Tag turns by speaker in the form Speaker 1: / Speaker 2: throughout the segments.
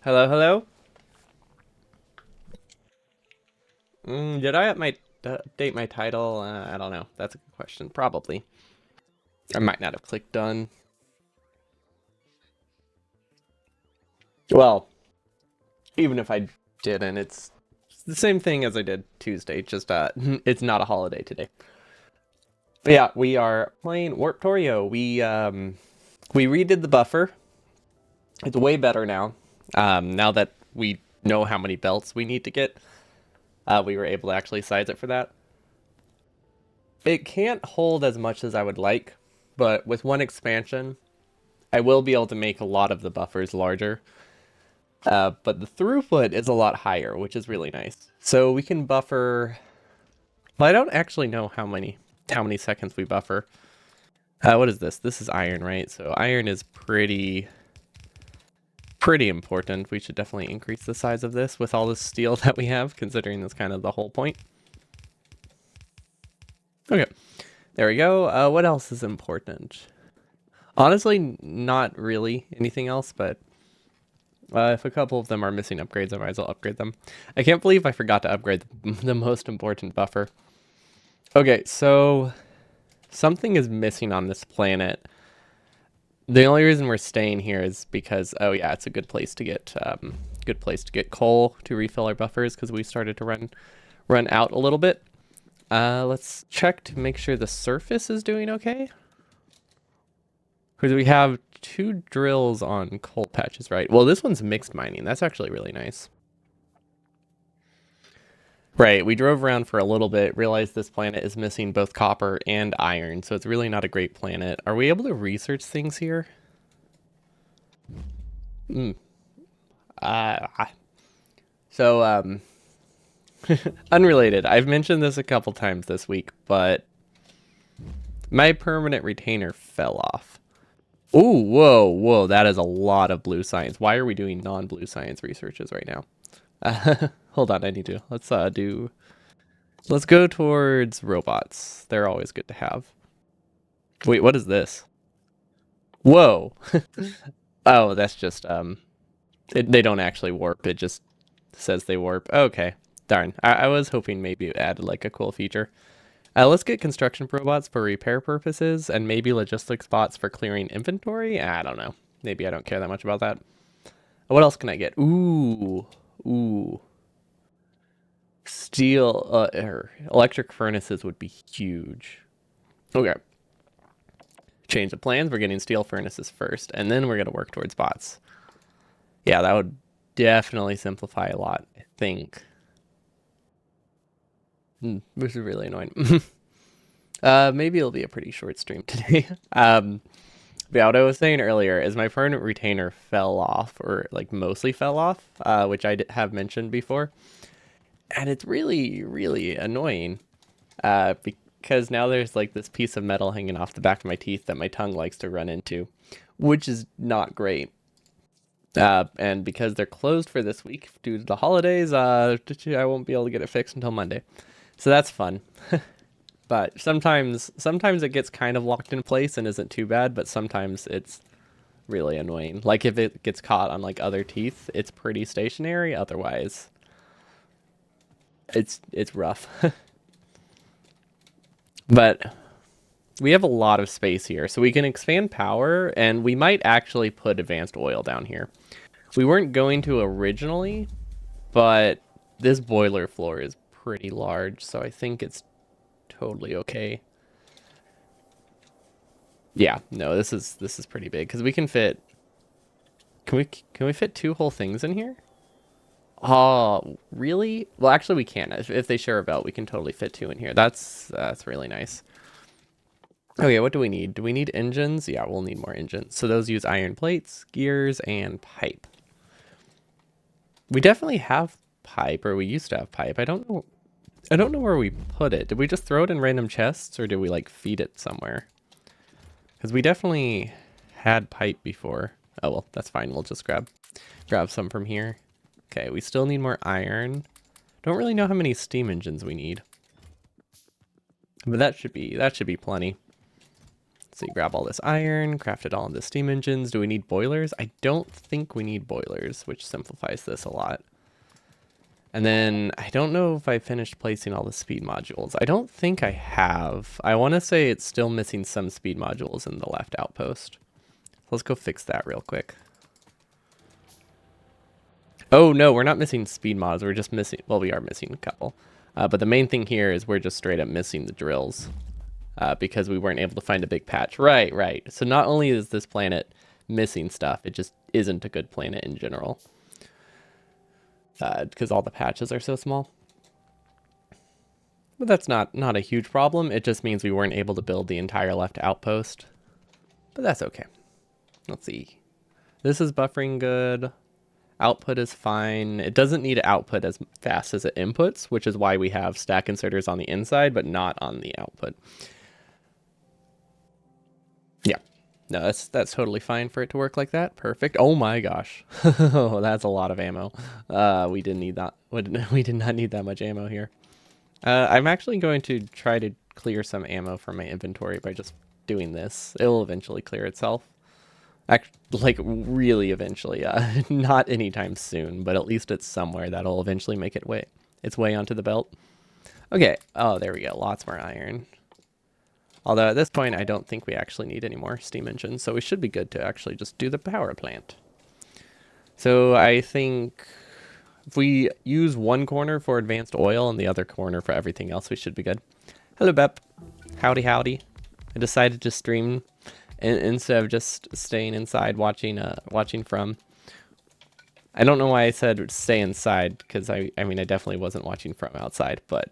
Speaker 1: Hello, hello. Did I update my title? I don't know. That's a good question. Probably. I might not have clicked done. Well, even if I didn't, it's the same thing as I did Tuesday. Just it's not a holiday today. But yeah, we are playing Warp Torio. We redid the buffer. It's way better now. Now that we know how many belts we need to get, we were able to actually size it for that. It can't hold as much as I would like, but with one expansion, I will be able to make a lot of the buffers larger. But the throughput is a lot higher, which is really nice. So we can buffer. Well, I don't actually know how many seconds we buffer. What is this? This is iron, right? So iron is pretty important. We should definitely increase the size of this with all the steel that we have, considering that's kind of the whole point. Okay, there we go. What else is important? Honestly, not really anything else, but if a couple of them are missing upgrades, I might as well upgrade them. I can't believe I forgot to upgrade the most important buffer. Okay, so something is missing on this planet. The only reason we're staying here is because, oh yeah, it's a good place to get coal to refill our buffers because we started to run out a little bit. Let's check to make sure the surface is doing okay. Because we have 2 drills on coal patches, right? Well, this one's mixed mining. That's actually really nice. Right, we drove around for a little bit, realized this planet is missing both copper and iron, so it's really not a great planet. Are we able to research things here? Hmm. Uh, so, unrelated. I've mentioned this a couple times this week, but my permanent retainer fell off. Ooh, whoa, whoa, that is a lot of blue science. Why are we doing non-blue science researches right now? Hold on, I need to. Let's go towards robots. They're always good to have. Wait, what is this? Whoa. Oh, that's just they don't actually warp. It just says they warp. Okay. Darn. I was hoping maybe it added like a cool feature. Let's get construction robots for repair purposes and maybe logistics bots for clearing inventory. I don't know. Maybe I don't care that much about that. What else can I get? Ooh. Steel, electric furnaces would be huge. Okay. Change the plans. We're getting steel furnaces first, and then we're going to work towards bots. Yeah, that would definitely simplify a lot, I think. This is really annoying. Maybe it'll be a pretty short stream today. Yeah, what I was saying earlier is my permanent retainer fell off, or like mostly fell off, which I have mentioned before. And it's really, really annoying because now there's like this piece of metal hanging off the back of my teeth that my tongue likes to run into, which is not great. And because they're closed for this week due to the holidays, I won't be able to get it fixed until Monday. So that's fun. But sometimes it gets kind of locked in place and isn't too bad, but sometimes it's really annoying. Like if it gets caught on like other teeth, it's pretty stationary. Otherwise, it's rough. But we have a lot of space here, so we can expand power, and we might actually put advanced oil down here. We weren't going to originally, but this boiler floor is pretty large, so I think it's totally okay. Yeah, no, this is pretty big because we can fit. Can we fit 2 whole things in here? Oh, really? Well, actually, we can. If they share a belt, we can totally fit 2 in here. That's really nice. Okay, what do we need? Do we need engines? Yeah, we'll need more engines. So those use iron plates, gears, and pipe. We definitely have pipe, or we used to have pipe. I don't know. I don't know where we put it. Did we just throw it in random chests, or did we like feed it somewhere? Because we definitely had pipe before. Oh well, that's fine. We'll just grab some from here. Okay, we still need more iron. Don't really know how many steam engines we need. But that should be plenty. So you grab all this iron, craft it all into steam engines. Do we need boilers? I don't think we need boilers, which simplifies this a lot. And then I don't know if I finished placing all the speed modules. I don't think I have. I want to say it's still missing some speed modules in the left outpost. Let's go fix that real quick. Oh no, we're not missing speed mods. We're just missing, well, we are missing a couple. But the main thing here is we're just straight up missing the drills because we weren't able to find a big patch. Right, right. So not only is this planet missing stuff, it just isn't a good planet in general. Because all the patches are so small. But that's not a huge problem. It just means we weren't able to build the entire left outpost. But that's okay. Let's see. This is buffering good. Output is fine. It doesn't need output as fast as it inputs, which is why we have stack inserters on the inside, but not on the output. Yeah. No, that's totally fine for it to work like that. Perfect. Oh my gosh. Oh, that's a lot of ammo. We didn't need that. We did not need that much ammo here. I'm actually going to try to clear some ammo from my inventory by just doing this. It will eventually clear itself. Like really eventually. Not anytime soon, but at least it's somewhere that'll eventually make its way onto the belt. Okay. Oh, there we go. Lots more iron. Although at this point, I don't think we actually need any more steam engines, so we should be good to actually just do the power plant. So I think if we use one corner for advanced oil and the other corner for everything else, we should be good. Hello, Bep. Howdy, howdy. I decided to stream instead of just staying inside watching from. I don't know why I said stay inside, because I mean, I definitely wasn't watching from outside, but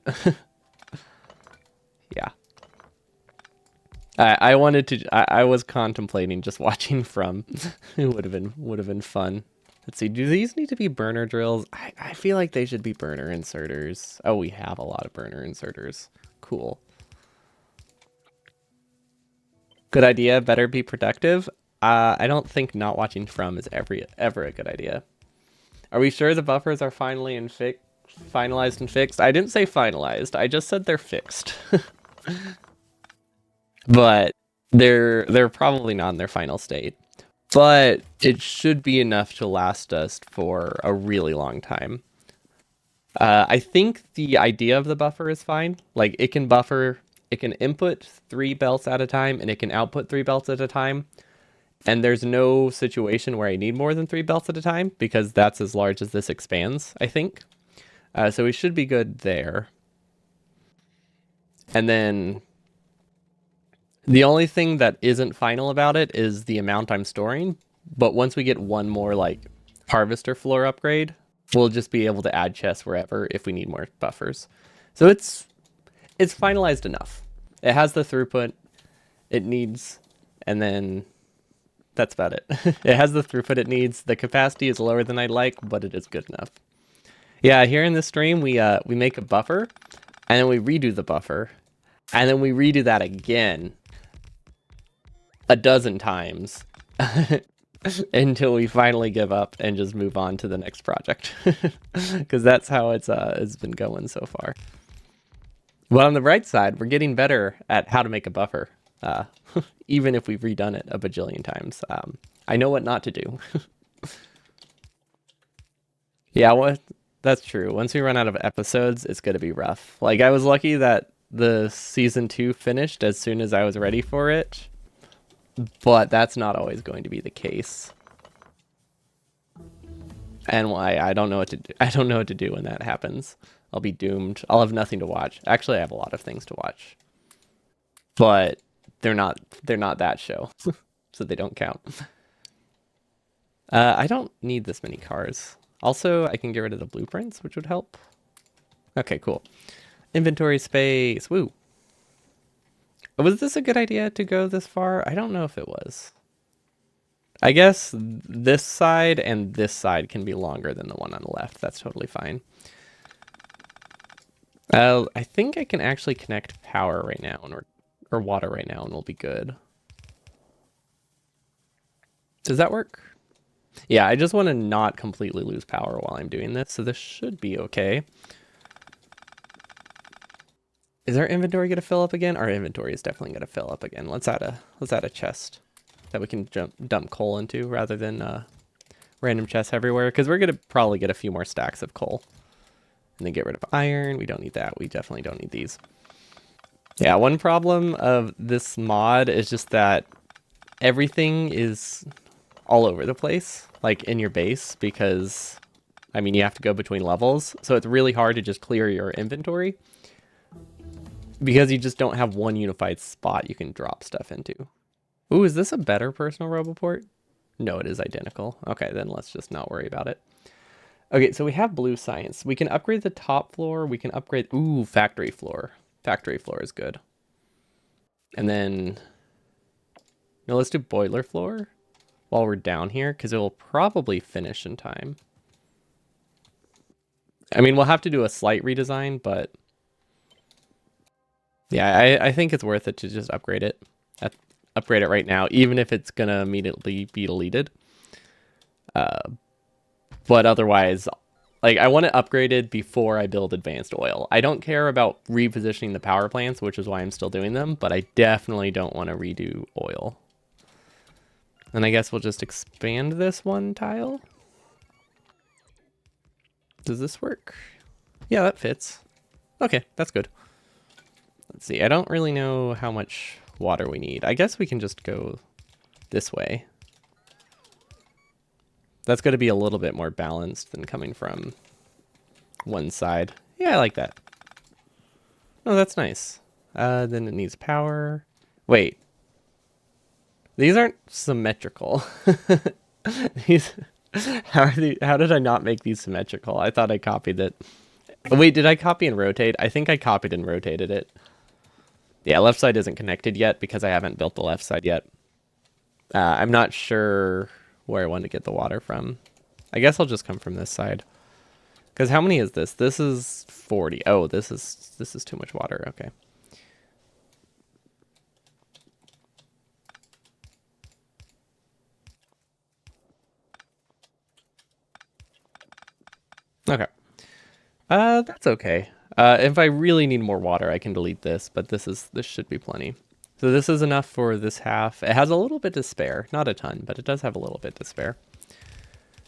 Speaker 1: yeah. I wanted to. I was contemplating just watching from. It would have been fun. Let's see. Do these need to be burner drills? I feel like they should be burner inserters. Oh, we have a lot of burner inserters. Cool. Good idea. Better be productive. I don't think not watching from is ever a good idea. Are we sure the buffers are finally finalized and fixed? I didn't say finalized. I just said they're fixed. But they're probably not in their final state. But it should be enough to last us for a really long time. I think the idea of the buffer is fine. Like it can input 3 belts at a time and it can output 3 belts at a time. And there's no situation where I need more than 3 belts at a time because that's as large as this expands, I think. So we should be good there. And then the only thing that isn't final about it is the amount I'm storing. But once we get one more like harvester floor upgrade, we'll just be able to add chests wherever if we need more buffers. So it's finalized enough. It has the throughput it needs, and then that's about it. It has the throughput it needs. The capacity is lower than I'd like, but it is good enough. Yeah, here in this stream, we make a buffer, and then we redo the buffer, and then we redo that again a dozen times until we finally give up and just move on to the next project. Because that's how it's been going so far. But on the bright side, we're getting better at how to make a buffer. Even if we've redone it a bajillion times. I know what not to do. Yeah, that's true. Once we run out of episodes, it's going to be rough. Like, I was lucky that the season 2 finished as soon as I was ready for it. But that's not always going to be the case. And why I don't know what to do. I don't know what to do when that happens. I'll be doomed. I'll have nothing to watch. Actually, I have a lot of things to watch. But they're not that show. So they don't count. I don't need this many cars. Also, I can get rid of the blueprints, which would help. Okay, cool. Inventory space. Woo. Was this a good idea to go this far? I don't know if it was. I guess this side and this side can be longer than the one on the left. That's totally fine. I think I can actually connect power right now, or water right now, and we'll be good. Does that work? Yeah, I just want to not completely lose power while I'm doing this, so this should be okay. Is our inventory gonna fill up again? Our inventory is definitely gonna fill up again. Let's add a chest that we can dump coal into rather than random chests everywhere, because we're gonna probably get a few more stacks of coal. And then get rid of iron. We don't need that. We definitely don't need these. Yeah, one problem of this mod is just that everything is all over the place, like in your base, because, I mean, you have to go between levels. So it's really hard to just clear your inventory because you just don't have one unified spot you can drop stuff into. Ooh, is this a better personal Roboport? No, it is identical. Okay, then let's just not worry about it. Okay, so we have blue science. We can upgrade the top floor. We can upgrade... Ooh, factory floor. Factory floor is good. And then... No, let's do boiler floor while we're down here, because it will probably finish in time. I mean, we'll have to do a slight redesign, but... Yeah, I think it's worth it to just upgrade it. Upgrade it right now, even if it's going to immediately be deleted. But otherwise... Like, I want it upgraded before I build advanced oil. I don't care about repositioning the power plants, which is why I'm still doing them, but I definitely don't want to redo oil. And I guess we'll just expand this one tile. Does this work? Yeah, that fits. Okay, that's good. Let's see, I don't really know how much water we need. I guess we can just go this way. That's going to be a little bit more balanced than coming from one side. Yeah, I like that. Oh, that's nice. Then it needs power. Wait. These aren't symmetrical. These, how did I not make these symmetrical? I thought I copied it. Wait, did I copy and rotate? I think I copied and rotated it. Yeah, left side isn't connected yet because I haven't built the left side yet. I'm not sure where I want to get the water from. I guess I'll just come from this side. Because how many is this? This is 40. Oh, this is too much water. Okay. Okay. That's okay. If I really need more water, I can delete this, but this should be plenty. So this is enough for this half. It has a little bit to spare. Not a ton, but it does have a little bit to spare.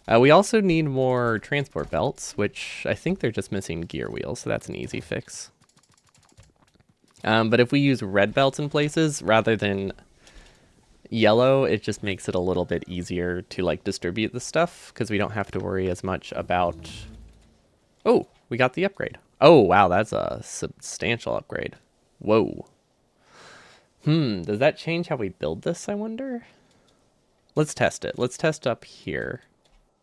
Speaker 1: We also need more transport belts, which I think they're just missing gear wheels, so that's an easy fix. But if we use red belts in places rather than yellow, it just makes it a little bit easier to like distribute the stuff because we don't have to worry as much about... Oh, we got the upgrade. Oh, wow, that's a substantial upgrade. Whoa. Does that change how we build this, I wonder? Let's test it. Let's test up here.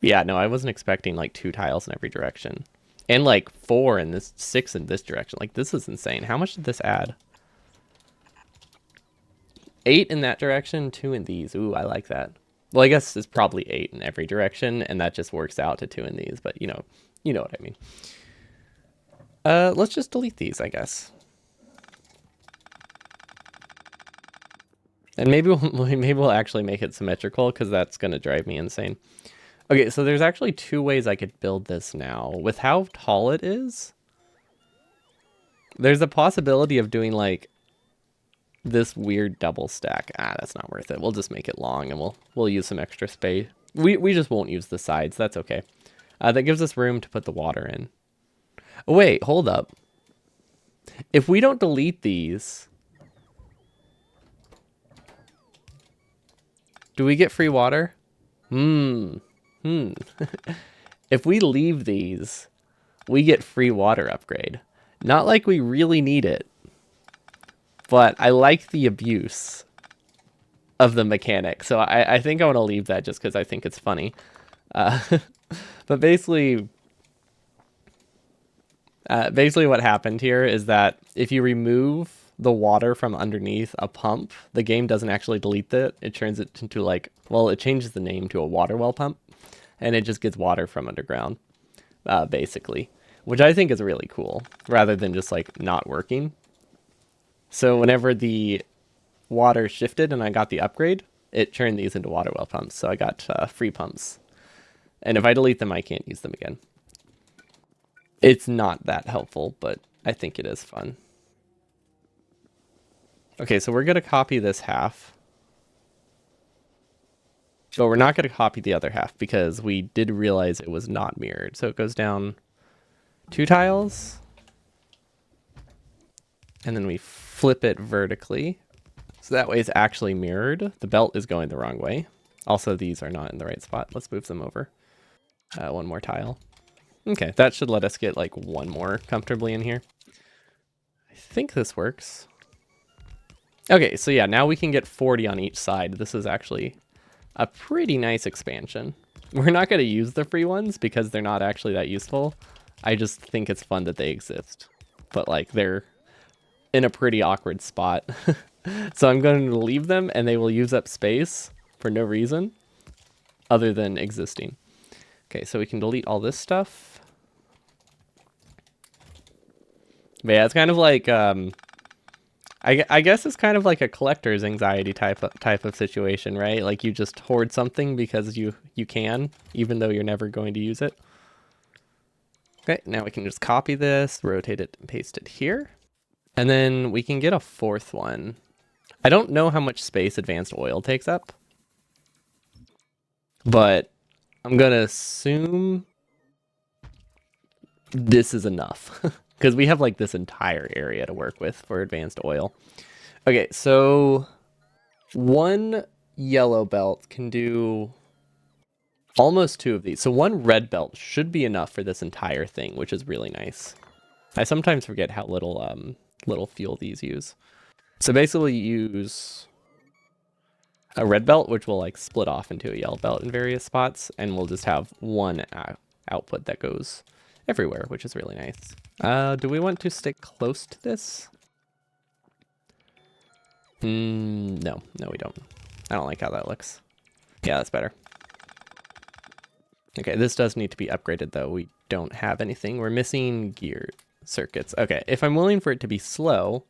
Speaker 1: Yeah, no, I wasn't expecting like 2 tiles in every direction. And like 4 in this, 6 in this direction. Like, this is insane. How much did this add? 8 in that direction, 2 in these. Ooh, I like that. Well, I guess it's probably 8 in every direction, and that just works out to 2 in these, but you know what I mean. Let's just delete these, I guess. And maybe we'll actually make it symmetrical, because that's going to drive me insane. Okay, so there's actually 2 ways I could build this now. With how tall it is, there's a possibility of doing like this weird double stack. That's not worth it. We'll just make it long and we'll use some extra space. We just won't use the sides. That's okay. That gives us room to put the water in. Oh, wait, hold up. If we don't delete these, do we get free water? If we leave these, we get free water upgrade. Not like we really need it, but I like the abuse of the mechanic. So I think I want to leave that just because I think it's funny. But basically what happened here is that if you remove the water from underneath a pump, the game doesn't actually delete it. It turns it into like, well, it changes the name to a water well pump, and it just gets water from underground, basically, which I think is really cool, rather than just like not working. So whenever the water shifted and I got the upgrade, it turned these into water well pumps. So I got free pumps. And if I delete them, I can't use them again. It's not that helpful, but I think it is fun. Okay, so we're going to copy this half. But we're not going to copy the other half because we did realize it was not mirrored. So it goes down 2 tiles. And then we flip it vertically. So that way it's actually mirrored. The belt is going the wrong way. Also, these are not in the right spot. Let's move them over. 1 more tile. Okay, that should let us get like 1 more comfortably in here. I think this works. Okay, so yeah, now we can get 40 on each side. This is actually a pretty nice expansion. We're not going to use the free ones because they're not actually that useful. I just think it's fun that they exist. But like they're in a pretty awkward spot. So I'm going to leave them and they will use up space for no reason other than existing. Okay, so we can delete all this stuff. But yeah, it's kind of like I guess it's kind of like a collector's anxiety type of situation, right? Like you just hoard something because you can, even though you're never going to use it. Okay, now we can just copy this, rotate it, and paste it here. And then we can get a 4th one. I don't know how much space advanced oil takes up, but I'm going to assume this is enough because we have like this entire area to work with for advanced oil. Okay, so 1 yellow belt can do almost 2 of these. So 1 red belt should be enough for this entire thing, which is really nice. I sometimes forget how little fuel these use. So basically you use a red belt, which will like split off into a yellow belt in various spots, and we'll just have 1 output that goes everywhere, which is really nice. Do we want to stick close to this? No, we don't. I don't like how that looks. Yeah, that's better. Okay, this does need to be upgraded though. We don't have anything. We're missing gear circuits. Okay, if I'm willing for it to be slow,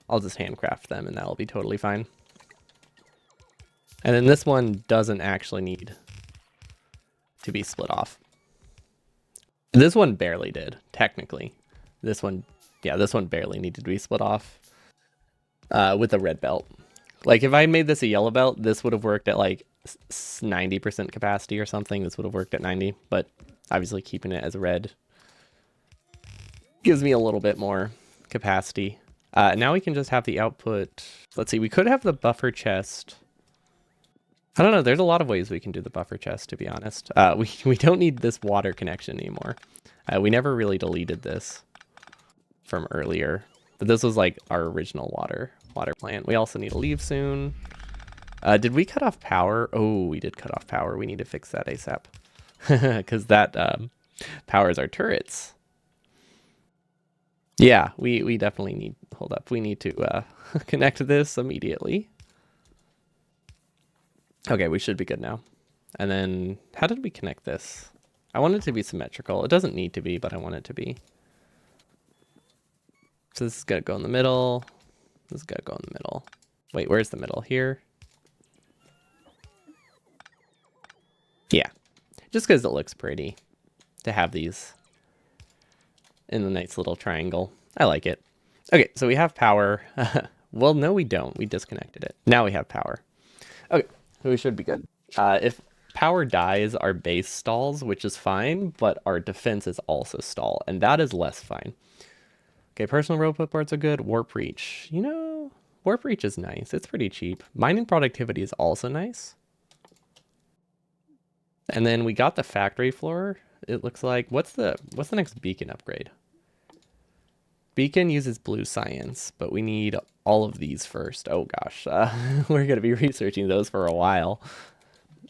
Speaker 1: I'll just handcraft them and that'll be totally fine. And then this one doesn't actually need to be split off. This one barely did, technically. This one barely needed to be split off with a red belt. Like if I made this a yellow belt, this would have worked at like 90% capacity or something. This would have worked at 90, but obviously keeping it as red gives me a little bit more capacity. Now we can just have the output. Let's see, we could have the buffer chest. I don't know, there's a lot of ways we can do the buffer chest, to be honest. We don't need this water connection anymore. We never really deleted this from earlier, but this was like our original water plant. We also need to leave soon. Did we cut off power? Oh, we did cut off power. We need to fix that ASAP. Because that powers our turrets. Yeah, we definitely need, hold up, we need to connect this immediately. Okay, we should be good now. And then, how did we connect this? I want it to be symmetrical. It doesn't need to be, but I want it to be. So this is gonna go in the middle. This is gonna go in the middle. Wait, where's the middle? Here? Yeah, just because it looks pretty to have these in the nice little triangle. I like it. Okay, so we have power. Well, no, we don't. We disconnected it. Now we have power. Okay, so we should be good. If power dies, our base stalls, which is fine, but our defense is also stall, and that is less fine. Okay, personal robot parts are good. Warp Reach. You know, Warp Reach is nice. It's pretty cheap. Mining productivity is also nice. And then we got the factory floor. It looks like, what's the next beacon upgrade? Beacon uses blue science, but we need all of these first. Oh gosh, we're going to be researching those for a while.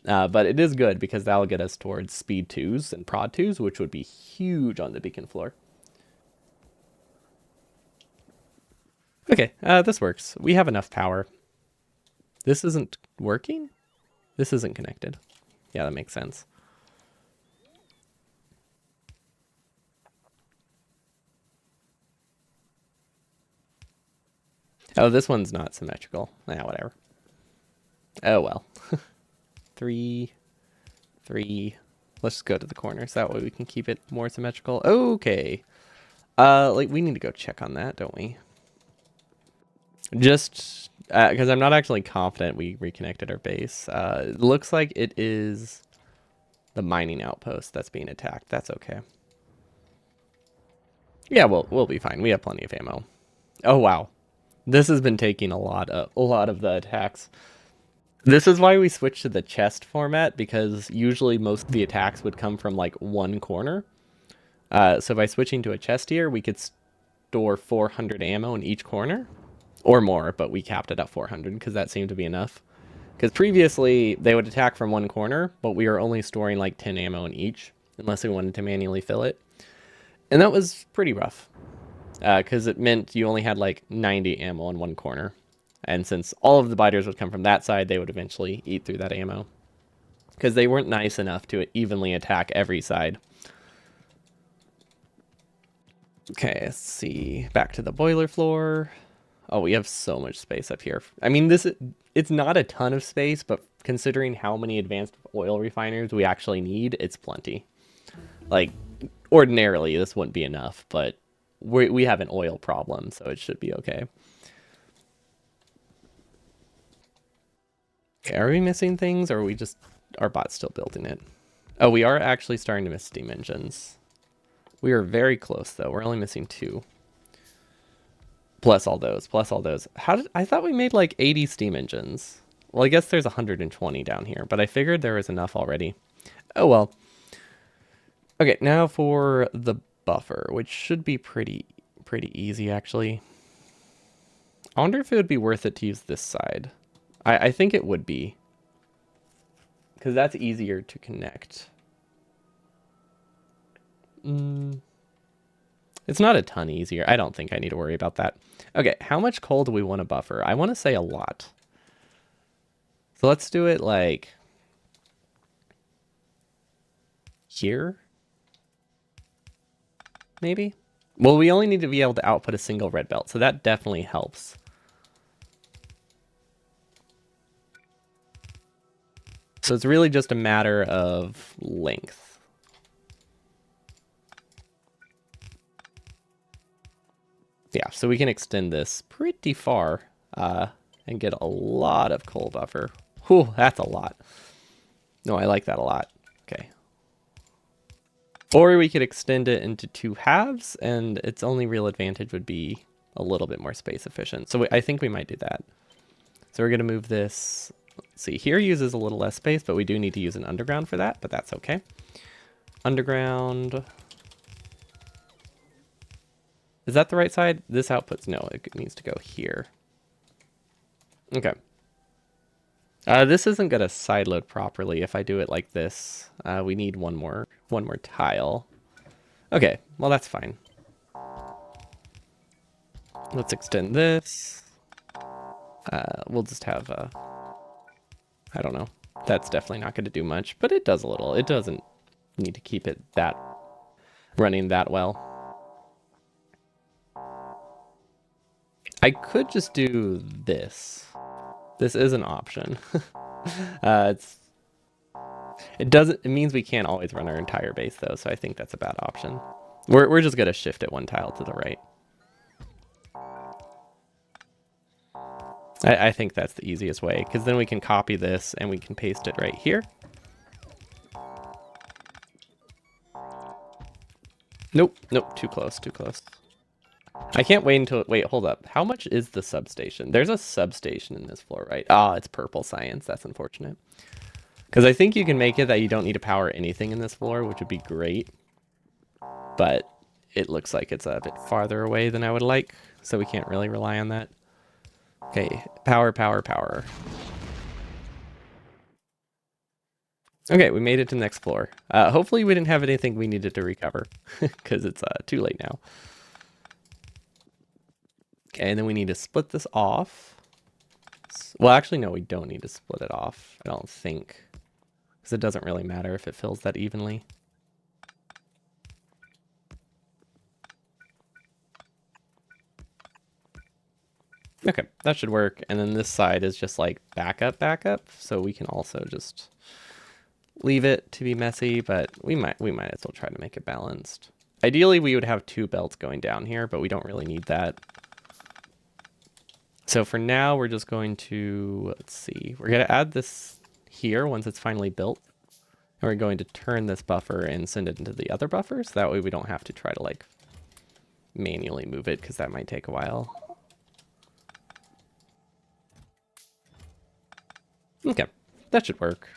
Speaker 1: But it is good because that'll get us towards speed 2s and prod 2s, which would be huge on the beacon floor. Okay, this works. We have enough power. This isn't working? This isn't connected. Yeah, that makes sense. Oh, this one's not symmetrical. Yeah, whatever. Oh, well. 3, 3. Let's just go to the corners. That way we can keep it more symmetrical. Okay. Like, we need to go check on that, don't we? Just because I'm not actually confident we reconnected our base. It looks like it is the mining outpost that's being attacked. That's okay. Yeah, we'll be fine. We have plenty of ammo. Oh wow, this has been taking a lot of the attacks. This is why we switched to the chest format, because usually most of the attacks would come from like one corner. So by switching to a chest here, we could store 400 ammo in each corner, or more, but we capped it at 400 because that seemed to be enough. Because previously they would attack from one corner, but we were only storing like 10 ammo in each, unless we wanted to manually fill it. And that was pretty rough, because it meant you only had like 90 ammo in one corner. And since all of the biters would come from that side, they would eventually eat through that ammo. Because they weren't nice enough to evenly attack every side. Okay, let's see. Back to the boiler floor. Oh, we have so much space up here. I mean, it's not a ton of space, but considering how many advanced oil refiners we actually need, it's plenty. Like, ordinarily, this wouldn't be enough, but we have an oil problem, so it should be okay. Okay, are we missing things, or are we just... Our bot's still building it? Oh, we are actually starting to miss steam engines. We are very close, though. We're only missing 2. Plus all those. I thought we made like 80 steam engines. Well, I guess there's 120 down here, but I figured there was enough already. Oh well. Okay, now for the buffer, which should be pretty easy, actually. I wonder if it would be worth it to use this side. I think it would be, because that's easier to connect. It's not a ton easier. I don't think I need to worry about that. Okay, how much coal do we want to buffer? I want to say a lot. So let's do it like here, maybe? Well, we only need to be able to output a single red belt, so that definitely helps. So it's really just a matter of length. Yeah, so we can extend this pretty far and get a lot of coal buffer. Whew, that's a lot. No, I like that a lot. Okay. Or we could extend it into 2 halves, and its only real advantage would be a little bit more space efficient. So I think we might do that. So we're going to move this. Let's see, here uses a little less space, but we do need to use an underground for that, but that's okay. Underground. Is that the right side? This outputs, no, it needs to go here. Okay. This isn't going to sideload properly if I do it like this. We need one more tile. Okay, well that's fine. Let's extend this. We'll just have I don't know. That's definitely not going to do much, but it does a little. It doesn't need to keep it running that well. I could just do this. This is an option. It means we can't always run our entire base though, so I think that's a bad option. We're just gonna shift it 1 tile to the right. I think that's the easiest way, because then we can copy this and we can paste it right here. Nope, too close. I can't wait until... Wait, hold up. How much is the substation? There's a substation in this floor, right? Ah, it's purple science. That's unfortunate. Because I think you can make it that you don't need to power anything in this floor, which would be great. But it looks like it's a bit farther away than I would like, so we can't really rely on that. Okay, power. Okay, we made it to the next floor. Hopefully we didn't have anything we needed to recover, because it's too late now. Okay, and then we need to split this off. Well, actually, no, we don't need to split it off, I don't think. Because it doesn't really matter if it fills that evenly. Okay, that should work. And then this side is just like backup. So we can also just leave it to be messy, but we might as well try to make it balanced. Ideally, we would have 2 belts going down here, but we don't really need that. So for now, we're just going to, let's see, we're going to add this here once it's finally built. And we're going to turn this buffer and send it into the other buffer. So that way we don't have to try to like manually move it because that might take a while. Okay, that should work.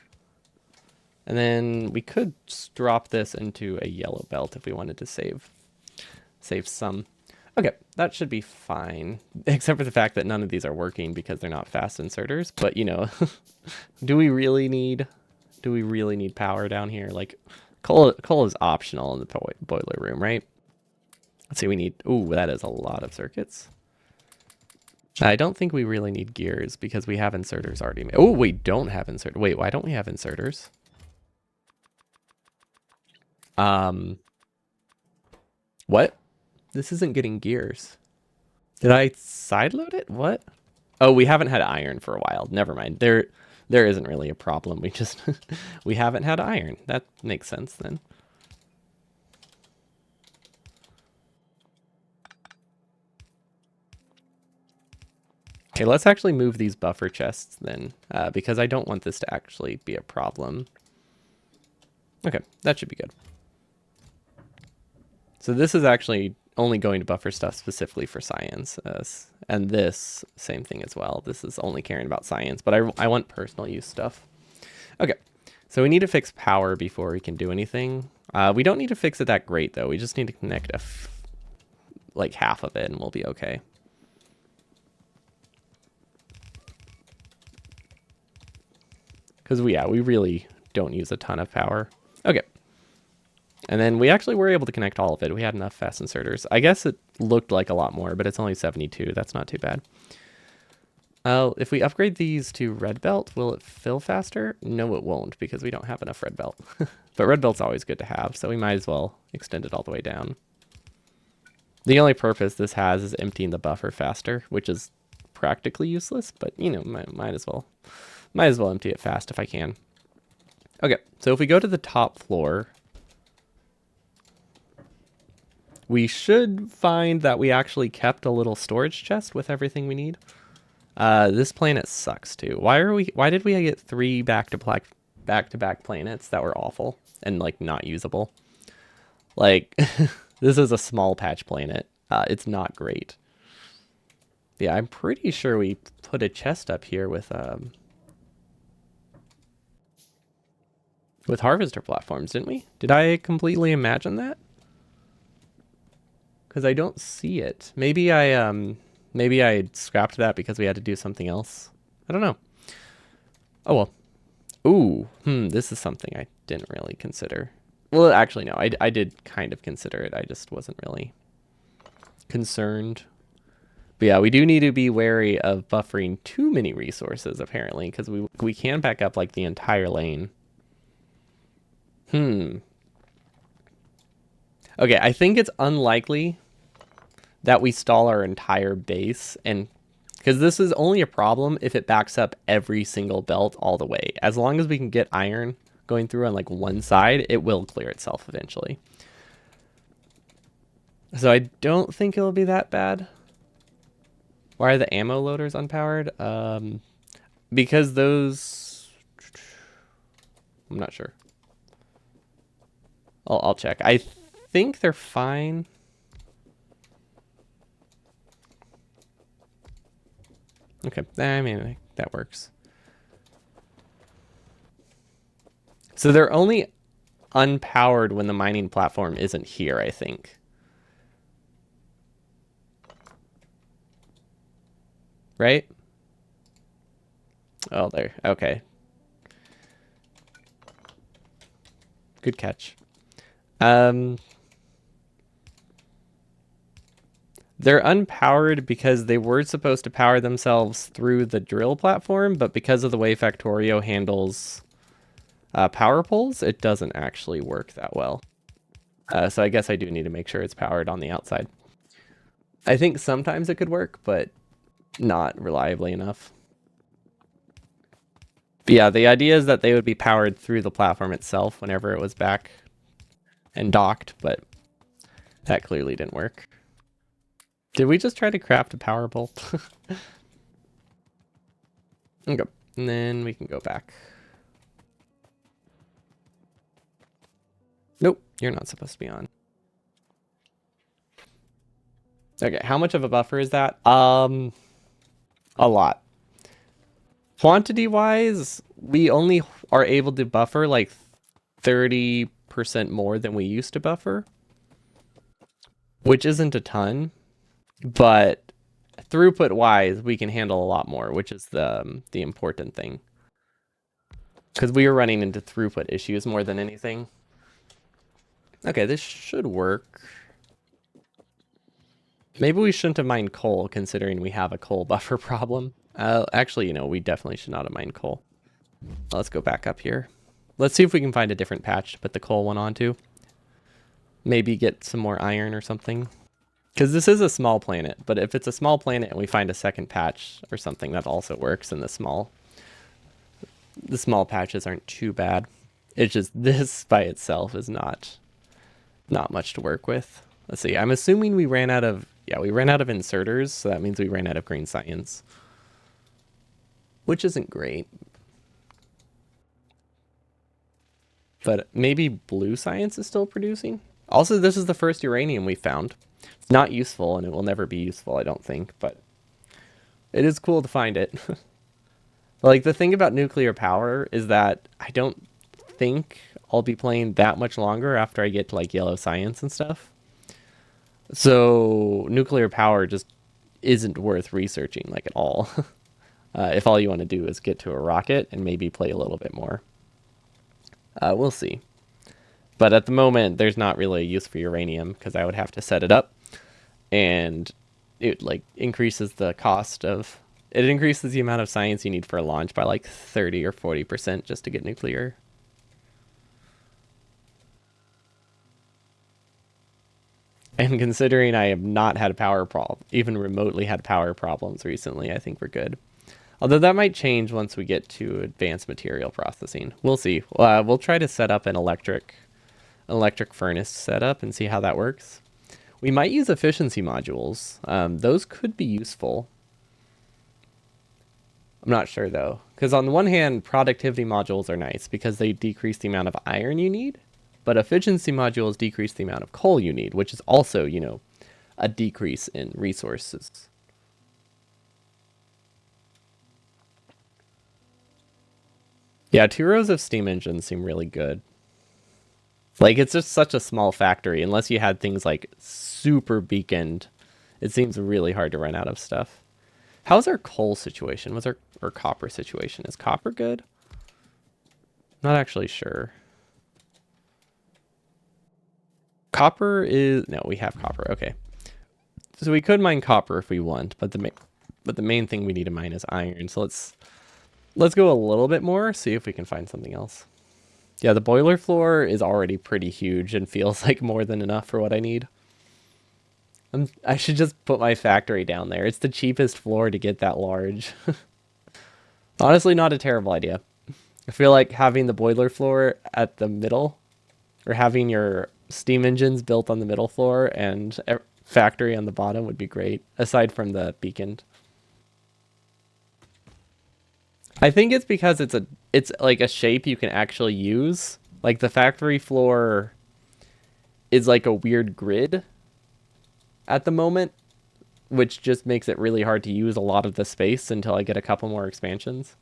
Speaker 1: And then we could just drop this into a yellow belt if we wanted to save some. Okay, that should be fine, except for the fact that none of these are working because they're not fast inserters. But you know, do we really need power down here? Like, coal is optional in the boiler room, right? Let's see, we need. Ooh, that is a lot of circuits. I don't think we really need gears because we have inserters already made. Oh, we don't have inserters. Wait, why don't we have inserters? What? This isn't getting gears. Did I sideload it? What? Oh, we haven't had iron for a while. Never mind. There isn't really a problem. We just we haven't had iron. That makes sense then. Okay, let's actually move these buffer chests then, because I don't want this to actually be a problem. Okay, that should be good. So this is actually only going to buffer stuff specifically for science. And this, same thing as well. This is only caring about science, but I want personal use stuff. Okay, so we need to fix power before we can do anything. We don't need to fix it that great, though. We just need to connect like half of it, and we'll be okay. Because we really don't use a ton of power. Okay. And then we actually were able to connect all of it. We had enough fast inserters. I guess it looked like a lot more, but it's only 72. That's not too bad. If we upgrade these to red belt, will it fill faster? No, it won't, because we don't have enough red belt. But red belt's always good to have, so we might as well extend it all the way down. The only purpose this has is emptying the buffer faster, which is practically useless, but you know, might as well empty it fast if I can. Okay, so if we go to the top floor, we should find that we actually kept a little storage chest with everything we need. This planet sucks too. Why did we get 3 back-to-back planets that were awful and like not usable? Like this is a small patch planet. It's not great. Yeah, I'm pretty sure we put a chest up here with harvester platforms, didn't we? Did I completely imagine that? Because I don't see it. Maybe I scrapped that because we had to do something else. I don't know. Oh well. Ooh, this is something I didn't really consider. Well, actually, no, I did kind of consider it. I just wasn't really concerned. But yeah, we do need to be wary of buffering too many resources, apparently, because we can back up like the entire lane. Okay, I think it's unlikely that we stall our entire base, and because this is only a problem if it backs up every single belt all the way. As long as we can get iron going through on like one side, it will clear itself eventually. So I don't think it'll be that bad. Why are the ammo loaders unpowered? Because those... I'm not sure. I'll check. I think they're fine. Okay, I mean, that works. So they're only unpowered when the mining platform isn't here, I think. Right? Oh, there. Okay. Good catch. They're unpowered because they were supposed to power themselves through the drill platform, but because of the way Factorio handles power poles, it doesn't actually work that well. So I guess I do need to make sure it's powered on the outside. I think sometimes it could work, but not reliably enough. But yeah, the idea is that they would be powered through the platform itself whenever it was back and docked, but that clearly didn't work. Did we just try to craft a power bolt? Okay, and then we can go back. Nope, you're not supposed to be on. Okay, how much of a buffer is that? A lot. Quantity wise, we only are able to buffer like 30% more than we used to buffer, which isn't a ton, but throughput wise, we can handle a lot more, which is the important thing. Because we are running into throughput issues more than anything. Okay, this should work. Maybe we shouldn't have mined coal, considering we have a coal buffer problem. Actually, you know, we definitely should not have mined coal. Let's go back up here. Let's see if we can find a different patch to put the coal one onto. Maybe get some more iron or something. Because this is a small planet, but if it's a small planet and we find a second patch or something, that also works in the small patches aren't too bad. It's just this by itself is not much to work with. Let's see. I'm assuming we ran out of inserters, so that means we ran out of green science, which isn't great. But maybe blue science is still producing. Also, this is the first uranium we found. It's not useful, and it will never be useful, I don't think, but it is cool to find it. Like, the thing about nuclear power is that I don't think I'll be playing that much longer after I get to, like, yellow science and stuff. So, nuclear power just isn't worth researching, like, at all. If all you want to do is get to a rocket and maybe play a little bit more. We'll see. But at the moment, there's not really a use for uranium because I would have to set it up, and it like increases the cost of it increases the amount of science you need for a launch by like 30 or 40% just to get nuclear. And considering I have not had a power problem, even remotely had power problems recently, I think we're good. Although that might change once we get to advanced material processing. We'll see. We'll try to set up an electric furnace setup and see how that works. We might use efficiency modules. Those could be useful. I'm not sure though, because on the one hand, productivity modules are nice because they decrease the amount of iron you need, but efficiency modules decrease the amount of coal you need, which is also, you know, a decrease in resources. Yeah, 2 rows of steam engines seem really good. Like, it's just such a small factory. Unless you had things like super beaconed, it seems really hard to run out of stuff. How's our coal situation? What's our copper situation? Is copper good? Not actually sure. Copper is... No, we have copper. Okay. So we could mine copper if we want, but the main thing we need to mine is iron. So let's go a little bit more, see if we can find something else. Yeah, the boiler floor is already pretty huge and feels like more than enough for what I need. I should just put my factory down there. It's the cheapest floor to get that large. Honestly, not a terrible idea. I feel like having the boiler floor at the middle, or having your steam engines built on the middle floor and factory on the bottom would be great, aside from the beacon. I think it's because it's like a shape you can actually use. Like the factory floor is like a weird grid at the moment, which just makes it really hard to use a lot of the space until I get a couple more expansions.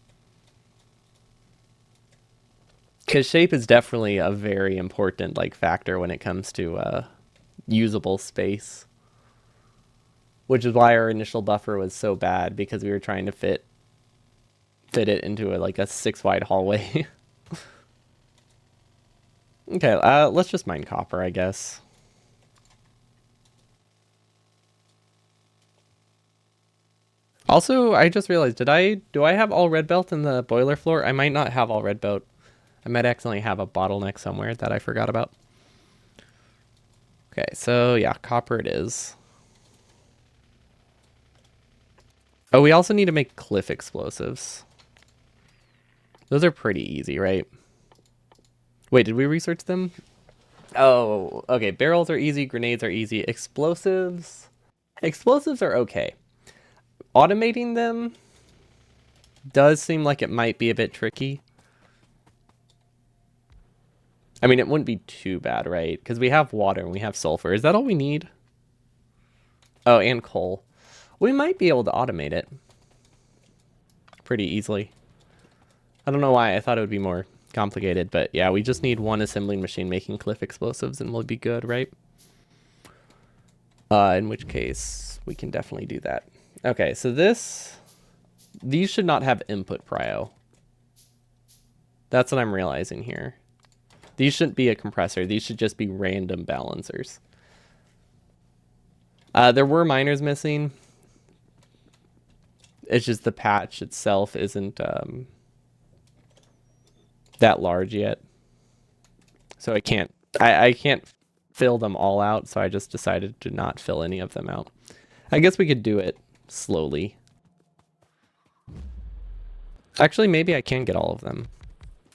Speaker 1: Because shape is definitely a very important like factor when it comes to usable space. Which is why our initial buffer was so bad, because we were trying to fit it into like a 6 wide hallway. Okay, let's just mine copper, I guess. Also, I just realized, do I have all red belt in the boiler floor? I might not have all red belt. I might accidentally have a bottleneck somewhere that I forgot about. Okay, so yeah, copper it is. Oh, we also need to make cliff explosives. Those are pretty easy, right? Wait, did we research them? Oh, okay. Barrels are easy. Grenades are easy. Explosives are okay. Automating them does seem like it might be a bit tricky. I mean, it wouldn't be too bad, right? Because we have water and we have sulfur. Is that all we need? Oh, and coal. We might be able to automate it pretty easily. I don't know why. I thought it would be more complicated, but yeah, we just need one assembling machine making cliff explosives and we'll be good, right? In which case, we can definitely do that. Okay, so these should not have input prio. That's what I'm realizing here. These shouldn't be a compressor. These should just be random balancers. There were miners missing. It's just the patch itself isn't that large yet. So I can't fill them all out, so I just decided to not fill any of them out. I guess we could do it slowly. Actually, maybe I can get all of them.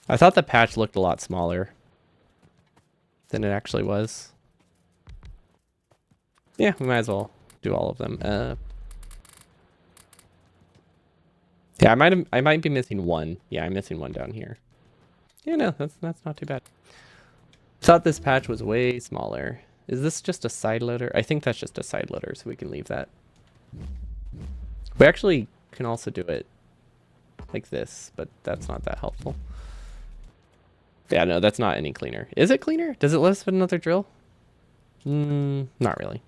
Speaker 1: I thought the patch looked a lot smaller than it actually was. Yeah, we might as well do all of them. Yeah, I might be missing one. Yeah, I'm missing one down here. Yeah, no, that's not too bad. Thought this patch was way smaller. Is this just a side loader? I think that's just a side loader, so we can leave that. We actually can also do it like this, but that's not that helpful. Yeah, no, that's not any cleaner. Is it cleaner? Does it let us put another drill? Not really.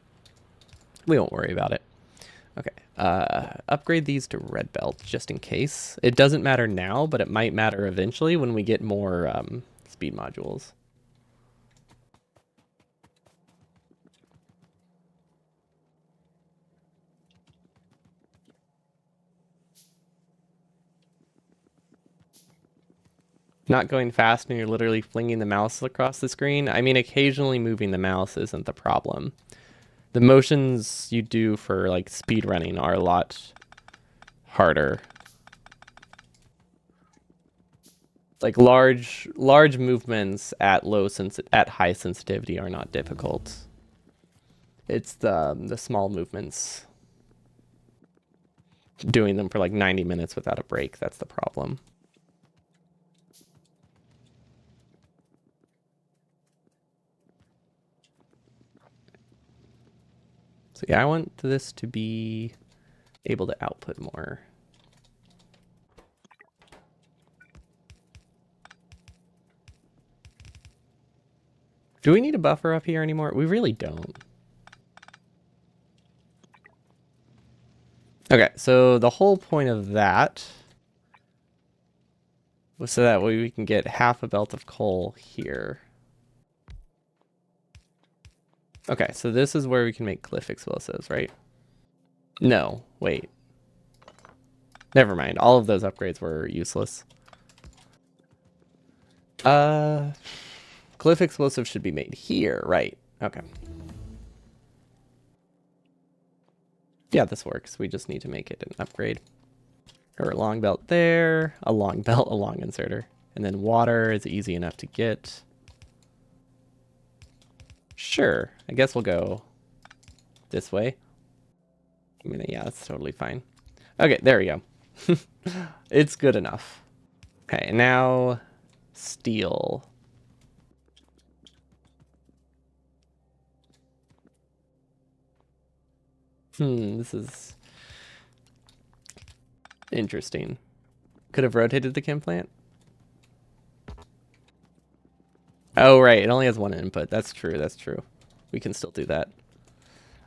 Speaker 1: We won't worry about it. Okay, upgrade these to red belt just in case. It doesn't matter now, but it might matter eventually when we get more speed modules. Not going fast and you're literally flinging the mouse across the screen. I mean, occasionally moving the mouse isn't the problem. The motions you do for like speed running are a lot harder. Like large movements at high sensitivity are not difficult. It's the small movements. Doing them for like 90 minutes without a break, that's the problem. So yeah, I want this to be able to output more. Do we need a buffer up here anymore? We really don't. Okay, so the whole point of that was so that way we can get half a belt of coal here. Okay, so this is where we can make cliff explosives, right? No, wait. Never mind. All of those upgrades were useless. Cliff explosives should be made here, right? Okay. Yeah, this works. We just need to make it an upgrade. Or a long belt there, a long belt, a long inserter. And then water is easy enough to get. Sure, I guess we'll go this way. I mean, yeah, that's totally fine. Okay, there we go. It's good enough. Okay, now steel. This is interesting. Could have rotated the chem plant. Oh, right. It only has one input. That's true. That's true. We can still do that.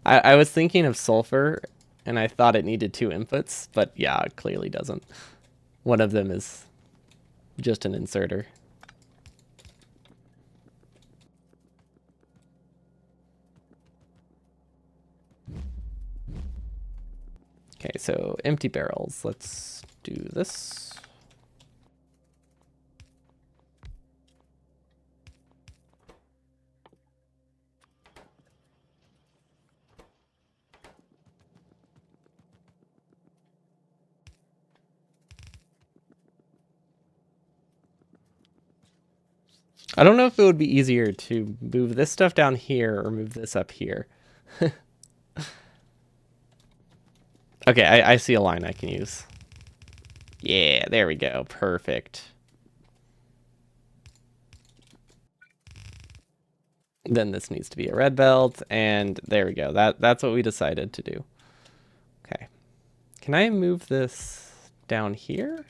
Speaker 1: I was thinking of sulfur, and I thought it needed two inputs, but yeah, it clearly doesn't. One of them is just an inserter. Okay, so empty barrels. Let's do this. I don't know if it would be easier to move this stuff down here or move this up here. Okay, I see a line I can use. Yeah, there we go. Perfect. Then this needs to be a red belt, and there we go. That's what we decided to do. Okay. Can I move this down here?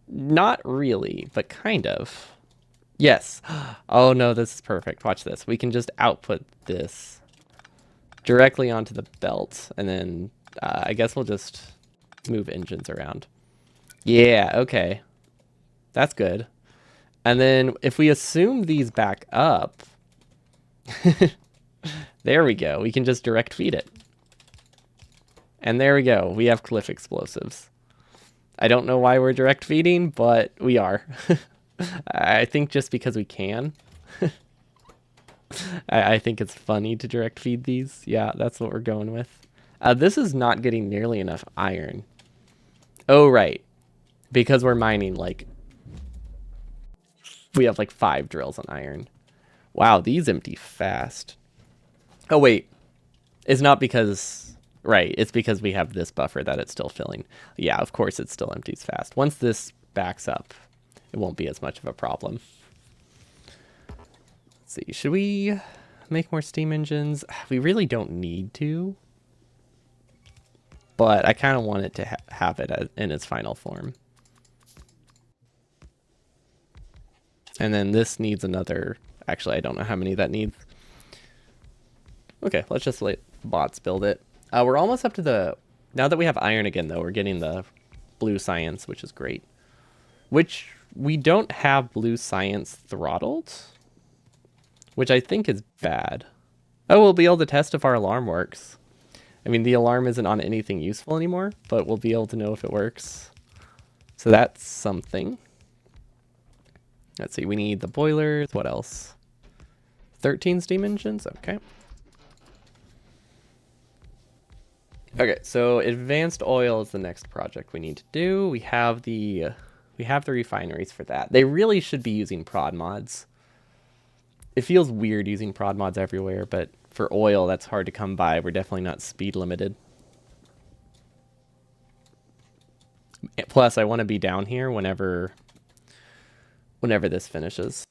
Speaker 1: Not really, but kind of. Yes. Oh no, this is perfect. Watch this. We can just output this directly onto the belt, and then I guess we'll just move engines around. Yeah, okay. That's good. And then if we assume these back up, there we go. We can just direct feed it. And there we go. We have cliff explosives. I don't know why we're direct feeding, but we are. I think just because we can. I think it's funny to direct feed these. Yeah, that's what we're going with. This is not getting nearly enough iron. Oh, right. Because we're mining, like, we have like 5 drills on iron. Wow, these empty fast. Oh, wait. It's not because... Right, it's because we have this buffer that it's still filling. Yeah, of course it still empties fast. Once this backs up, it won't be as much of a problem. Let's see, should we make more steam engines? We really don't need to. But I kind of want it to have it in its final form. And then this needs another... Actually, I don't know how many that needs. Okay, let's just let bots build it. We're almost up to the... Now that we have iron again, though, we're getting the blue science, which is great. Which we don't have blue science throttled, which I think is bad. Oh, we'll be able to test if our alarm works. I mean, the alarm isn't on anything useful anymore, but we'll be able to know if it works. So that's something. Let's see, we need the boilers. What else? 13 steam engines? Okay. Okay, so advanced oil is the next project we need to do. We have the refineries for that. They really should be using prod mods. It feels weird using prod mods everywhere, but for oil, that's hard to come by. We're definitely not speed limited. Plus, I want to be down here whenever this finishes.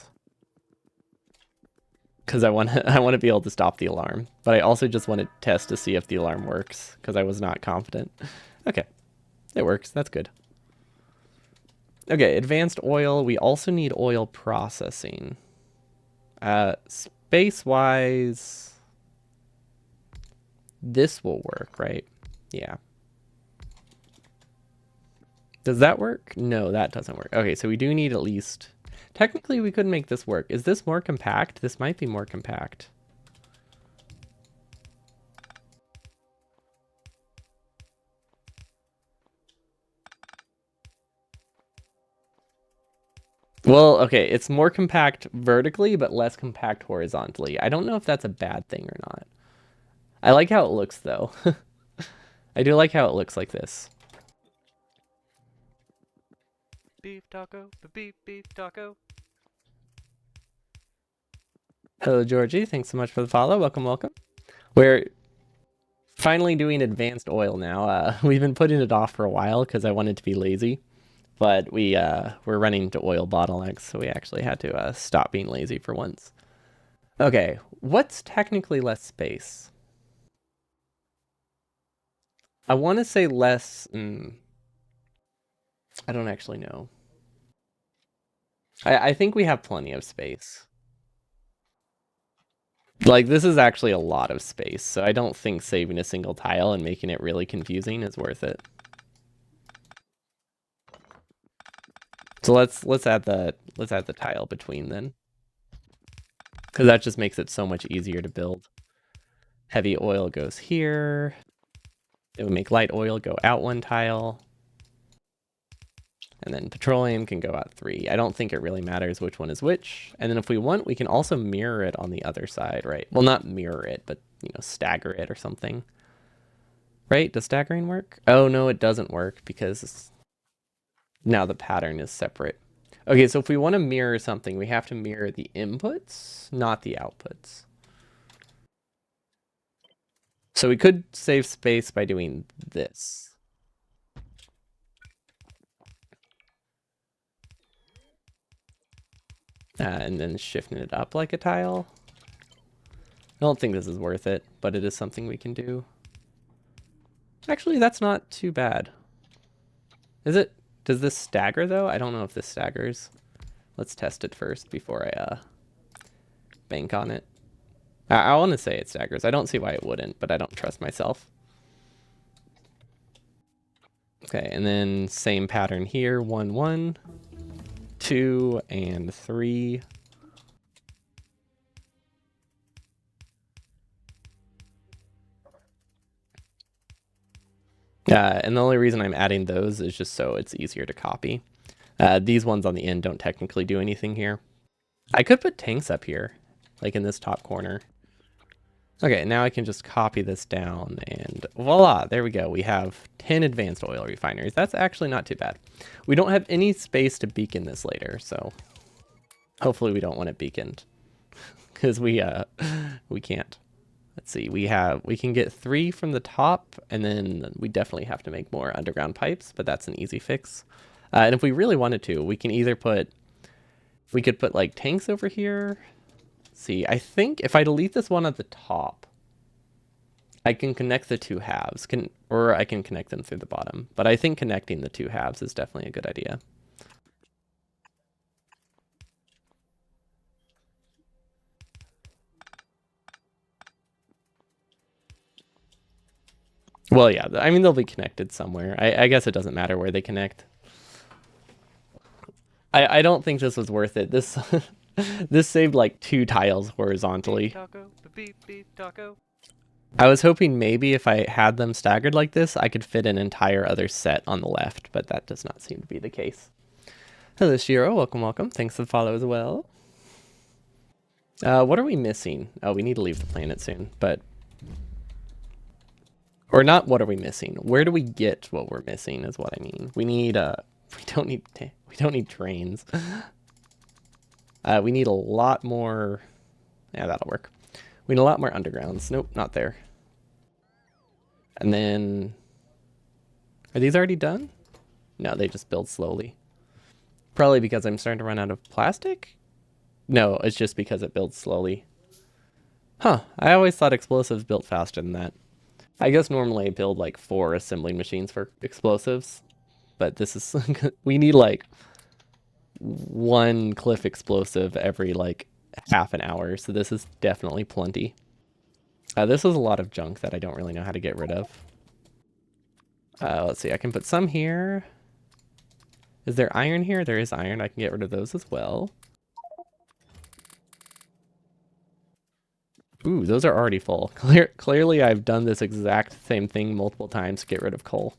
Speaker 1: Because I want to be able to stop the alarm. But I also just want to test to see if the alarm works, because I was not confident. Okay, it works. That's good. Okay, advanced oil. We also need oil processing. Space-wise, this will work, right? Yeah. Does that work? No, that doesn't work. Okay, so we do need at least... Technically, we could make this work. Is this more compact? This might be more compact. Well, okay, it's more compact vertically, but less compact horizontally. I don't know if that's a bad thing or not. I like how it looks, though. I do like how it looks like this.
Speaker 2: Beef taco, beef taco.
Speaker 1: Hello, Georgie. Thanks so much for the follow. Welcome, welcome. We're finally doing advanced oil now. We've been putting it off for a while because I wanted to be lazy, but we're running into oil bottlenecks, so we actually had to stop being lazy for once. Okay, what's technically less space? I want to say less. I don't actually know. I think we have plenty of space. Like, this is actually a lot of space, so I don't think saving a single tile and making it really confusing is worth it. So let's add the tile between then, because that just makes it so much easier to build. Heavy oil goes here. It would make light oil go out 1 tile. And then petroleum can go out 3. I don't think it really matters which one is which. And then if we want, we can also mirror it on the other side, right? Well, not mirror it, but, stagger it or something. Right? Does staggering work? Oh, no, it doesn't work because now the pattern is separate. Okay, so if we want to mirror something, we have to mirror the inputs, not the outputs. So we could save space by doing this. and then shifting it up like a tile. I don't think this is worth it, but it is something we can do. Actually, that's not too bad. Is it? Does this stagger though? I don't know if this staggers. Let's test it first before I bank on it. I want to say it staggers. I don't see why it wouldn't, but I don't trust myself. Okay, and then same pattern here. 1, 1, 2, and 3. And the only reason I'm adding those is just so it's easier to copy. These ones on the end don't technically do anything here. I could put tanks up here, like in this top corner. Okay, now I can just copy this down and voila, there we go. We have 10 advanced oil refineries. That's actually not too bad. We don't have any space to beacon this later, so hopefully we don't want it beaconed because we can't. Let's see, we can get 3 from the top, and then we definitely have to make more underground pipes, but that's an easy fix. And if we really wanted to, we could put like tanks over here. See, I think if I delete this one at the top, I can connect the 2 halves, or I can connect them through the bottom. But I think connecting the 2 halves is definitely a good idea. Well, yeah, I mean, they'll be connected somewhere. I guess it doesn't matter where they connect. I don't think this was worth it. This this saved like 2 tiles horizontally.
Speaker 2: Beef taco, beef taco.
Speaker 1: I was hoping maybe if I had them staggered like this, I could fit an entire other set on the left, but that does not seem to be the case. Hello, Shiro. Welcome, welcome. Thanks for the follow as well. What are we missing? Oh, we need to leave the planet soon, but... Or not what are we missing? Where do we get what we're missing is what I mean. We need, we don't need trains. We need a lot more... Yeah, that'll work. We need a lot more undergrounds. Nope, not there. And then... Are these already done? No, they just build slowly. Probably because I'm starting to run out of plastic? No, it's just because it builds slowly. Huh, I always thought explosives built faster than that. I guess normally I build like 4 assembling machines for explosives. But this is... we need like 1 cliff explosive every like half an hour. So this is definitely plenty. This is a lot of junk that I don't really know how to get rid of. Let's see, I can put some here. Is there iron here? There is iron. I can get rid of those as well. Ooh, those are already full. Clearly, I've done this exact same thing multiple times to get rid of coal.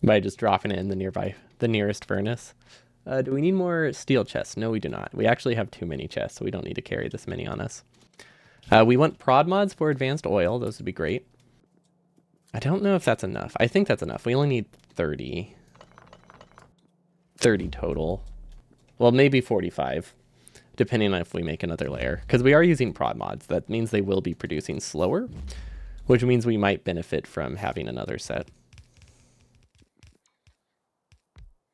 Speaker 1: By just dropping it in the nearest furnace. Do we need more steel chests? No, we do not. We actually have too many chests, so we don't need to carry this many on us. We want prod mods for advanced oil. Those would be great. I don't know if that's enough. I think that's enough. We only need 30. 30 total. Well, maybe 45, depending on if we make another layer. Because we are using prod mods. That means they will be producing slower, which means we might benefit from having another set.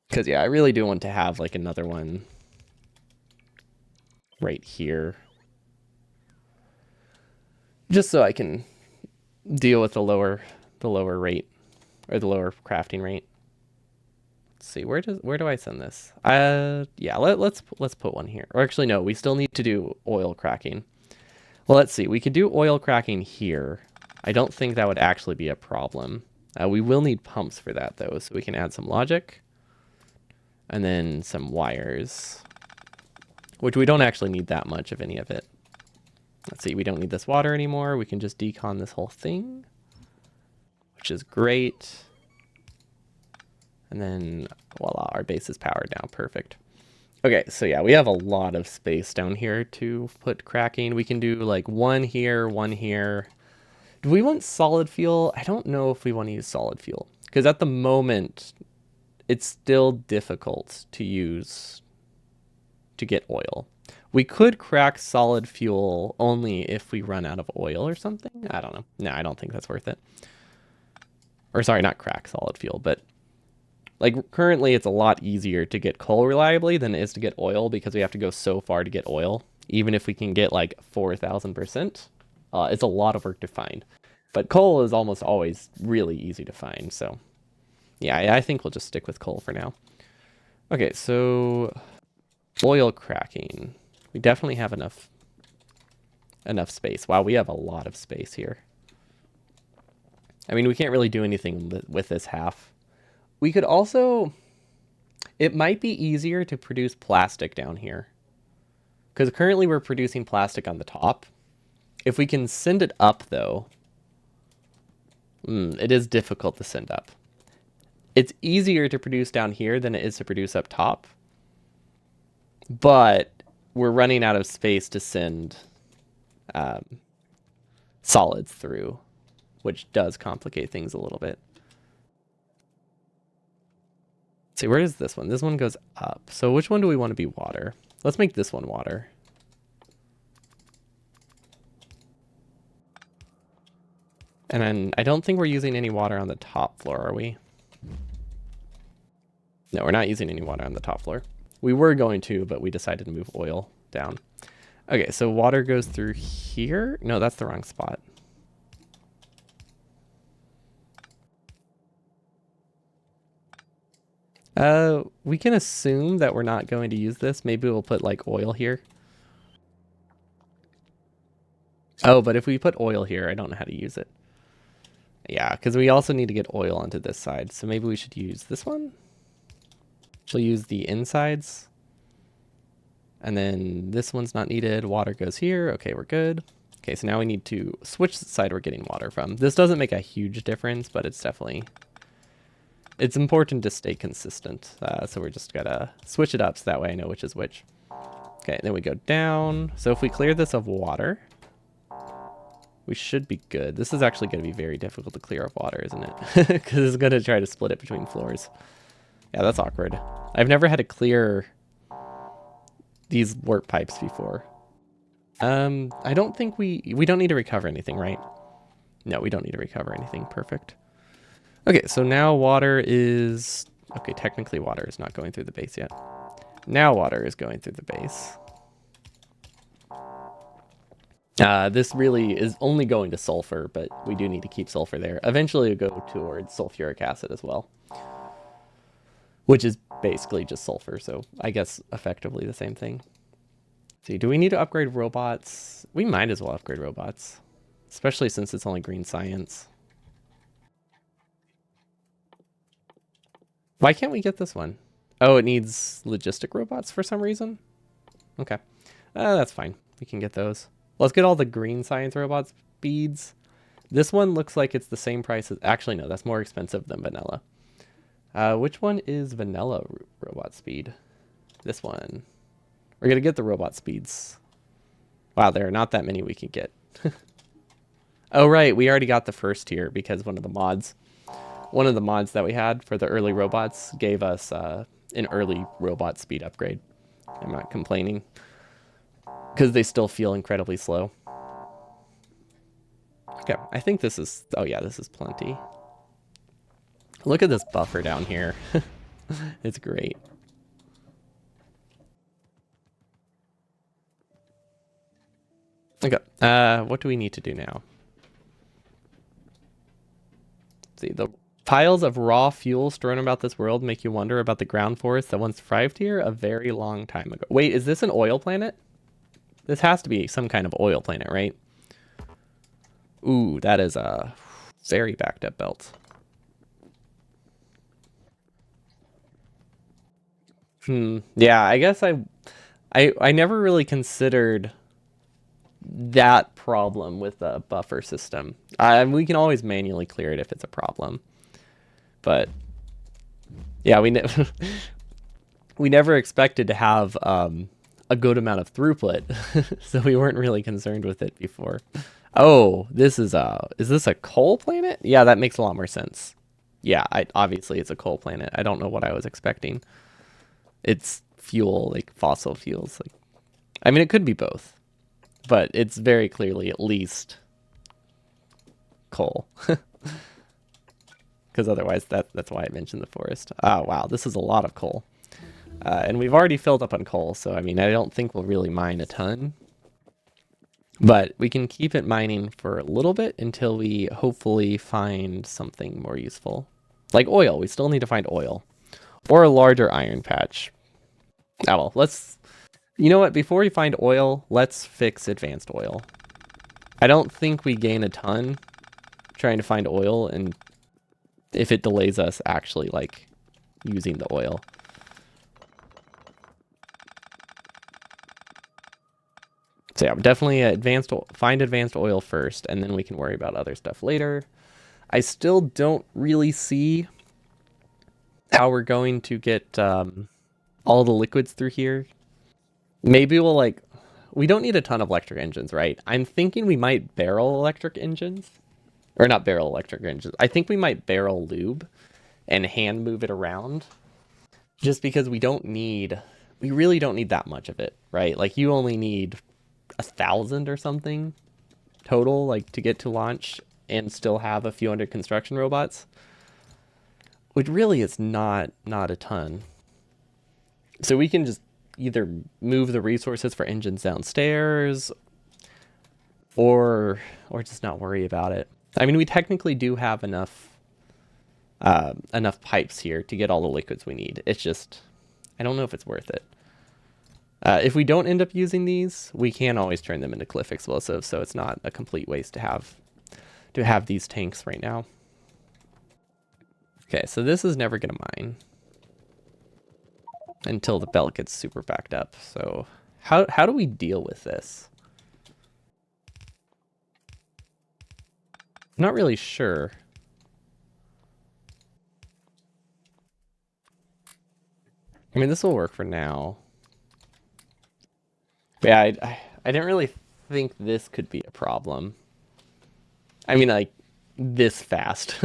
Speaker 1: Because, yeah, I really do want to have, like, another one right here. Just so I can deal with the lower rate, or the lower crafting rate. Let's see, where do I send this? Yeah, let's put one here. Or actually, no, we still need to do oil cracking. Well, let's see, we could do oil cracking here. I don't think that would actually be a problem. We will need pumps for that, though, so we can add some logic. And then some wires, which we don't actually need that much of any of it. Let's see, we don't need this water anymore. We can just decon this whole thing, which is great. And then voila, our base is powered now. Perfect. Okay, so yeah, we have a lot of space down here to put cracking. We can do like 1 here, 1 here. Do we want solid fuel? I don't know if we want to use solid fuel, because at the moment, it's still difficult to use to get oil. We could crack solid fuel only if we run out of oil or something. I don't know. No, I don't think that's worth it. Or sorry, not crack solid fuel, but Like currently it's a lot easier to get coal reliably than it is to get oil because we have to go so far to get oil. Even if we can get like 4,000%, it's a lot of work to find. But coal is almost always really easy to find, so yeah, I think we'll just stick with coal for now. Okay, so oil cracking. We definitely have enough space. Wow, we have a lot of space here. I mean, we can't really do anything with this half. We could also... It might be easier to produce plastic down here. Because currently we're producing plastic on the top. If we can send it up, though... it is difficult to send up. It's easier to produce down here than it is to produce up top. But we're running out of space to send solids through, which does complicate things a little bit. Let's see, where is this one? This one goes up. So which one do we want to be water? Let's make this one water. And then I don't think we're using any water on the top floor, are we? No, we're not using any water on the top floor. We were going to, but we decided to move oil down. Okay, so water goes through here. No, that's the wrong spot. We can assume that we're not going to use this. Maybe we'll put like oil here. Oh, but if we put oil here, I don't know how to use it. Yeah, because we also need to get oil onto this side. So maybe we should use this one. We'll use the insides. And then this one's not needed. Water goes here. Okay, we're good. Okay, so now we need to switch the side we're getting water from. This doesn't make a huge difference, but it's definitely... It's important to stay consistent. So we're just gotta switch it up so that way I know which is which. Okay, then we go down. So if we clear this of water, we should be good. This is actually going to be very difficult to clear of water, isn't it? Because it's going to try to split it between floors. Yeah, that's awkward. I've never had to clear these warp pipes before. I don't think we don't need to recover anything, right? No, we don't need to recover anything. Perfect. Okay, so now water is... Okay, technically water is not going through the base yet. Now water is going through the base. This really is only going to sulfur, but we do need to keep sulfur there. Eventually it'll go towards sulfuric acid as well. Which is basically just sulfur, so I guess effectively the same thing. Let's see, do we need to upgrade robots? We might as well upgrade robots. Especially since it's only green science. Why can't we get this one? Oh, it needs logistic robots for some reason? Okay. That's fine. We can get those. Let's get all the green science robots beads. This one looks like it's the same price as... Actually, no, that's more expensive than vanilla. Which one is vanilla robot speed? This one. We're going to get the robot speeds. Wow, there are not that many we can get. Oh, right. We already got the first tier because one of the mods that we had for the early robots gave us an early robot speed upgrade. I'm not complaining. Because they still feel incredibly slow. Okay, I think this is... Oh yeah, this is plenty. Look at this buffer down here. It's great. Okay, what do we need to do now? Let's see, the piles of raw fuel strewn about this world make you wonder about the ground forest that once thrived here a very long time ago. Wait, is this an oil planet? This has to be some kind of oil planet, right? Ooh, that is a very backed up belt. Yeah, I guess I never really considered that problem with the buffer system. We can always manually clear it if it's a problem. But yeah, we never expected to have a good amount of throughput, so we weren't really concerned with it before. Oh, is this a coal planet? Yeah, that makes a lot more sense. Yeah, obviously it's a coal planet. I don't know what I was expecting. It's fuel, like fossil fuels. Like, I mean, it could be both, but it's very clearly at least coal. because otherwise that's why I mentioned the forest. Oh, wow, this is a lot of coal. And we've already filled up on coal, so I mean, I don't think we'll really mine a ton. But we can keep it mining for a little bit until we hopefully find something more useful. Like oil, we still need to find oil. Or a larger iron patch. Oh well, let's... You know what, before we find oil, let's fix advanced oil. I don't think we gain a ton trying to find oil, and if it delays us actually, like, using the oil. So yeah, definitely find advanced oil first, and then we can worry about other stuff later. I still don't really see how we're going to get all the liquids through here. Maybe we'll we don't need a ton of electric engines, right? I'm thinking we might barrel electric engines. Or not barrel electric engines. I think we might barrel lube and hand move it around. Just because we really don't need that much of it, right? Like you only need 1,000 or something total, like to get to launch and still have a few hundred construction robots. Which really is not a ton. So we can just either move the resources for engines downstairs or just not worry about it. I mean, we technically do have enough pipes here to get all the liquids we need. It's just, I don't know if it's worth it. If we don't end up using these, we can always turn them into cliff explosives, so it's not a complete waste to have these tanks right now. Okay, so this is never gonna mine until the belt gets super backed up. So how do we deal with this? I'm not really sure. I mean, this will work for now. But yeah, I didn't really think this could be a problem. I mean, like, this fast.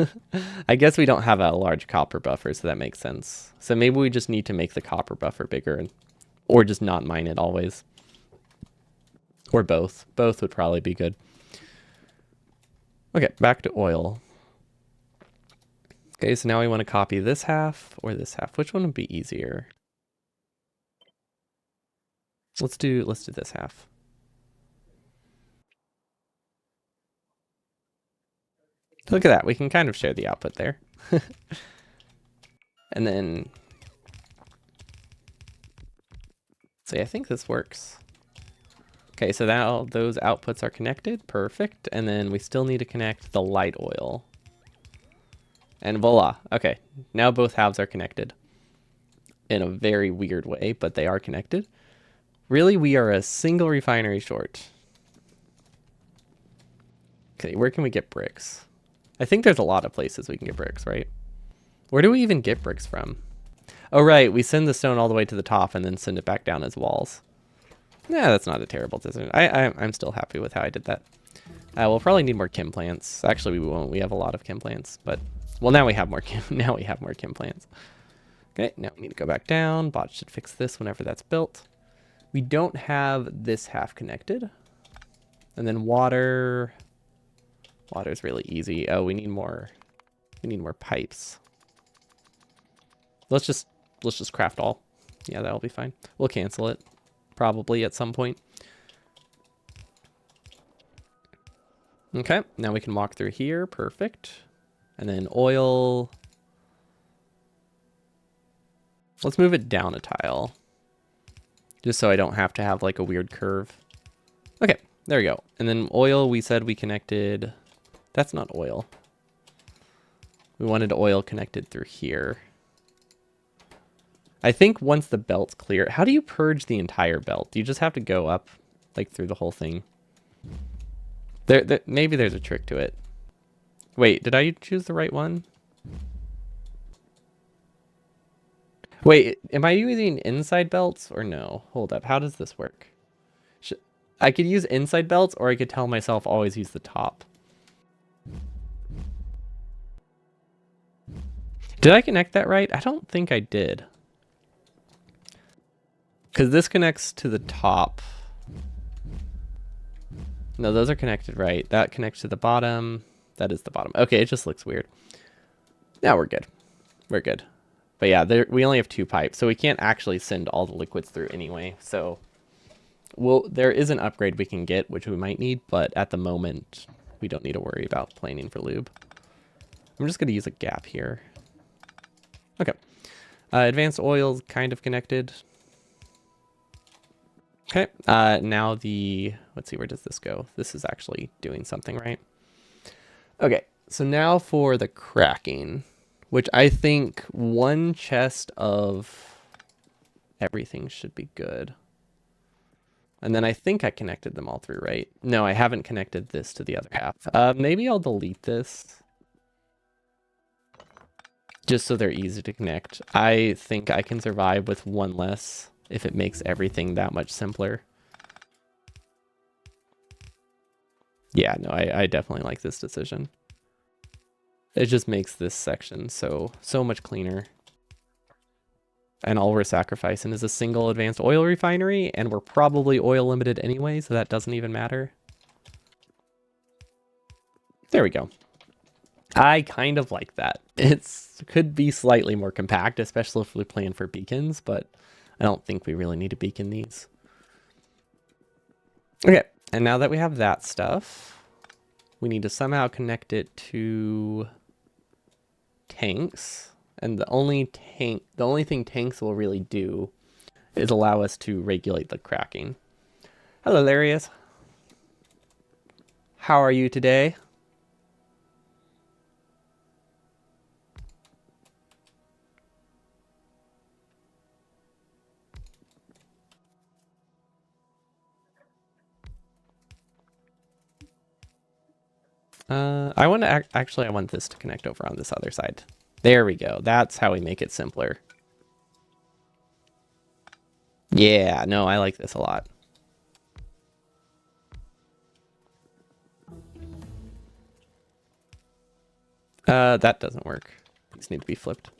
Speaker 1: I guess we don't have a large copper buffer, so that makes sense. So maybe we just need to make the copper buffer bigger, or just not mine it always. Or both. Both would probably be good. Okay, back to oil. Okay, so now we want to copy this half or this half. Which one would be easier? Let's do this half. Look at that. We can kind of share the output there. And then... So yeah, I think this works. Okay, so now those outputs are connected. Perfect. And then we still need to connect the light oil. And voila. Okay, now both halves are connected. In a very weird way, but they are connected. Really, we are a single refinery short. Okay, where can we get bricks? I think there's a lot of places we can get bricks, right? Where do we even get bricks from? Oh, right, we send the stone all the way to the top and then send it back down as walls. Yeah, that's not a terrible decision. I'm still happy with how I did that. We'll probably need more chem plants. Actually, we won't. We have a lot of chem plants, but... Well, now we have more chem plants. Okay, now we need to go back down. Bot should fix this whenever that's built. We don't have this half connected. And then water... Water's really easy. Oh, we need more pipes. Let's just craft all. Yeah, that'll be fine. We'll cancel it probably at some point. Okay, now we can walk through here. Perfect. And then oil. Let's move it down a tile. Just so I don't have to have like a weird curve. Okay, there we go. And then oil, we said we connected... That's not oil. We wanted oil connected through here. I think once the belt's clear... How do you purge the entire belt? Do you just have to go up, like, through the whole thing? Maybe there's a trick to it. Wait, did I choose the right one? Wait, am I using inside belts or no? Hold up, how does this work? I could use inside belts, or I could tell myself always use the top. Did I connect that right? I don't think I did. Because this connects to the top. No, those are connected right. That connects to the bottom. That is the bottom. Okay, it just looks weird. Now we're good. We're good. But yeah, we only have 2 pipes, so we can't actually send all the liquids through anyway. So there is an upgrade we can get, which we might need, but at the moment, we don't need to worry about planing for lube. I'm just going to use a gap here. Okay. Advanced oil's kind of connected. Okay. Now let's see, where does this go? This is actually doing something, right? Okay. So now for the cracking, which I think 1 chest of everything should be good. And then I think I connected them all through, right? No, I haven't connected this to the other half. Maybe I'll delete this, just so they're easy to connect. I think I can survive with 1 less if it makes everything that much simpler. Yeah, no, I definitely like this decision. It just makes this section so much cleaner. And all we're sacrificing is a single advanced oil refinery, and we're probably oil limited anyway, so that doesn't even matter. There we go. I kind of like that. It could be slightly more compact, especially if we plan for beacons, but I don't think we really need to beacon these. Okay, and now that we have that stuff, we need to somehow connect it to tanks. And the only thing tanks will really do is allow us to regulate the cracking. Hello, Larius. How are you today? I want to actually, I want this to connect over on this other side. There we go. That's how we make it simpler. Yeah, no, I like this a lot. That doesn't work. These need to be flipped.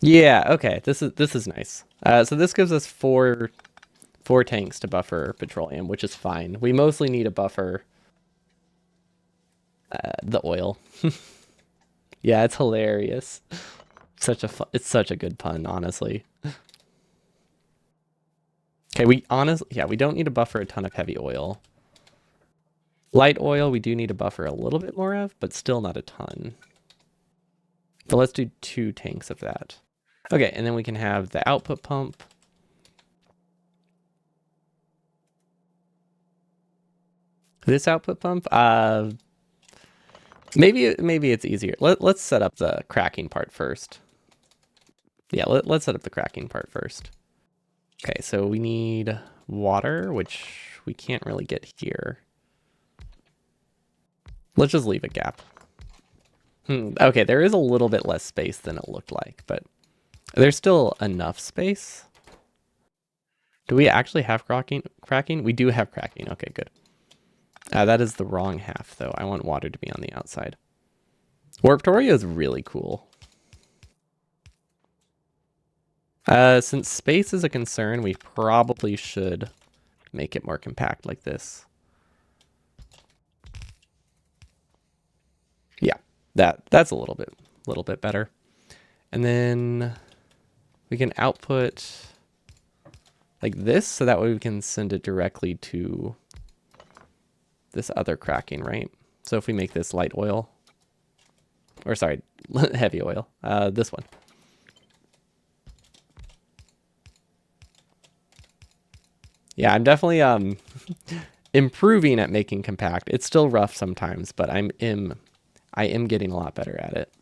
Speaker 1: Yeah, okay. This is nice. So this gives us four tanks to buffer petroleum, which is fine. We mostly need a buffer the oil. Yeah, it's hilarious. It's such a good pun, honestly. Okay, we don't need to buffer a ton of heavy oil. Light oil, we do need to buffer a little bit more of, but still not a ton. But let's do 2 tanks of that. Okay, and then we can have the output pump. This output pump, maybe it's easier. Let's set up the cracking part first. Yeah, let's set up the cracking part first. Okay, so we need water, which we can't really get here. Let's just leave a gap. Okay, there is a little bit less space than it looked like, but there's still enough space. Do we actually have cracking? We do have cracking. Okay, good. That is the wrong half, though. I want water to be on the outside. Warptorio is really cool. Since space is a concern, we probably should make it more compact like this. Yeah, that's a little bit better. And then we can output like this, so that way we can send it directly to this other cracking, right? So if we make this light oil, or sorry, heavy oil, this one. Yeah, I'm definitely improving at making compact. It's still rough sometimes, but I am getting a lot better at it.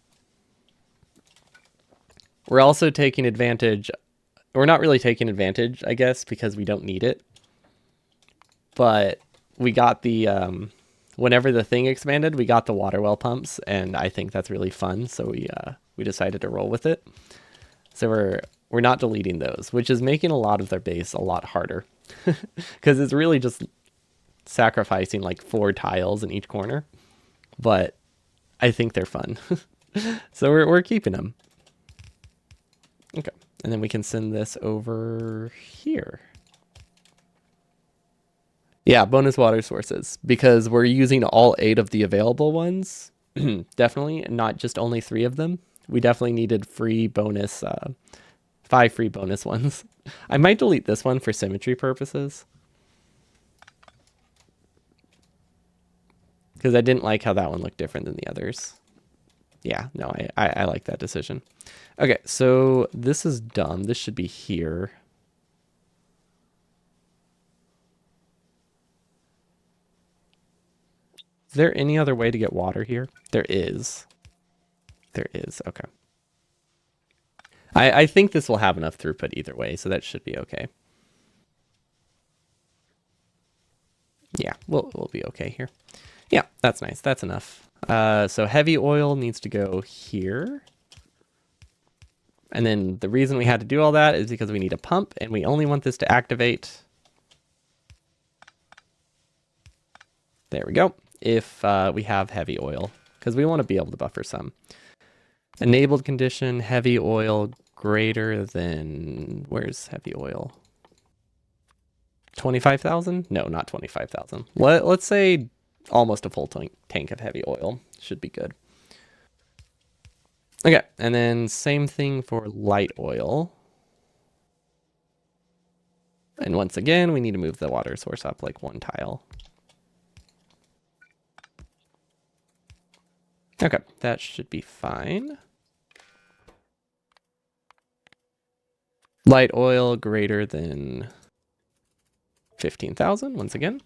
Speaker 1: We're also taking advantage. We're not really taking advantage, I guess, because we don't need it. But we got the whenever the thing expanded, we got the water well pumps, and I think that's really fun. So we decided to roll with it. So we're not deleting those, which is making a lot of their base a lot harder, because it's really just sacrificing like 4 tiles in each corner. But I think they're fun, so we're keeping them. Okay, and then we can send this over here. Yeah, bonus water sources, because we're using all 8 of the available ones. Definitely not just only 3 of them. We definitely needed free bonus, 5 free bonus ones. I might delete this one for symmetry purposes. Because I didn't like how that one looked different than the others. Yeah, no, I like that decision. Okay, so this is dumb. This should be here. Is there any other way to get water here? There is. There is, okay. I think this will have enough throughput either way, so that should be okay. Yeah, we'll be okay here. Yeah, that's nice. That's enough. So heavy oil needs to go here. And then the reason we had to do all that is because we need a pump, and we only want this to activate. There we go. If we have heavy oil, because we want to be able to buffer some. Enabled condition, heavy oil greater than, where's heavy oil? 25,000? No, not 25,000. Let's say almost a full tank of heavy oil should be good. Okay, and then same thing for light oil. And once again, we need to move the water source up like 1 tile. Okay, that should be fine. Light oil greater than 15,000 once again.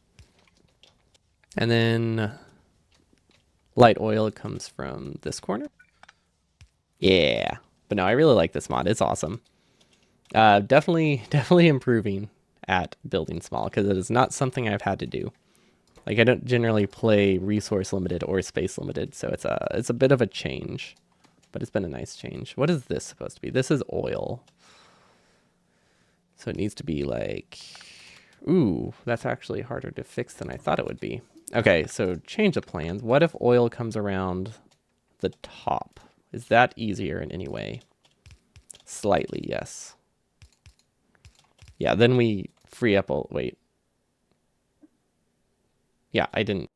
Speaker 1: And then light oil comes from this corner. Yeah, but no, I really like this mod. It's awesome. Definitely improving at building small, because it is not something I've had to do. Like, I don't generally play resource limited or space limited, so it's a bit of a change, but it's been a nice change. What is this supposed to be? This is oil. So it needs to be like, ooh, that's actually harder to fix than I thought it would be. Okay, so change of plans. What if oil comes around the top? Is that easier in any way? Slightly, yes. Yeah, then we free up, wait. Yeah, I didn't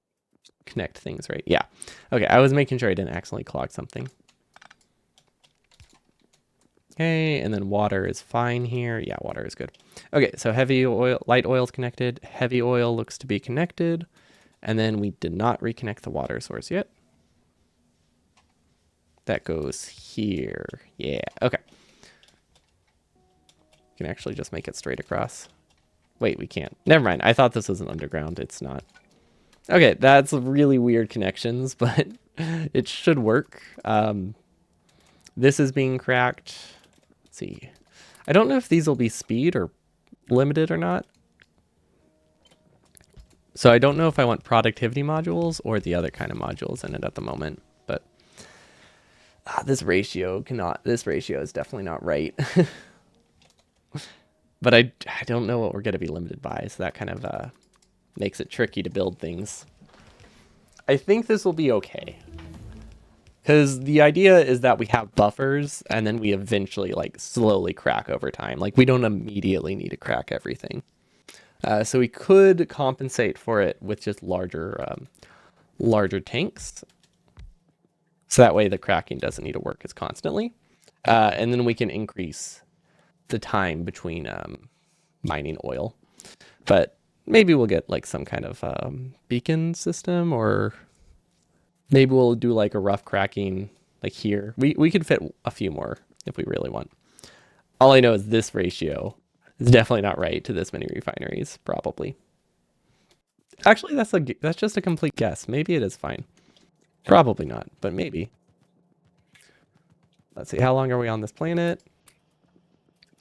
Speaker 1: connect things right. Yeah. Okay, I was making sure I didn't accidentally clog something. Okay, and then water is fine here. Yeah, water is good. Okay, so heavy oil, light oil is connected. Heavy oil looks to be connected. And then we did not reconnect the water source yet. That goes here. Yeah, okay. We can actually just make it straight across. Wait, we can't. Never mind. I thought this was an underground. It's not. Okay, that's really weird connections, but it should work. This is being cracked. Let's see. I don't know if these will be speed or limited or not. So I don't know if I want productivity modules or the other kind of modules in it at the moment, but this ratio is definitely not right. But I don't know what we're going to be limited by, so that kind of makes it tricky to build things. I think this will be okay. Because the idea is that we have buffers, and then we eventually, like, slowly crack over time. Like, we don't immediately need to crack everything. So we could compensate for it with just larger tanks. So that way the cracking doesn't need to work as constantly. And then we can increase the time between mining oil. But maybe we'll get like some kind of beacon system, or maybe we'll do like a rough cracking like here. We could fit a few more if we really want. All I know is this ratio is definitely not right to this many refineries, probably. Actually, that's just a complete guess. Maybe it is fine. Probably not, but maybe. Let's see, how long are we on this planet?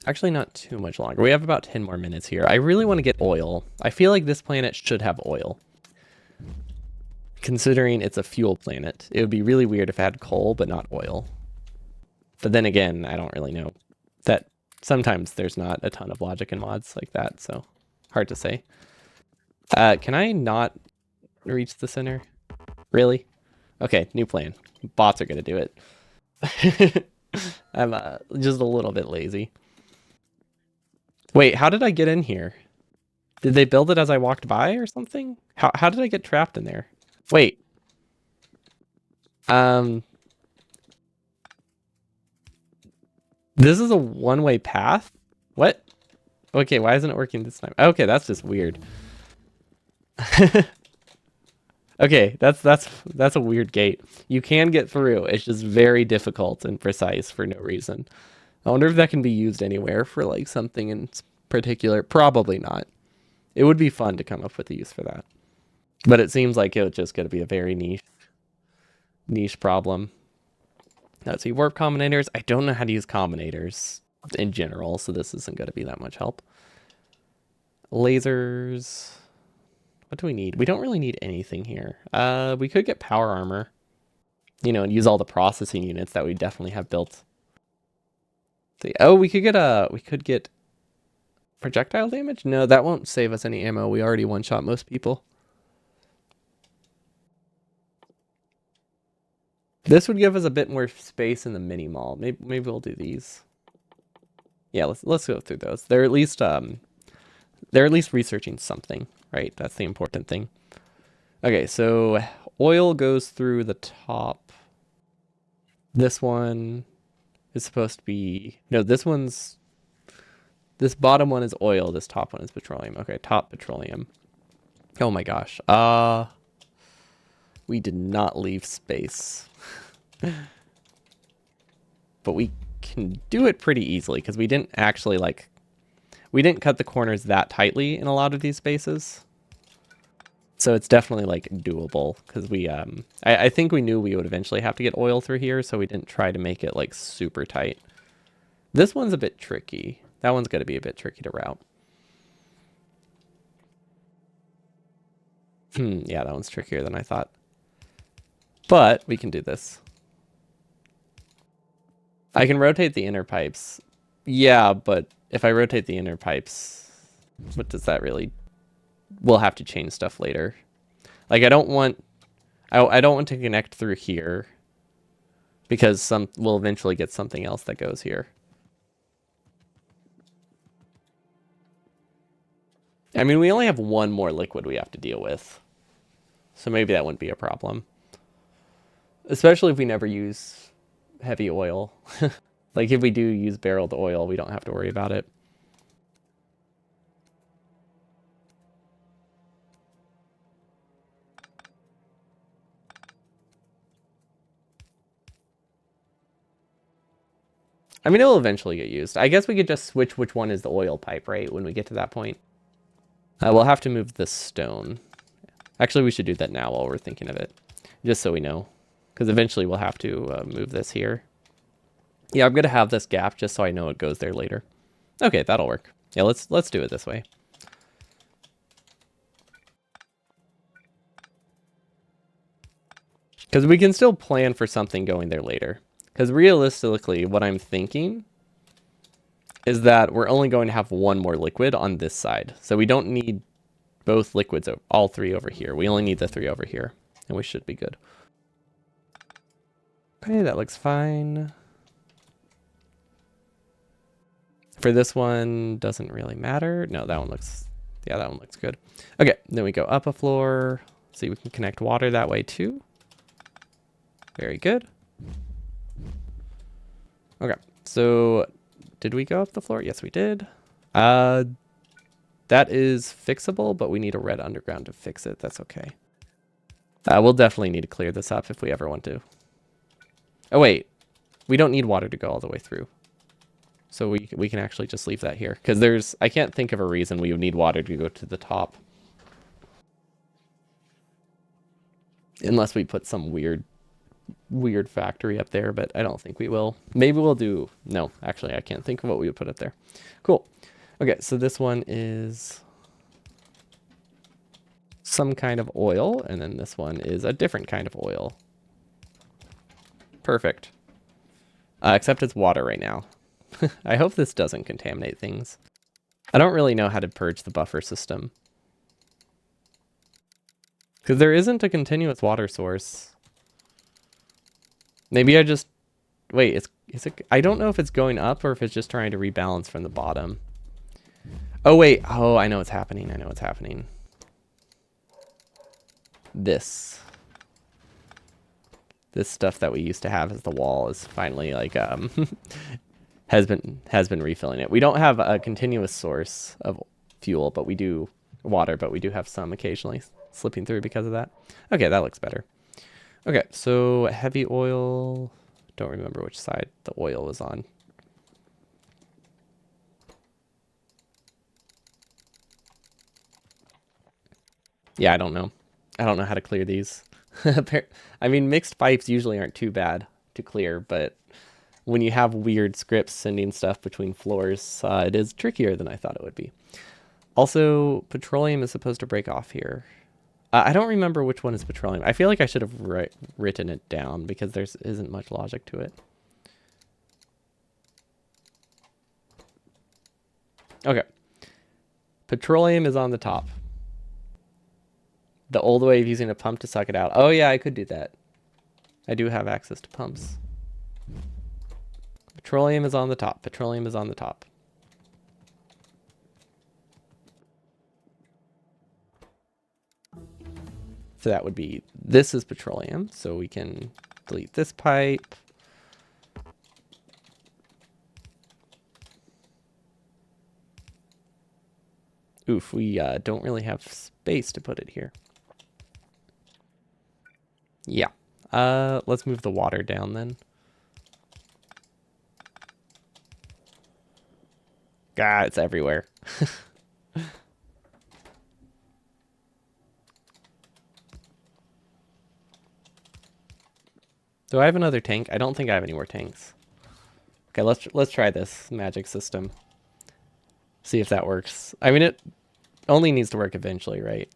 Speaker 1: Actually, not too much longer. We have about 10 more minutes here. I really want to get oil. I feel like this planet should have oil. Considering it's a fuel planet, it would be really weird if it had coal, but not oil. But then again, I don't really know. That sometimes there's not a ton of logic in mods like that, so hard to say. Can I not reach the center? Really? Okay, new plan. Bots are gonna do it. I'm just a little bit lazy. Wait, how did I get in here? Did they build it as I walked by or something? How did I get trapped in there? Wait. This is a one-way path? What? Okay, why isn't it working this time? Okay, that's just weird. Okay, that's a weird gate. You can get through. It's just very difficult and precise for no reason. I wonder if that can be used anywhere for like something in particular. Probably not. It would be fun to come up with a use for that. But it seems like it's just going to be a very niche problem. Let's see, warp combinators. I don't know how to use combinators in general, so this isn't going to be that much help. Lasers. What do we need? We don't really need anything here. We could get power armor, you know, and use all the processing units that we definitely have built. See, oh, we could get projectile damage? No, that won't save us any ammo. We already one-shot most people. This would give us a bit more space in the mini mall. Maybe we'll do these. Yeah, let's go through those. They're at least researching something, right? That's the important thing. Okay, so oil goes through the top. This one is supposed to be, no, this bottom one is oil, this top one is petroleum. Okay, top petroleum. Oh my gosh. We did not leave space. But we can do it pretty easily because we didn't actually we didn't cut the corners that tightly in a lot of these spaces. So it's definitely like doable because I think we knew we would eventually have to get oil through here, so we didn't try to make it like super tight. This one's a bit tricky. That one's going to be a bit tricky to route. Yeah, that one's trickier than I thought. But we can do this. I can rotate the inner pipes. Yeah, but if I rotate the inner pipes, what does that really... We'll have to change stuff later. Like, I don't want to connect through here because we'll eventually get something else that goes here. I mean, we only have one more liquid we have to deal with. So maybe that wouldn't be a problem. Especially if we never use heavy oil. Like if we do use barreled oil, we don't have to worry about it. I mean, it will eventually get used. I guess we could just switch which one is the oil pipe, right? When we get to that point. We'll have to move this stone. Actually, we should do that now while we're thinking of it. Just so we know. Because eventually we'll have to move this here. Yeah, I'm going to have this gap just so I know it goes there later. Okay, that'll work. Yeah, let's do it this way. Because we can still plan for something going there later. Because realistically, what I'm thinking is that we're only going to have one more liquid on this side. So we don't need both liquids, all three over here. We only need the three over here. And we should be good. Okay, that looks fine. For this one, doesn't really matter. No, that one looks, yeah, that one looks good. Okay, then we go up a floor. See, we can connect water that way too. Very good. Okay, so did we go up the floor? Yes, we did. That is fixable, but we need a red underground to fix it. That's okay. We'll definitely need to clear this up if we ever want to. Oh, wait. We don't need water to go all the way through. So we can actually just leave that here. Because I can't think of a reason we would need water to go to the top. Unless we put some weird factory up there, but I don't think we will. Maybe we'll do... No, actually, I can't think of what we would put up there. Cool. Okay, so this one is some kind of oil, and then this one is a different kind of oil. Perfect. Except it's water right now. I hope this doesn't contaminate things. I don't really know how to purge the buffer system. Because there isn't a continuous water source. Maybe I just... Wait, is it... I don't know if it's going up or if it's just trying to rebalance from the bottom. Oh, wait. Oh, I know what's happening. I know what's happening. This. This stuff that we used to have as the wall is finally like has been refilling it. We don't have a continuous source of fuel, but we do water, but we do have some occasionally slipping through because of that. Okay, that looks better. Okay, so heavy oil. Don't remember which side the oil was on. Yeah, I don't know. I don't know how to clear these. I mean, mixed pipes usually aren't too bad to clear, but when you have weird scripts sending stuff between floors, it is trickier than I thought it would be. Also, petroleum is supposed to break off here. I don't remember which one is petroleum. I feel like I should have written it down because there isn't much logic to it. Okay. Petroleum is on the top. The old way of using a pump to suck it out. Oh yeah, I could do that. I do have access to pumps. Petroleum is on the top. Petroleum is on the top. So that would be, this is petroleum. So we can delete this pipe. Oof, we don't really have space to put it here. Yeah. Let's move the water down then. God, it's everywhere. Do I have another tank? I don't think I have any more tanks. Okay, let's try this magic system. See if that works. I mean, it only needs to work eventually, right?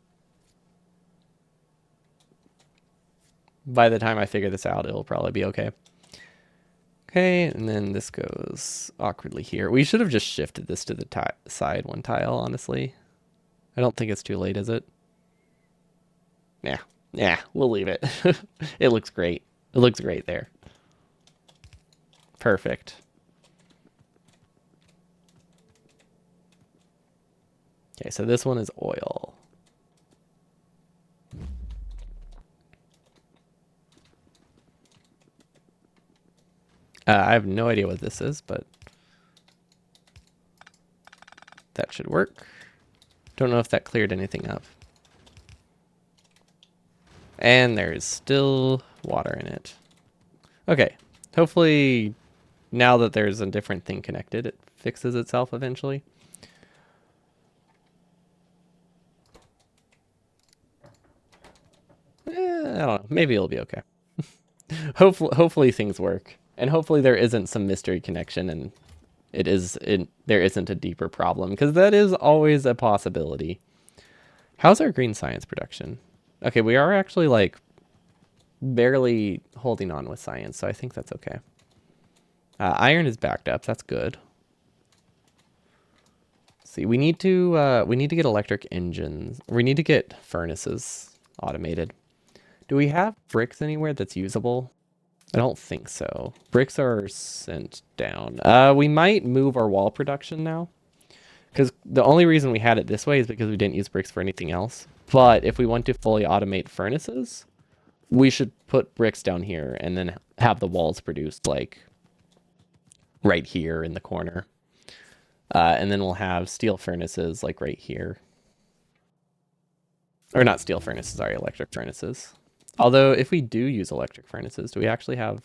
Speaker 1: By the time I figure this out, it'll probably be okay. Okay, and then this goes awkwardly here. We should have just shifted this to the side one tile, honestly. I don't think it's too late, is it? Yeah, we'll leave it. It looks great. It looks great there. Perfect. Okay, so this one is oil. I have no idea what this is, but that should work. Don't know if that cleared anything up. And there's still water in it. Okay, hopefully now that there's a different thing connected, it fixes itself eventually. I don't know. Maybe it'll be okay. Hopefully things work. And hopefully there isn't some mystery connection and there isn't a deeper problem, because that is always a possibility. How's our green science production? Okay, we are actually like barely holding on with science, so I think that's okay. Iron is backed up. That's good. See, we need to get electric engines. We need to get furnaces automated. Do we have bricks anywhere that's usable? I don't think so. Bricks are sent down. We might move our wall production now, because the only reason we had it this way is because we didn't use bricks for anything else. But if we want to fully automate furnaces, we should put bricks down here and then have the walls produced like right here in the corner. And then we'll have steel furnaces like right here. Or not steel furnaces, sorry, electric furnaces. Although if we do use electric furnaces, do we actually have...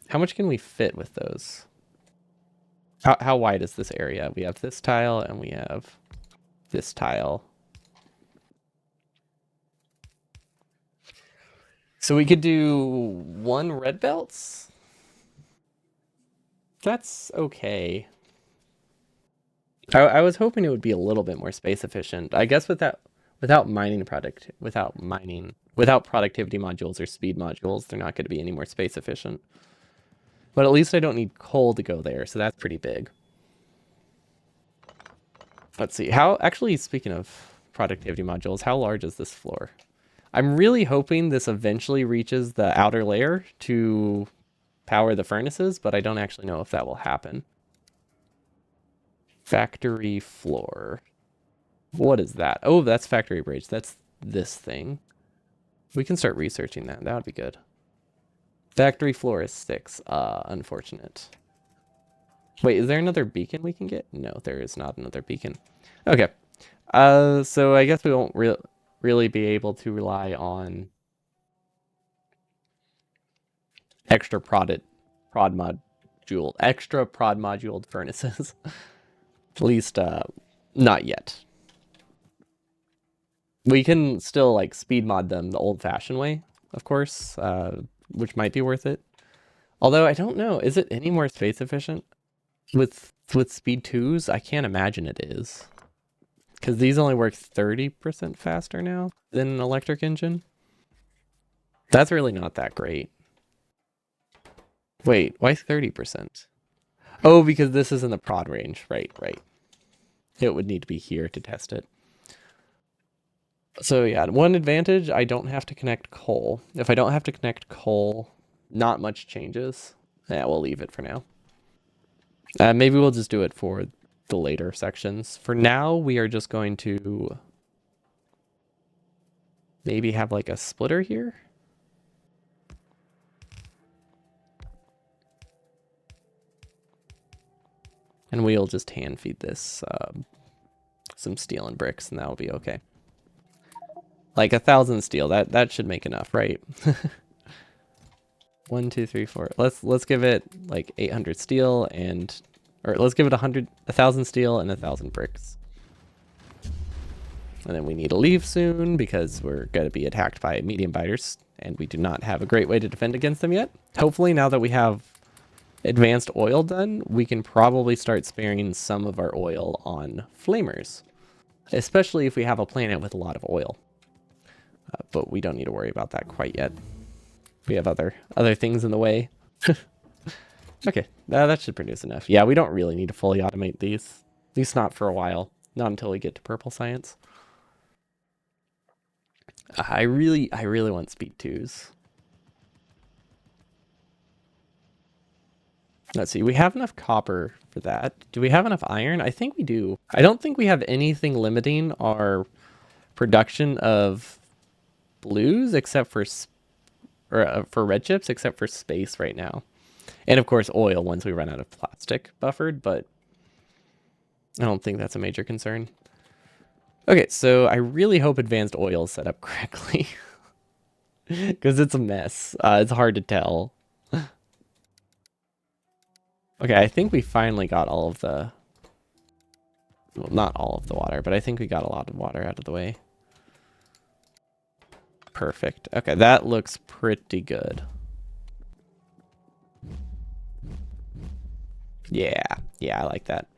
Speaker 1: How much can we fit with those? How wide is this area? We have this tile and we have this tile. So we could do 1 red belts? That's okay. I was hoping it would be a little bit more space efficient. I guess without productivity modules or speed modules, they're not going to be any more space efficient. But at least I don't need coal to go there, so that's pretty big. Let's see. Actually, speaking of productivity modules, how large is this floor? I'm really hoping this eventually reaches the outer layer to power the furnaces, but I don't actually know if that will happen. Factory floor. What is that? Oh, that's factory bridge. That's this thing. We can start researching that. That would be good. Factory floor is 6. Unfortunate. Wait, is there another beacon we can get? No, there is not another beacon. Okay. So I guess we won't really be able to rely on extra prod moduled furnaces. At least, not yet. We can still like speed mod them the old-fashioned way, of course, which might be worth it. Although I don't know, is it any more space efficient with speed 2s? I can't imagine it is, because these only work 30% faster now than an electric engine. That's really not that great. Wait, why 30%? Oh, because this is in the prod range. Right. It would need to be here to test it. So yeah, one advantage, I don't have to connect coal. If I don't have to connect coal, not much changes. Yeah, we'll leave it for now. Maybe we'll just do it for the later sections. For now, we are just going to maybe have like a splitter here. And we'll just hand feed this some steel and bricks, and that'll be okay. Like 1,000 steel, that should make enough, right? 1, 2, 3, 4. Let's give it like 800 steel or let's give it 1,000 steel and 1,000 bricks. And then we need to leave soon because we're going to be attacked by medium biters, and we do not have a great way to defend against them yet. Hopefully, now that we have advanced oil done, we can probably start sparing some of our oil on flamers, especially if we have a planet with a lot of oil. But we don't need to worry about that quite yet. We have other things in the way. Okay, that should produce enough. Yeah, we don't really need to fully automate these. At least not for a while. Not until we get to purple science. I really want speed 2s. Let's see, we have enough copper for that. Do we have enough iron? I think we do. I don't think we have anything limiting our production of blues except for red chips, except for space right now. And of course oil once we run out of plastic buffered, but I don't think that's a major concern. Okay, so I really hope advanced oil is set up correctly. Because it's a mess. It's hard to tell. Okay, I think we finally got all of the... Well, not all of the water, but I think we got a lot of water out of the way. Perfect. Okay, that looks pretty good. Yeah, I like that.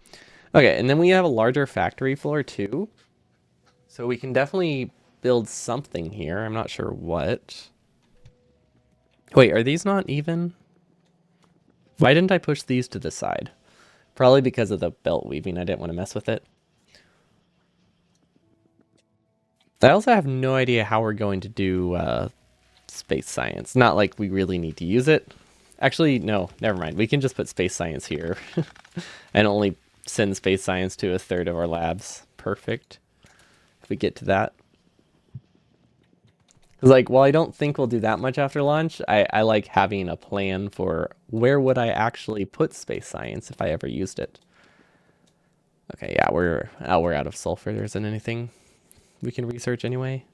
Speaker 1: Okay, and then we have a larger factory floor too. So we can definitely build something here. I'm not sure what. Wait, are these not even? Why didn't I push these to the side? Probably because of the belt weaving. I didn't want to mess with it. I also have no idea how we're going to do space science. Not like we really need to use it. Actually, no, never mind. We can just put space science here and only send space science to 1/3 of our labs. Perfect. If we get to that. Because like, while I don't think we'll do that much after launch, I like having a plan for where would I actually put space science if I ever used it. Okay, yeah, we're out of sulfur. There isn't anything we can research anyway.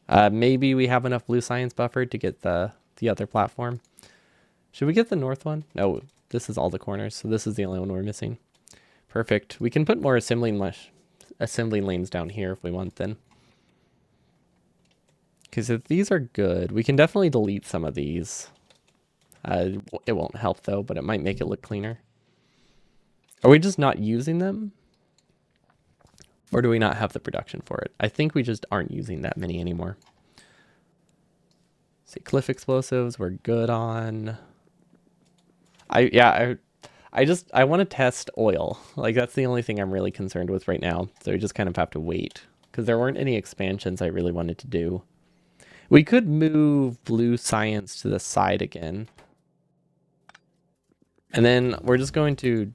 Speaker 1: Maybe we have enough blue science buffered to get the other platform. Should we get the north one? No, this is all the corners, so this is the only one we're missing. Perfect. We can put more assembling lanes down here if we want then. Because if these are good, we can definitely delete some of these. It won't help though, but it might make it look cleaner. Are we just not using them? Or do we not have the production for it? I think we just aren't using that many anymore. See, cliff explosives we're good on. I want to test oil. Like that's the only thing I'm really concerned with right now. So we just kind of have to wait because there weren't any expansions I really wanted to do. We could move blue science to the side again. And then we're just going to...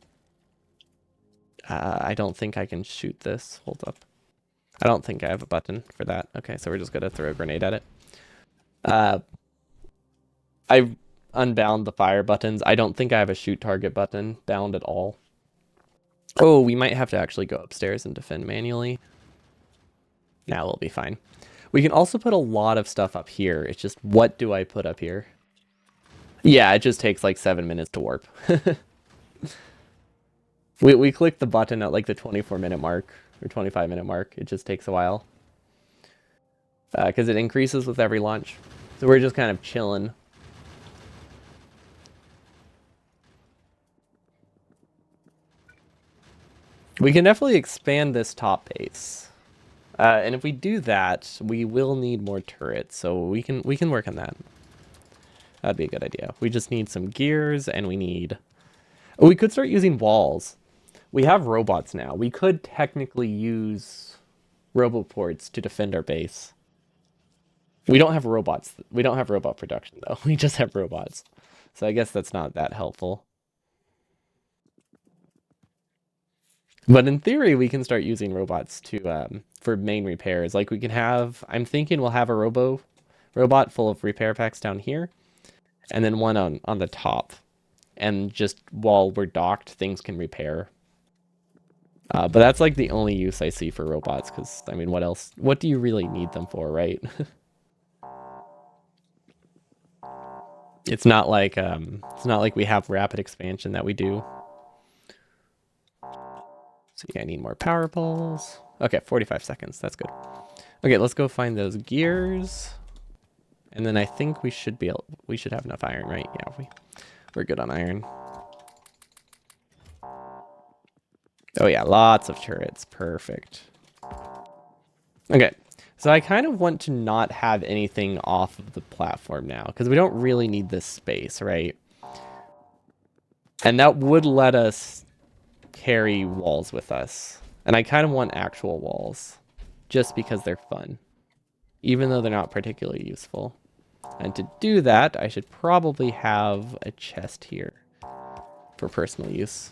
Speaker 1: I don't think I can shoot this. Hold up. I don't think I have a button for that. Okay, so we're just going to throw a grenade at it. Uh, I've unbound the fire buttons. I don't think I have a shoot target button bound at all. Oh, we might have to actually go upstairs and defend manually. Now we'll be fine. We can also put a lot of stuff up here. It's just, what do I put up here? Yeah, it just takes like 7 minutes to warp. We click the button at like the 24-minute mark or 25-minute mark. It just takes a while. Because it increases with every launch. So we're just kind of chilling. We can definitely expand this top base. And if we do that, we will need more turrets. So we can work on that. That'd be a good idea. We just need some gears and we need... Oh, we could start using walls. We have robots now. We could technically use roboports to defend our base. We don't have robots. We don't have robot production, though. We just have robots. So I guess that's not that helpful. But in theory, we can start using robots to for main repairs. Like we can have... I'm thinking we'll have a robot full of repair packs down here. And then one on the top. And just while we're docked, things can repair. But that's like the only use I see for robots, because, I mean, what else? What do you really need them for, right? It's not like we have rapid expansion that we do. So yeah, I need more power poles. Okay, 45 seconds. That's good. Okay, let's go find those gears. And then I think we should have enough iron, right? Yeah, we're good on iron. Oh yeah, lots of turrets. Perfect. Okay, so I kind of want to not have anything off of the platform now, because we don't really need this space, right? And that would let us carry walls with us. And I kind of want actual walls, just because they're fun, even though they're not particularly useful. And to do that, I should probably have a chest here for personal use.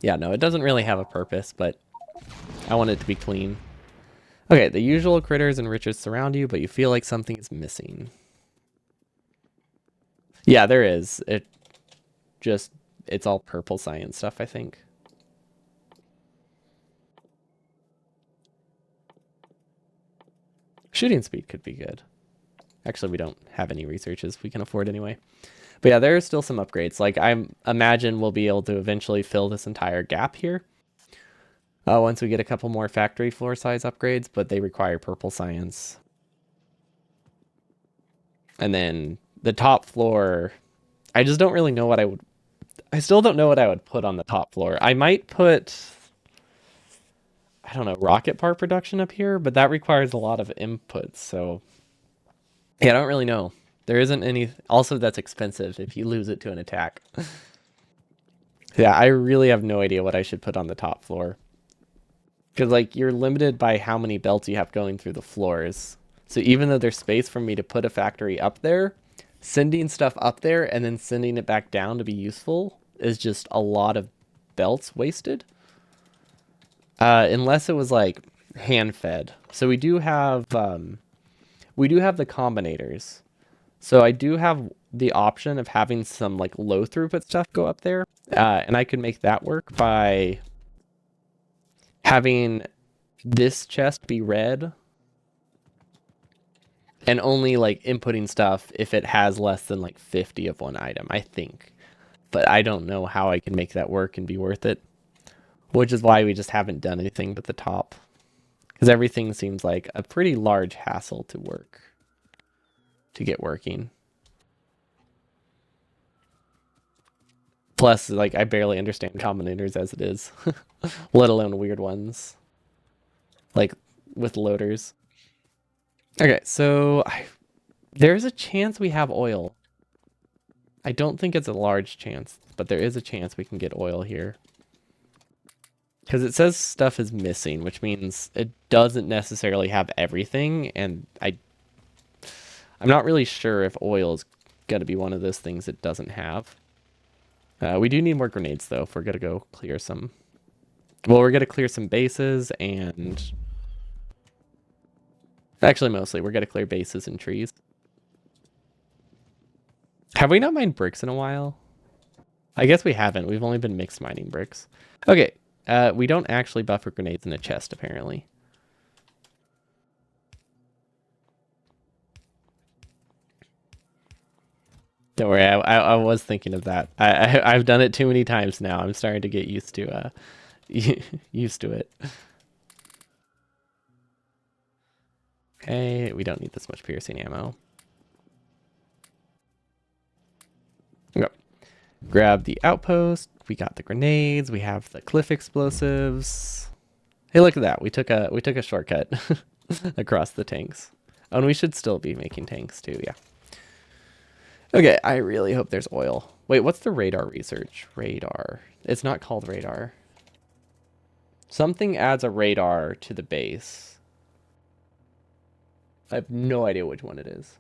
Speaker 1: Yeah, no, it doesn't really have a purpose, but I want it to be clean. Okay, the usual critters and riches surround you, but you feel like something is missing. Yeah, there is. It's all purple science stuff, I think. Shooting speed could be good. Actually, we don't have any researches we can afford anyway. But yeah, there are still some upgrades. Like, I imagine we'll be able to eventually fill this entire gap here. Once we get a couple more factory floor size upgrades, but they require purple science. And then the top floor, I just don't really know what I still don't know what I would put on the top floor. I might put, I don't know, rocket part production up here, but that requires a lot of inputs, so yeah, I don't really know. There isn't any, also that's expensive if you lose it to an attack. Yeah, I really have no idea what I should put on the top floor. Because, like, you're limited by how many belts you have going through the floors. So even though there's space for me to put a factory up there, sending stuff up there and then sending it back down to be useful is just a lot of belts wasted. Unless it was, like, hand-fed. So we do have the combinators. So I do have the option of having some, like, low throughput stuff go up there. And I could make that work by having this chest be red and only like inputting stuff if it has less than like 50 of one item, I think. But I don't know how I can make that work and be worth it, which is why we just haven't done anything but the top, because everything seems like a pretty large hassle to get working. Plus, like, I barely understand combinators as it is, let alone weird ones, like with loaders. Okay, so there's a chance we have oil. I don't think it's a large chance, but there is a chance we can get oil here. Because it says stuff is missing, which means it doesn't necessarily have everything, and I'm not really sure if oil is going to be one of those things it doesn't have. We do need more grenades, though, if we're going to go clear some... Well, we're going to clear some bases, and... Actually, mostly. We're going to clear bases and trees. Have we not mined bricks in a while? I guess we haven't. We've only been mixed mining bricks. Okay. We don't actually buffer grenades in a chest, apparently. Don't worry, I was thinking of that. I've done it too many times now. I'm starting to get used to used to it. Okay, we don't need this much piercing ammo. Okay. Grab the outpost. We got the grenades. We have the cliff explosives. Hey, look at that. We took a shortcut across the tanks. Oh, and we should still be making tanks too, yeah. Okay, I really hope there's oil. Wait, what's the radar research? Radar. It's not called radar. Something adds a radar to the base. I have no idea which one it is.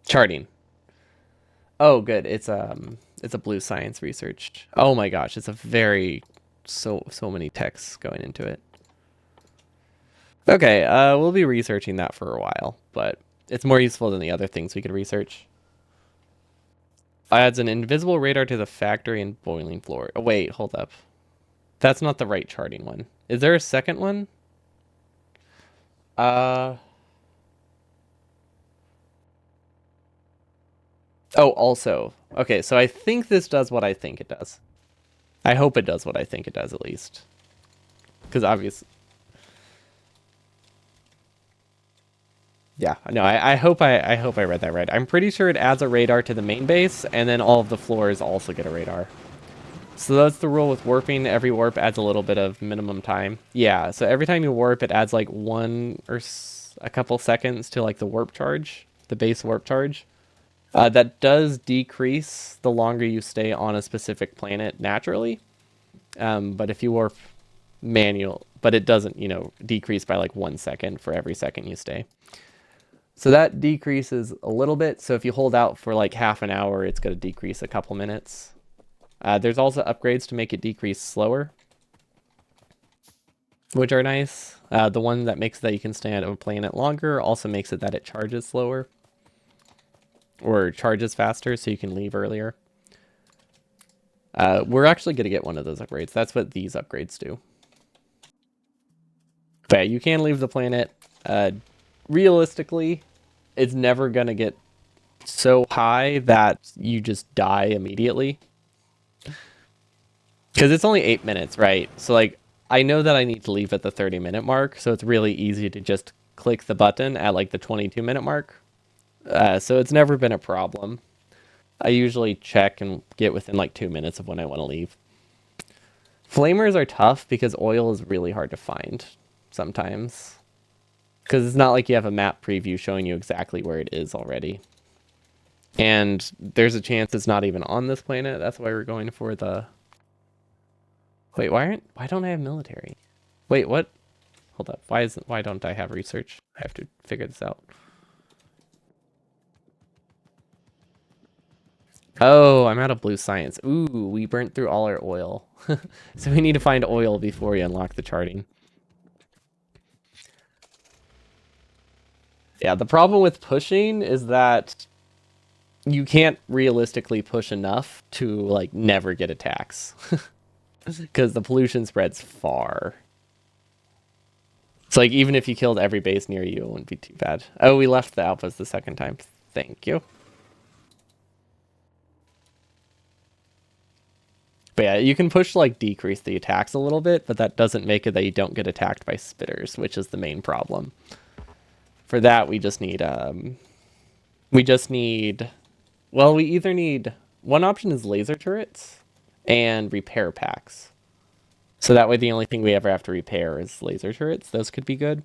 Speaker 1: Charting. Oh, good. It's a blue science research. Oh my gosh, it's a very so many texts going into it. Okay, we'll be researching that for a while, but it's more useful than the other things we could research. Adds an invisible radar to the factory and boiling floor. Oh, wait, hold up. That's not the right charting one. Is there a second one? Oh, also. Okay, so I think this does what I think it does. I hope it does what I think it does, at least. Because obviously... Yeah, no, I hope I read that right. I'm pretty sure it adds a radar to the main base, and then all of the floors also get a radar. So that's the rule with warping. Every warp adds a little bit of minimum time. Yeah, so every time you warp, it adds like one or a couple seconds to like the warp charge, the base warp charge. That does decrease the longer you stay on a specific planet naturally. But if you warp but it doesn't, decrease by like 1 second for every second you stay. So that decreases a little bit. So if you hold out for like half an hour, it's going to decrease a couple minutes. There's also upgrades to make it decrease slower, which are nice. The one that makes that you can stay on a planet longer also makes it that it charges slower. Or charges faster, so you can leave earlier. We're actually going to get one of those upgrades. That's what these upgrades do. But yeah, you can leave the planet. Realistically, it's never going to get so high that you just die immediately. Because it's only 8 minutes, right? So, like, I know that I need to leave at the 30-minute mark, so it's really easy to just click the button at, like, the 22-minute mark. So it's never been a problem. I usually check and get within, like, 2 minutes of when I want to leave. Flamers are tough because oil is really hard to find sometimes. Because it's not like you have a map preview showing you exactly where it is already. And there's a chance it's not even on this planet. That's why we're going for the... Wait, why don't I have military? Wait, what? Hold up. Why don't I have research? I have to figure this out. Oh, I'm out of blue science. Ooh, we burnt through all our oil. So we need to find oil before we unlock the charting. Yeah, the problem with pushing is that you can't realistically push enough to, like, never get attacks. Because the pollution spreads far. So, like, even if you killed every base near you, it wouldn't be too bad. Oh, we left the outpost the second time. Thank you. But yeah, you can push to, like, decrease the attacks a little bit, but that doesn't make it that you don't get attacked by spitters, which is the main problem. For that, we just need, well, we either need, one option is laser turrets and repair packs. So that way the only thing we ever have to repair is laser turrets. Those could be good.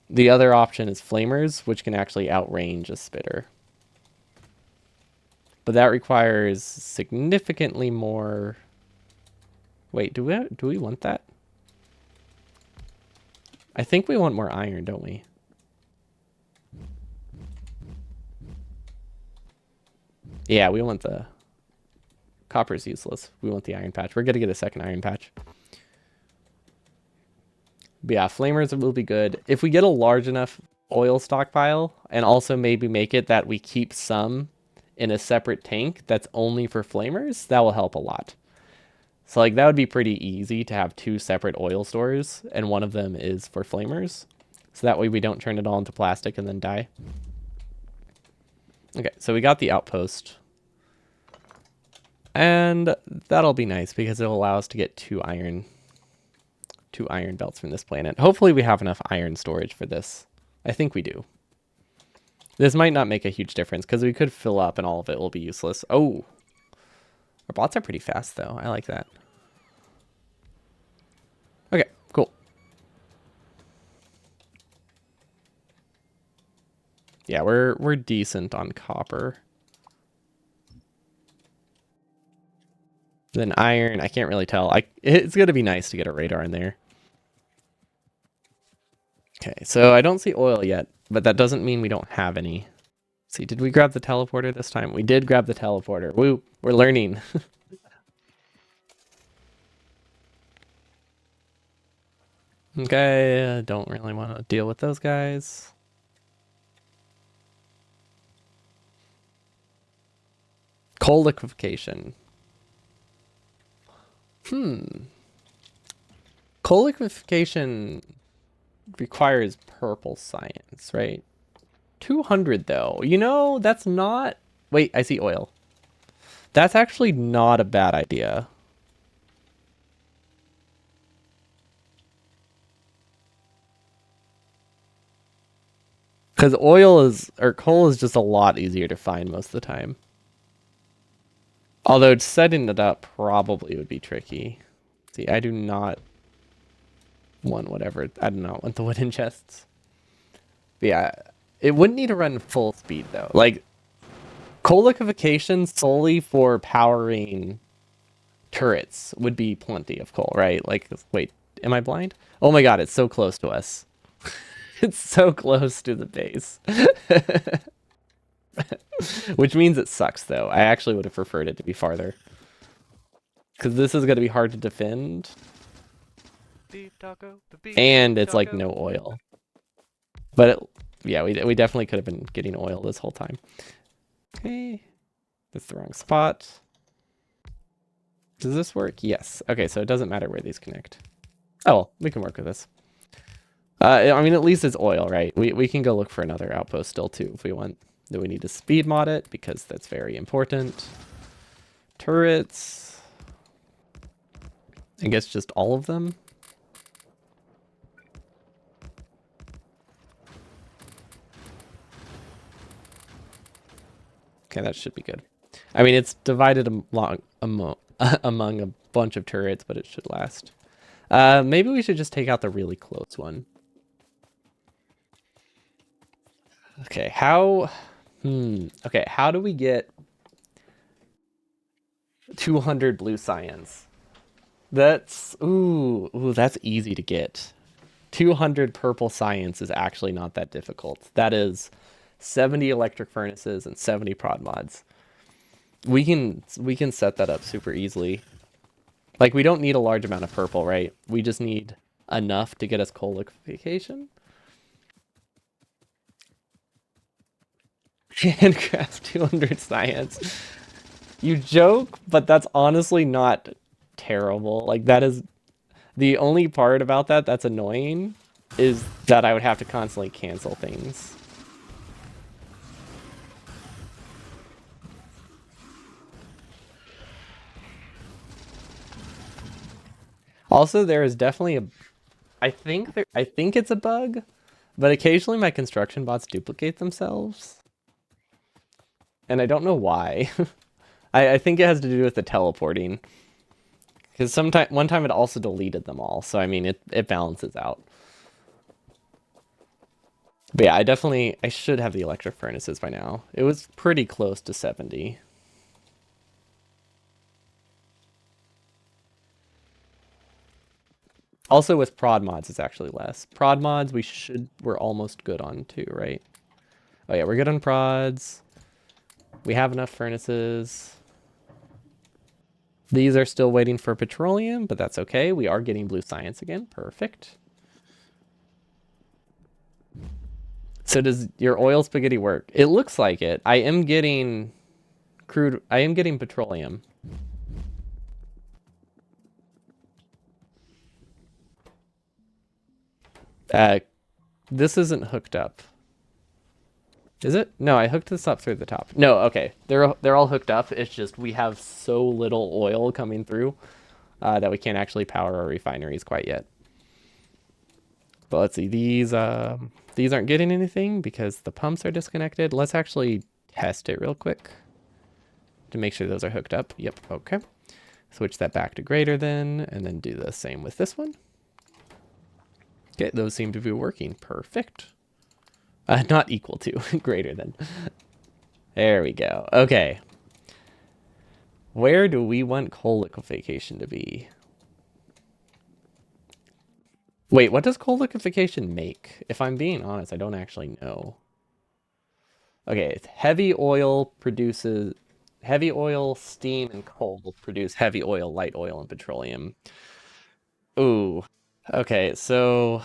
Speaker 1: The other option is flamers, which can actually outrange a spitter. But that requires significantly more... Wait, do we want that? I think we want more iron, don't we? Yeah, we want the... Copper's useless. We want the iron patch. We're gonna get a second iron patch. But yeah, flamers will be good. If we get a large enough oil stockpile, and also maybe make it that we keep some in a separate tank that's only for flamers, that will help a lot. So like that would be pretty easy to have 2 separate oil stores, and one of them is for flamers. So that way we don't turn it all into plastic and then die. Okay, so we got the outpost. And that'll be nice because it'll allow us to get 2 iron belts from this planet. Hopefully we have enough iron storage for this. I think we do. This might not make a huge difference because we could fill up and all of it will be useless. Oh, our bots are pretty fast though. I like that. Okay, cool. Yeah, we're decent on copper. Then iron, I can't really tell. It's gonna be nice to get a radar in there. Okay, so I don't see oil yet, but that doesn't mean we don't have any. Let's see, did we grab the teleporter this time? We did grab the teleporter. Woo, we're learning. Okay, don't really want to deal with those guys. Coal liquefaction. Coal liquefaction requires purple science, right? 200 though. You know, that's not... Wait, I see oil. That's actually not a bad idea. Because coal is just a lot easier to find most of the time. Although setting it up probably would be tricky. See, I do not want whatever. I do not want the wooden chests. But yeah, it wouldn't need to run full speed though. Like, coal liquefaction solely for powering turrets would be plenty of coal, right? Like, wait, am I blind? Oh my god, it's so close to us. It's so close to the base. Which means it sucks, though. I actually would have preferred it to be farther. Because this is going to be hard to defend. And it's like no oil. But yeah, we definitely could have been getting oil this whole time. Okay. That's the wrong spot. Does this work? Yes. Okay, so it doesn't matter where these connect. Oh, well, we can work with this. I mean, at least it's oil, right? We can go look for another outpost still, too, if we want. Then we need to speed mod it, because that's very important. Turrets. I guess just all of them. Okay, that should be good. I mean, it's divided among a bunch of turrets, but it should last. Maybe we should just take out the really close one. Okay, how... Okay, how do we get 200 blue science? That's... Ooh, that's easy to get. 200 purple science is actually not that difficult. That is 70 electric furnaces and 70 prod mods. We can set that up super easily. Like, we don't need a large amount of purple, right? We just need enough to get us coal liquefaction. Handcraft 200 science. You joke, but that's honestly not terrible. Like, that is... The only part about that that's annoying is that I would have to constantly cancel things. Also, there is definitely a... I think it's a bug, but occasionally my construction bots duplicate themselves. And I don't know why. I think it has to do with the teleporting. Because one time it also deleted them all, so I mean, it balances out. But yeah, I should have the electric furnaces by now. It was pretty close to 70. Also with prod mods, it's actually less. Prod mods, we're almost good on too, right? Oh yeah, we're good on prods. We have enough furnaces. These are still waiting for petroleum, but that's okay. We are getting blue science again. Perfect. So does your oil spaghetti work? It looks like it. I am getting crude. I am getting petroleum. This isn't hooked up. Is it? No, I hooked this up through the top. No, okay. They're all hooked up. It's just we have so little oil coming through that we can't actually power our refineries quite yet. But let's see. These aren't getting anything because the pumps are disconnected. Let's actually test it real quick to make sure those are hooked up. Yep. Okay. Switch that back to greater than, and then do the same with this one. Okay, those seem to be working. Perfect. Not equal to, greater than. There we go. Okay. Where do we want coal liquefaction to be? Wait, what does coal liquefaction make? If I'm being honest, I don't actually know. Okay, it's heavy oil, steam, and coal produce heavy oil, light oil, and petroleum. Ooh. Okay, so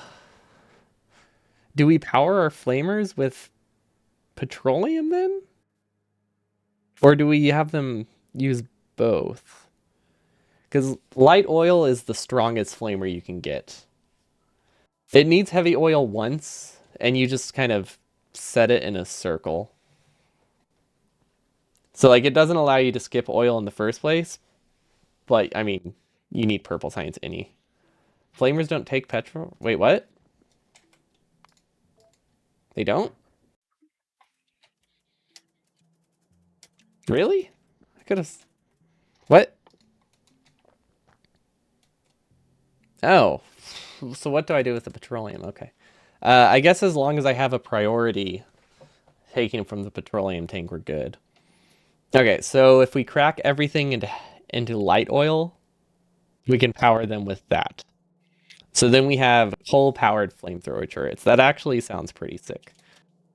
Speaker 1: do we power our flamers with petroleum then? Or do we have them use both? Because light oil is the strongest flamer you can get. It needs heavy oil once, and you just kind of set it in a circle. So, like, it doesn't allow you to skip oil in the first place, but, I mean, you need purple science any. Flamers don't take petrol? Wait, what? They don't? Really? I could have... What? Oh. So what do I do with the petroleum? Okay. I guess as long as I have a priority taken from the petroleum tank, we're good. Okay, so if we crack everything into light oil, we can power them with that. So then we have coal-powered flamethrower turrets. That actually sounds pretty sick.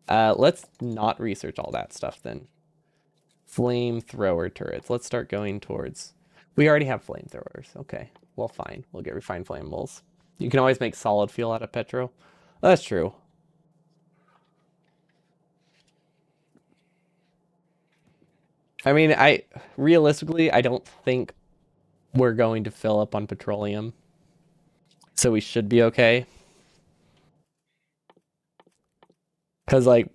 Speaker 1: Let's not research all that stuff then. Flamethrower turrets. Let's start going towards... We already have flamethrowers. Okay, well, fine. We'll get refined flammables. You can always make solid fuel out of petro. That's true. I mean, realistically, I don't think we're going to fill up on petroleum. So we should be okay. Because, like,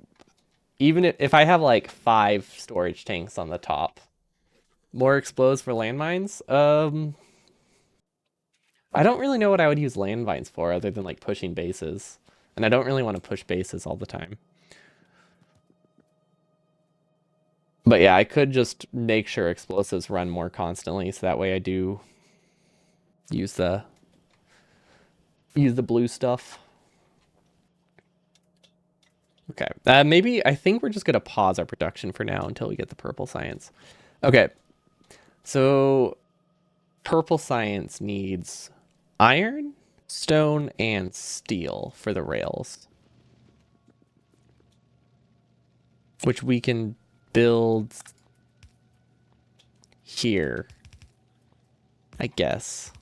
Speaker 1: even if I have, like, 5 storage tanks on the top, more explodes for landmines? I don't really know what I would use landmines for other than, like, pushing bases. And I don't really want to push bases all the time. But yeah, I could just make sure explosives run more constantly, so that way I do use the blue stuff. Okay. Maybe I think we're just gonna pause our production for now until we get the purple science. Okay. So purple science needs iron, stone, and steel for the rails, which we can build here, I guess.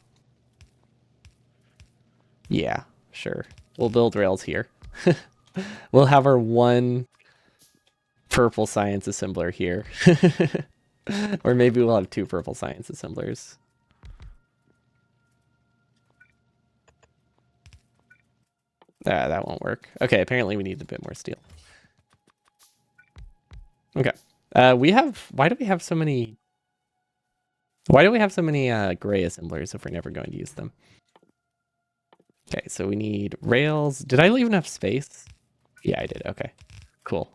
Speaker 1: Yeah, sure. We'll build rails here. We'll have our one purple science assembler here. Or maybe we'll have 2 purple science assemblers. Ah, that won't work. Okay, apparently we need a bit more steel. Okay. Why do we have so many gray assemblers if we're never going to use them? Okay, so we need rails. Did I leave enough space? Yeah, I did. Okay, cool.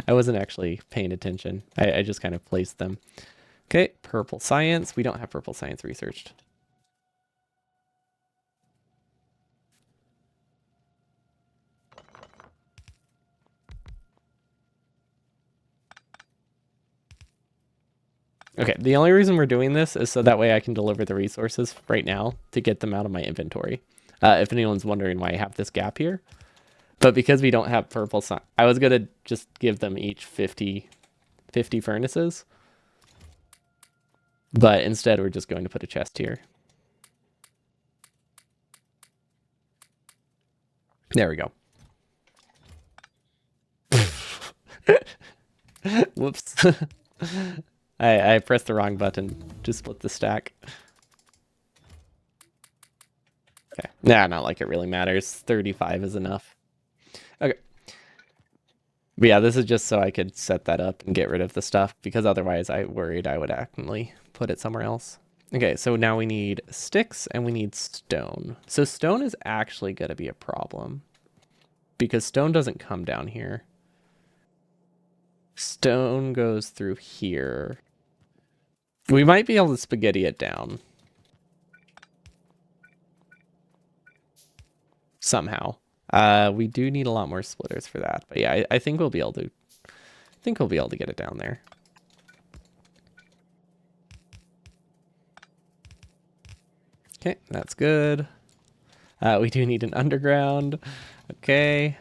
Speaker 1: I wasn't actually paying attention. I just kind of placed them. Okay, purple science. We don't have purple science researched. Okay, the only reason we're doing this is so that way I can deliver the resources right now to get them out of my inventory. If anyone's wondering why I have this gap here. But because we don't have purple science, I was going to just give them each 50 furnaces. But instead, we're just going to put a chest here. There we go. Whoops. I pressed the wrong button to split the stack. Okay. Nah, not like it really matters. 35 is enough. Okay. But yeah, this is just so I could set that up and get rid of the stuff, because otherwise I worried I would accidentally put it somewhere else. Okay, so now we need sticks and we need stone. So stone is actually going to be a problem, because stone doesn't come down here. Stone goes through here. We might be able to spaghetti it down somehow. We do need a lot more splitters for that, but yeah, I think we'll be able to. I think we'll be able to get it down there. Okay, that's good. We do need an underground. Okay.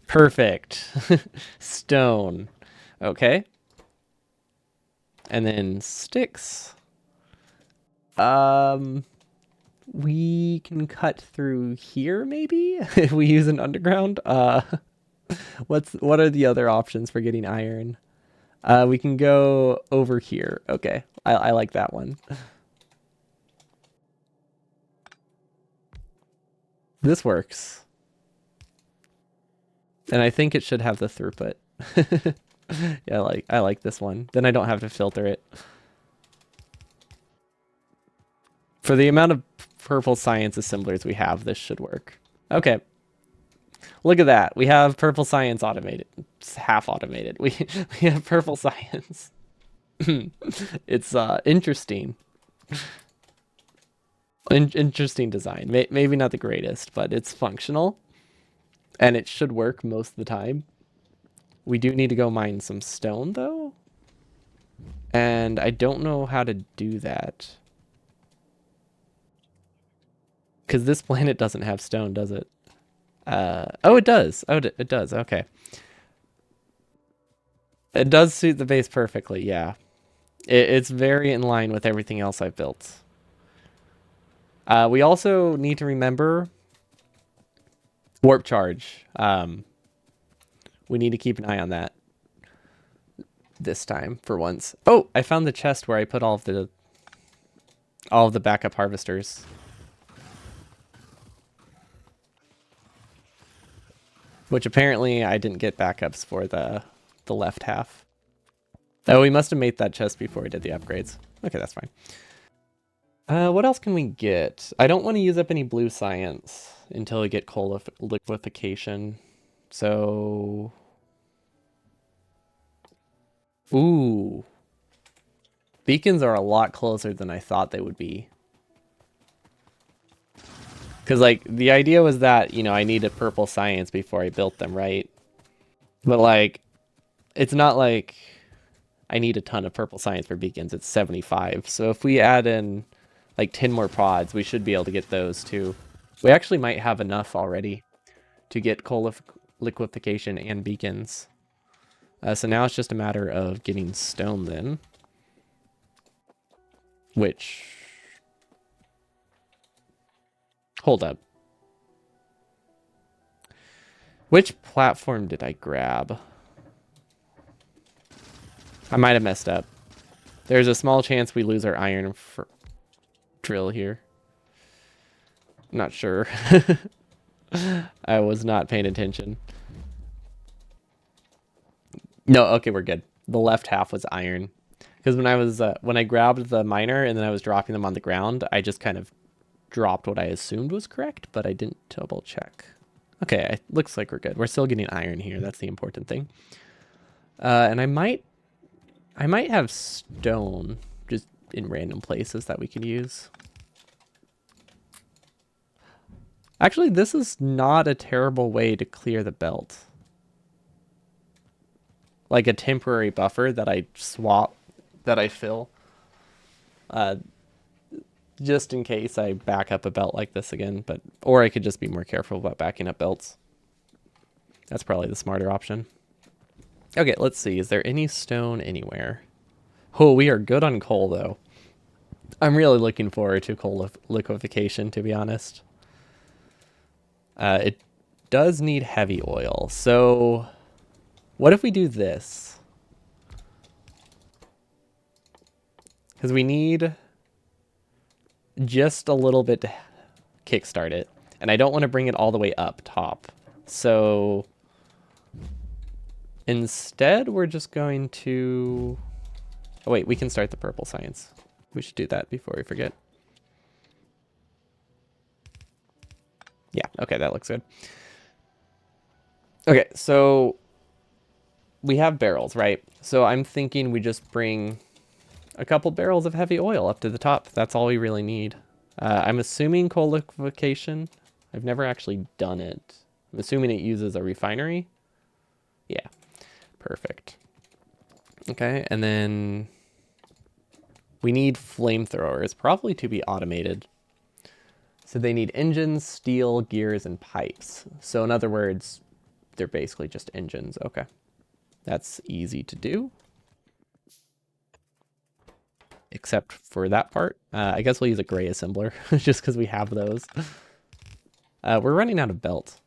Speaker 1: Perfect. Stone. Okay. And then sticks. We can cut through here maybe if we use an underground. What are the other options for getting iron? We can go over here. Okay. I like that one. This works. And I think it should have the throughput. Yeah, I like this one. Then I don't have to filter it. For the amount of purple science assemblers we have, this should work. Okay. Look at that. We have purple science automated. It's half automated. We have purple science. It's interesting. Interesting design. Maybe not the greatest, but it's functional. And it should work most of the time. We do need to go mine some stone, though. And I don't know how to do that. Because this planet doesn't have stone, does it? Oh, it does. Oh, it does. Okay. It does suit the base perfectly, yeah. It's very in line with everything else I've built. We also need to remember warp charge. We need to keep an eye on that this time for once. Oh, I found the chest where I put all of the backup harvesters. Which apparently I didn't get backups for the left half. Oh, we must have made that chest before we did the upgrades. Okay, that's fine. What else can we get? I don't want to use up any blue science until we get coal liquefaction. So... Ooh. Beacons are a lot closer than I thought they would be. Because, like, the idea was that, you know, I needed purple science before I built them, right? But, like, it's not like I need a ton of purple science for beacons. It's 75. So if we add in, like, 10 more pods, we should be able to get those, too. We actually might have enough already to get coal liquefaction and beacons. So now it's just a matter of getting stone, then. Which... Hold up. Which platform did I grab? I might have messed up. There's a small chance we lose our iron drill here. Not sure. I was not paying attention. No, okay, we're good. The left half was iron. Because when I grabbed the miner and then I was dropping them on the ground, I just kind of dropped what I assumed was correct, but I didn't double check. Okay, it looks like we're good. We're still getting iron here. That's the important thing. And I might have stone just in random places that we can use. Actually, this is not a terrible way to clear the belt. Like a temporary buffer that I fill. Just in case I back up a belt like this again, or I could just be more careful about backing up belts. That's probably the smarter option. Okay, let's see. Is there any stone anywhere? Oh, we are good on coal, though. I'm really looking forward to coal liquefaction, to be honest. It does need heavy oil. So what if we do this? Because we need just a little bit to kickstart it. And I don't want to bring it all the way up top. So instead, we're just going to... Oh, wait, we can start the purple science. We should do that before we forget. Yeah, okay, that looks good. Okay, so we have barrels, right? So I'm thinking we just bring a couple barrels of heavy oil up to the top. That's all we really need. I'm assuming coal liquefaction. I've never actually done it. I'm assuming it uses a refinery. Yeah, perfect. Okay, and then we need flamethrowers, probably to be automated. So they need engines, steel, gears, and pipes. So in other words, they're basically just engines. Okay, that's easy to do. Except for that part. I guess we'll use a gray assembler just because we have those. We're running out of belt.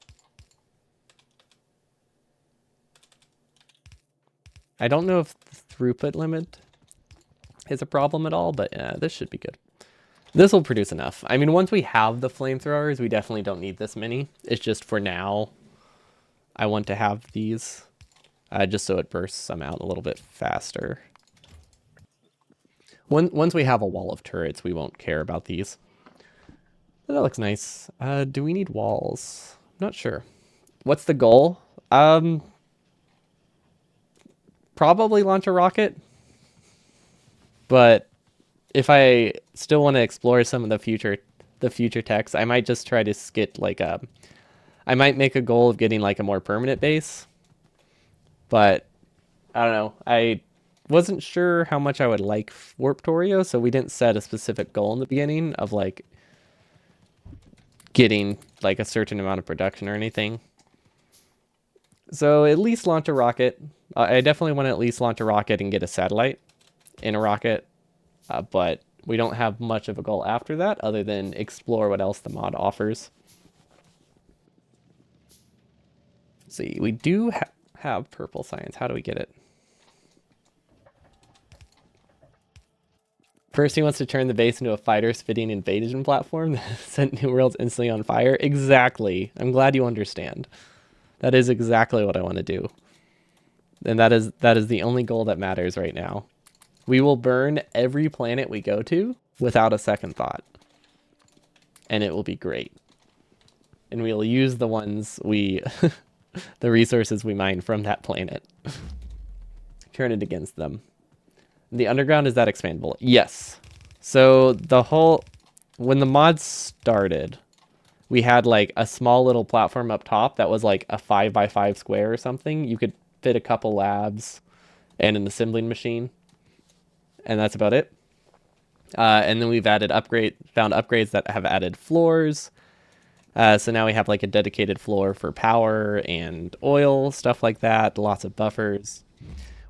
Speaker 1: I don't know if the throughput limit is a problem at all, but this should be good. This will produce enough. I mean, once we have the flamethrowers, we definitely don't need this many. It's just for now, I want to have these just so it bursts some out a little bit faster. Once we have a wall of turrets, we won't care about these. But that looks nice. Do we need walls? I'm not sure. What's the goal? Probably launch a rocket. But if I still want to explore some of the future techs, I might just try to get like I might make a goal of getting like a more permanent base. But I don't know. I wasn't sure how much I would like Warptorio, so we didn't set a specific goal in the beginning of like getting like a certain amount of production or anything. So at least launch a rocket. I definitely want to at least launch a rocket and get a satellite in a rocket, but we don't have much of a goal after that other than explore what else the mod offers. Let's see, we do have purple science. How do we get it? First, he wants to turn the base into a fighter-spitting invasion platform that sent New Worlds instantly on fire. Exactly. I'm glad you understand. That is exactly what I want to do. And that is the only goal that matters right now. We will burn every planet we go to without a second thought. And it will be great. And we'll use the ones the resources we mine from that planet. Turn it against them. The underground, is that expandable? Yes. So when the mod started, we had like a small little platform up top that was like a 5x5 square or something. You could fit a couple labs and an assembling machine. And that's about it. And then we've found upgrades that have added floors. So now we have like a dedicated floor for power and oil, stuff like that. Lots of buffers.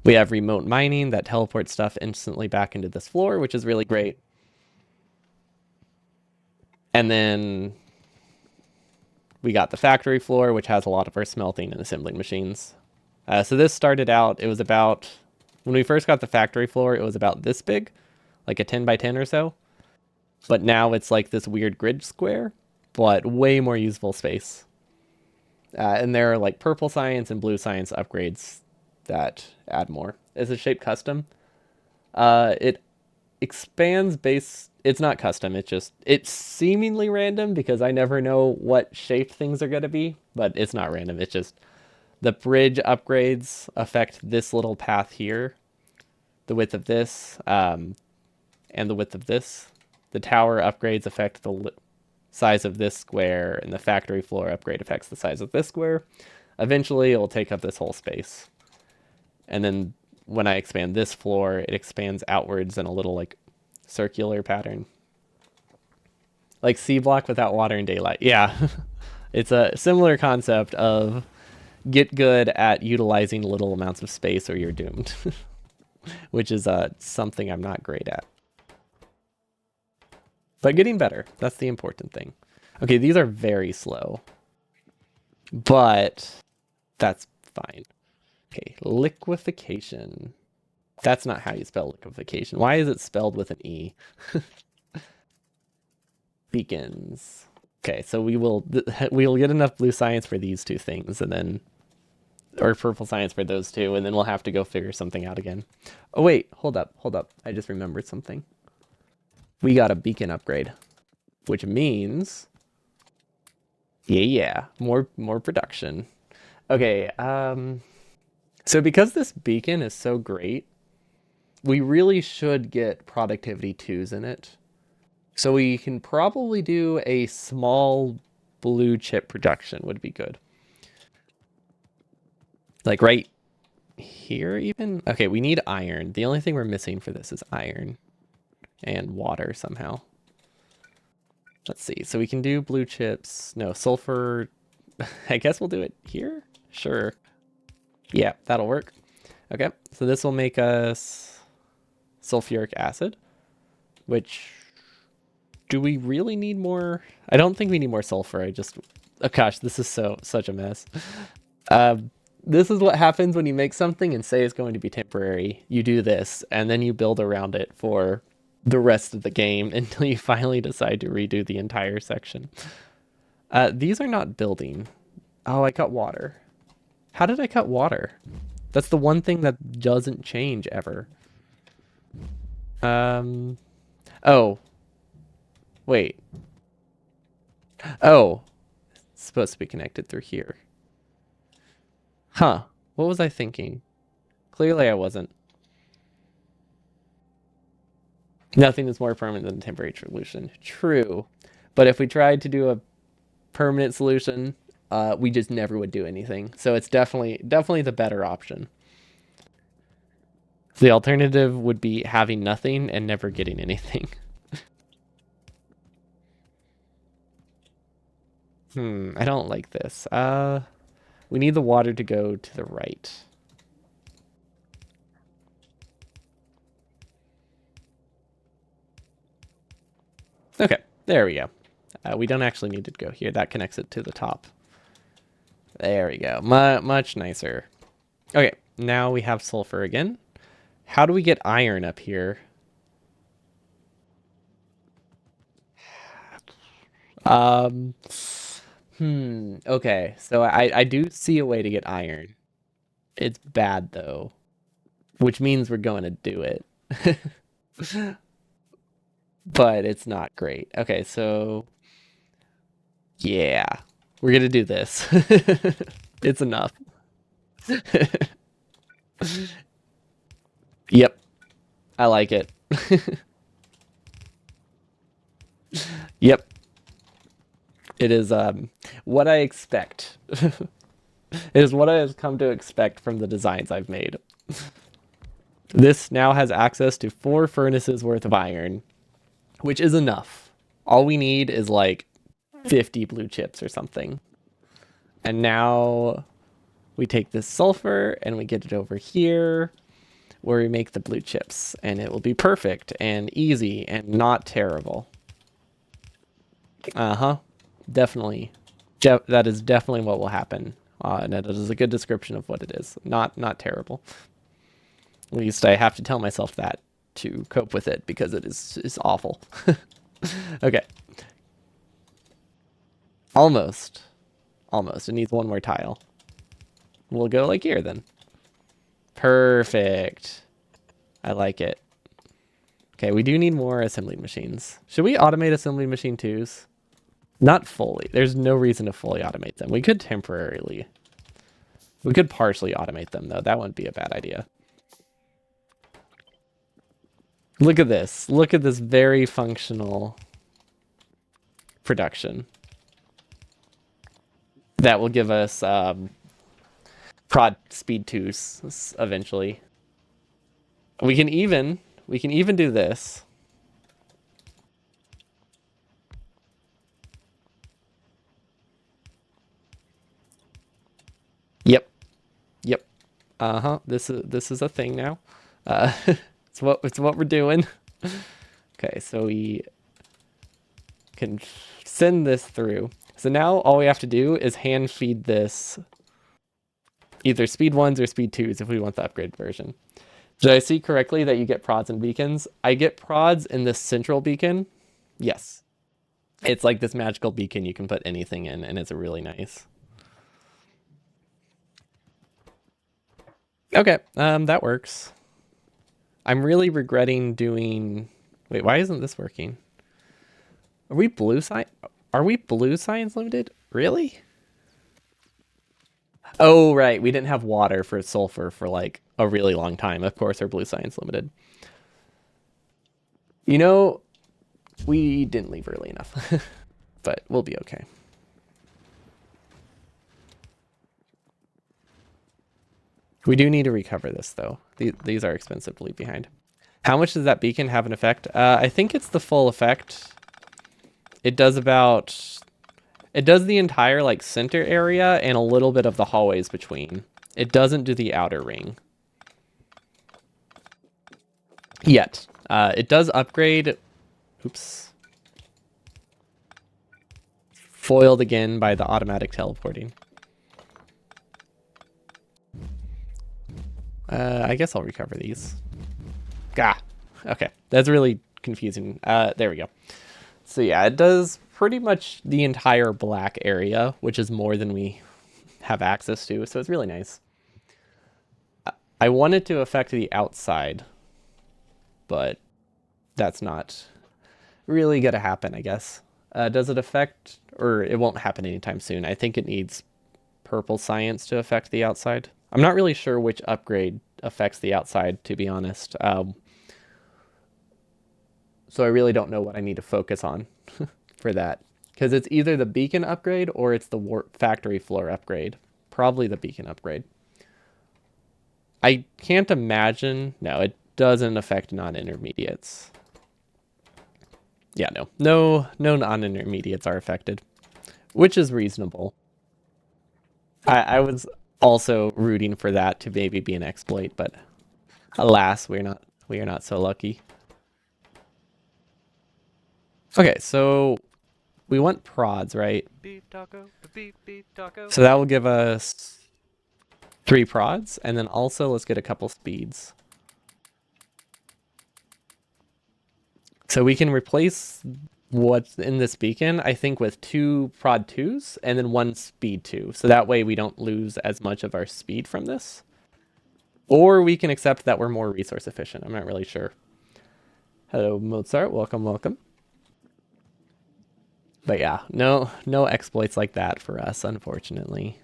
Speaker 1: We have remote mining that teleports stuff instantly back into this floor, which is really great. And then we got the factory floor, which has a lot of our smelting and assembling machines. So this started out, it was about, when we first got the factory floor, it was about this big, like a 10 by 10 or so. But now it's like this weird grid square, but way more usable space. And there are like purple science and blue science upgrades that add more. Is the shape custom? It expands base. It's not custom. It's seemingly random because I never know what shape things are going to be, but it's not random. It's just the bridge upgrades affect this little path here, the width of this, and the width of this. The tower upgrades affect the size of this square, and the factory floor upgrade affects the size of this square. Eventually, it will take up this whole space. And then when I expand this floor, it expands outwards in a little like circular pattern. Like C block without water and daylight. Yeah. It's a similar concept of get good at utilizing little amounts of space or you're doomed. Which is something I'm not great at. But getting better, that's the important thing. Okay, these are very slow. But that's fine. Okay, liquefaction. That's not how you spell liquefaction. Why is it spelled with an E? Beacons. Okay, so we will get enough blue science for these two things, and then, or purple science for those two, and then we'll have to go figure something out again. Oh wait, hold up. I just remembered something. We got a beacon upgrade, which means, yeah, more production. Okay, so because this beacon is so great, we really should get productivity 2s in it. So we can probably do a small blue chip production would be good. Like right here even? Okay, we need iron. The only thing we're missing for this is iron and water somehow. Let's see. So we can do blue chips. No, sulfur. I guess we'll do it here? Sure. Yeah, that'll work. Okay, so this will make us sulfuric acid, which, do we really need more? I don't think we need more sulfur. Oh gosh, this is such a mess. This is what happens when you make something and say it's going to be temporary. You do this, and then you build around it for the rest of the game until you finally decide to redo the entire section. These are not building. Oh, I cut water. How did I cut water? That's the one thing that doesn't change ever. Oh. Wait. Oh. It's supposed to be connected through here. Huh. What was I thinking? Clearly I wasn't. Nothing is more permanent than a temporary solution. True. But if we tried to do a permanent solution, we just never would do anything. So it's definitely the better option. The alternative would be having nothing and never getting anything. I don't like this. We need the water to go to the right. Okay, there we go. We don't actually need to go here. That connects it to the top. There we go. Much nicer. Okay, now we have sulfur again. How do we get iron up here? Okay, so I do see a way to get iron. It's bad though, which means we're going to do it. But it's not great. Okay, so yeah, we're gonna do this. It's enough. Yep, I like it. Yep, it is what I expect. It is what I have come to expect from the designs I've made. This now has access to 4 furnaces worth of iron, which is enough. All we need is like 50 blue chips or something. And now we take this sulfur and we get it over here where we make the blue chips, and it will be perfect and easy and not terrible. Definitely. That is definitely what will happen. And that is a good description of what it is. Not terrible. At least I have to tell myself that to cope with it, because it is awful. Okay. Almost. It needs one more tile. We'll go like here then. Perfect. I like it. Okay, we do need more assembly machines. Should we automate assembly machine 2s? Not fully. There's no reason to fully automate them. We could temporarily. We could partially automate them, though. That wouldn't be a bad idea. Look at this. Look at this very functional production. That will give us prod speed 2s eventually. We can even do this. Yep. Uh-huh. This is a thing now. It's what we're doing. Okay, so we can send this through. So now all we have to do is hand feed this either speed 1s or speed 2s if we want the upgrade version. Did I see correctly that you get prods and beacons? I get prods in this central beacon. Yes. It's like this magical beacon you can put anything in, and it's really nice. Okay, that works. I'm really regretting doing... Wait, why isn't this working? Are we blue science? Are we blue science limited? Really? Oh, right. We didn't have water for sulfur for like a really long time. Of course, our blue science limited. You know, we didn't leave early enough, but we'll be okay. We do need to recover this though. These are expensive to leave behind. How much does that beacon have an effect? I think it's the full effect. It does about... It does the entire like center area and a little bit of the hallways between. It doesn't do the outer ring. Yet. It does upgrade... Oops. Foiled again by the automatic teleporting. I guess I'll recover these. Gah. Okay. That's really confusing. There we go. So yeah, it does pretty much the entire black area, which is more than we have access to. So it's really nice. I want it to affect the outside, but that's not really going to happen, I guess. Does it affect, or it won't happen anytime soon. I think it needs purple science to affect the outside. I'm not really sure which upgrade affects the outside, to be honest. So I really don't know what I need to focus on for that. Because it's either the beacon upgrade or it's the warp factory floor upgrade. Probably the beacon upgrade. I can't imagine... No, it doesn't affect non-intermediates. Yeah, no. No non-intermediates are affected. Which is reasonable. I was also rooting for that to maybe be an exploit, but alas, we are not so lucky. Okay, so we want prods, right?
Speaker 2: Beep taco, beep beep taco.
Speaker 1: So that will give us 3 prods, and then also let's get a couple speeds. So we can replace what's in this beacon, I think, with 2 prod 2s and then 1 speed 2. So that way we don't lose as much of our speed from this. Or we can accept that we're more resource efficient. I'm not really sure. Hello, Mozart. Welcome, welcome. But yeah, no exploits like that for us, unfortunately.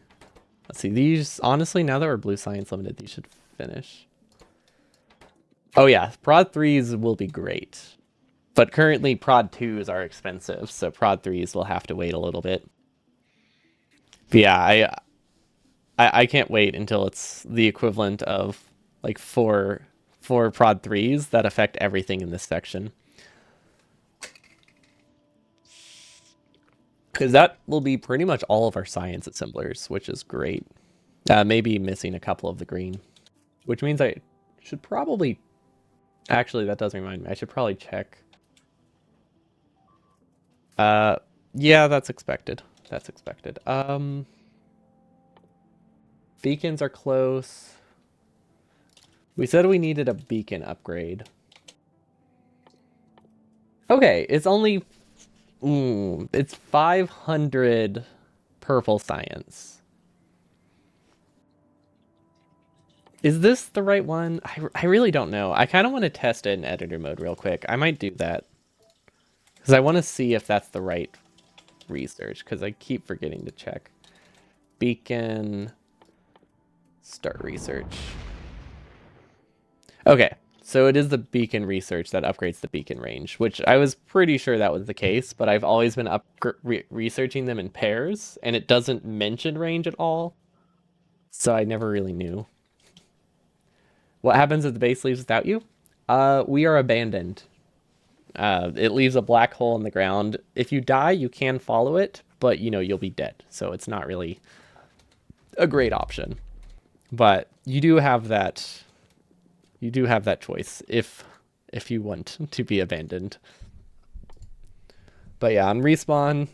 Speaker 1: Let's see, these, honestly, now that we're blue science limited, these should finish. Oh yeah, prod 3s will be great. But currently prod 2s are expensive, so prod 3s will have to wait a little bit. But yeah, I can't wait until it's the equivalent of like four prod 3s that affect everything in this section. Because that will be pretty much all of our science assemblers, which is great. Maybe missing a couple of the green. Which means I should probably... Actually, that does remind me. I should probably check. Yeah, that's expected. That's expected. Beacons are close. We said we needed a beacon upgrade. Okay, it's only... it's 500 purple science. Is this the right one? I really don't know. I kind of want to test it in editor mode real quick. I might do that. Because I want to see if that's the right research. Because I keep forgetting to check. Beacon. Start research. Okay. So it is the beacon research that upgrades the beacon range, which I was pretty sure that was the case, but I've always been researching them in pairs, and it doesn't mention range at all, so I never really knew. What happens if the base leaves without you? We are abandoned. It leaves a black hole in the ground. If you die, you can follow it, but you know, you'll be dead, so it's not really a great option. But you do have that. You do have that choice if you want to be abandoned. But yeah, on respawn,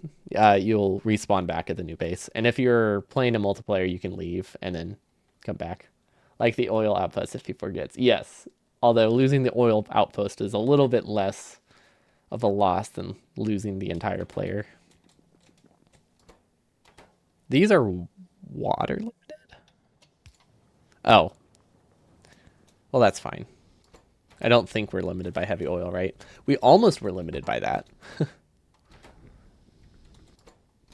Speaker 1: you'll respawn back at the new base. And if you're playing a multiplayer, you can leave and then come back. Like the oil outpost if people forget. Yes, although losing the oil outpost is a little bit less of a loss than losing the entire player. These are water limited? Oh. Well, that's fine. I don't think we're limited by heavy oil, right? We almost were limited by that.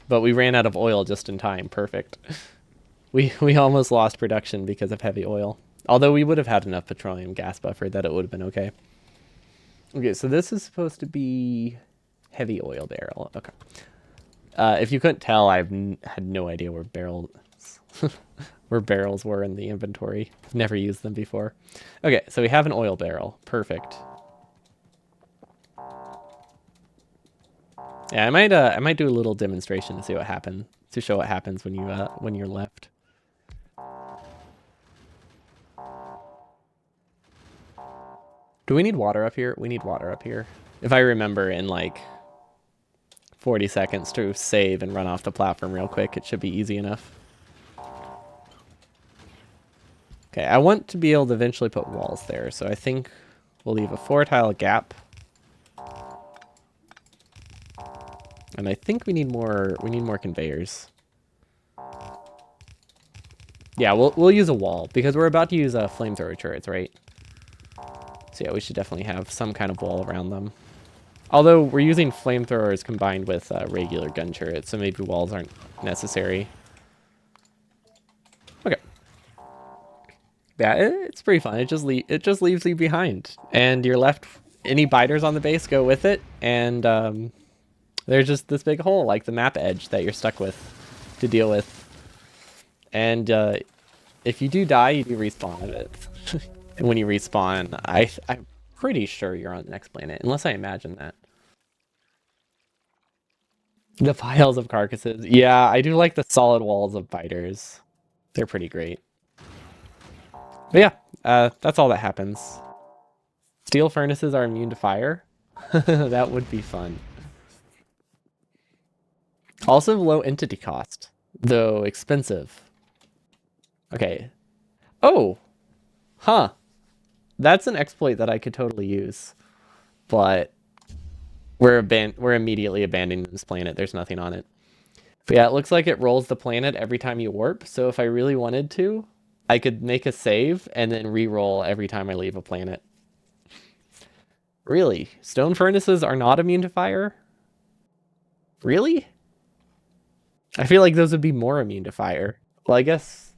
Speaker 1: But we ran out of oil just in time. Perfect. We almost lost production because of heavy oil. Although we would have had enough petroleum gas buffer that it would have been okay. Okay, so this is supposed to be heavy oil barrel. Okay. If you couldn't tell, I've had no idea where barrels were in the inventory. Never used them before. Okay, so we have an oil barrel. Perfect. Yeah, I might do a little demonstration to see what happens, to show what happens when you're left. Do we need water up here? We need water up here. If I remember in like 40 seconds to save and run off the platform real quick, it should be easy enough. Okay, I want to be able to eventually put walls there, so I think we'll leave a 4-tile gap. And I think we need more conveyors. Yeah, we'll use a wall because we're about to use flamethrower turrets, right? So yeah, we should definitely have some kind of wall around them. Although we're using flamethrowers combined with regular gun turrets, so maybe walls aren't necessary. Okay. Yeah, it's pretty fun. It just leaves you behind, and you're left. Any biters on the base go with it, and there's just this big hole, like the map edge, that you're stuck with to deal with. And if you do die, you do respawn at it. And when you respawn, I'm pretty sure you're on the next planet, unless I imagine that. The piles of carcasses. Yeah, I do like the solid walls of biters. They're pretty great. But yeah, that's all that happens. Steel furnaces are immune to fire. That would be fun. Also low entity cost, though expensive. Okay. Oh! Huh. That's an exploit that I could totally use. But we're immediately abandoning this planet. There's nothing on it. But yeah, it looks like it rolls the planet every time you warp. So if I really wanted to, I could make a save and then re-roll every time I leave a planet. Really? Stone furnaces are not immune to fire? Really? I feel like those would be more immune to fire. Well, I guess...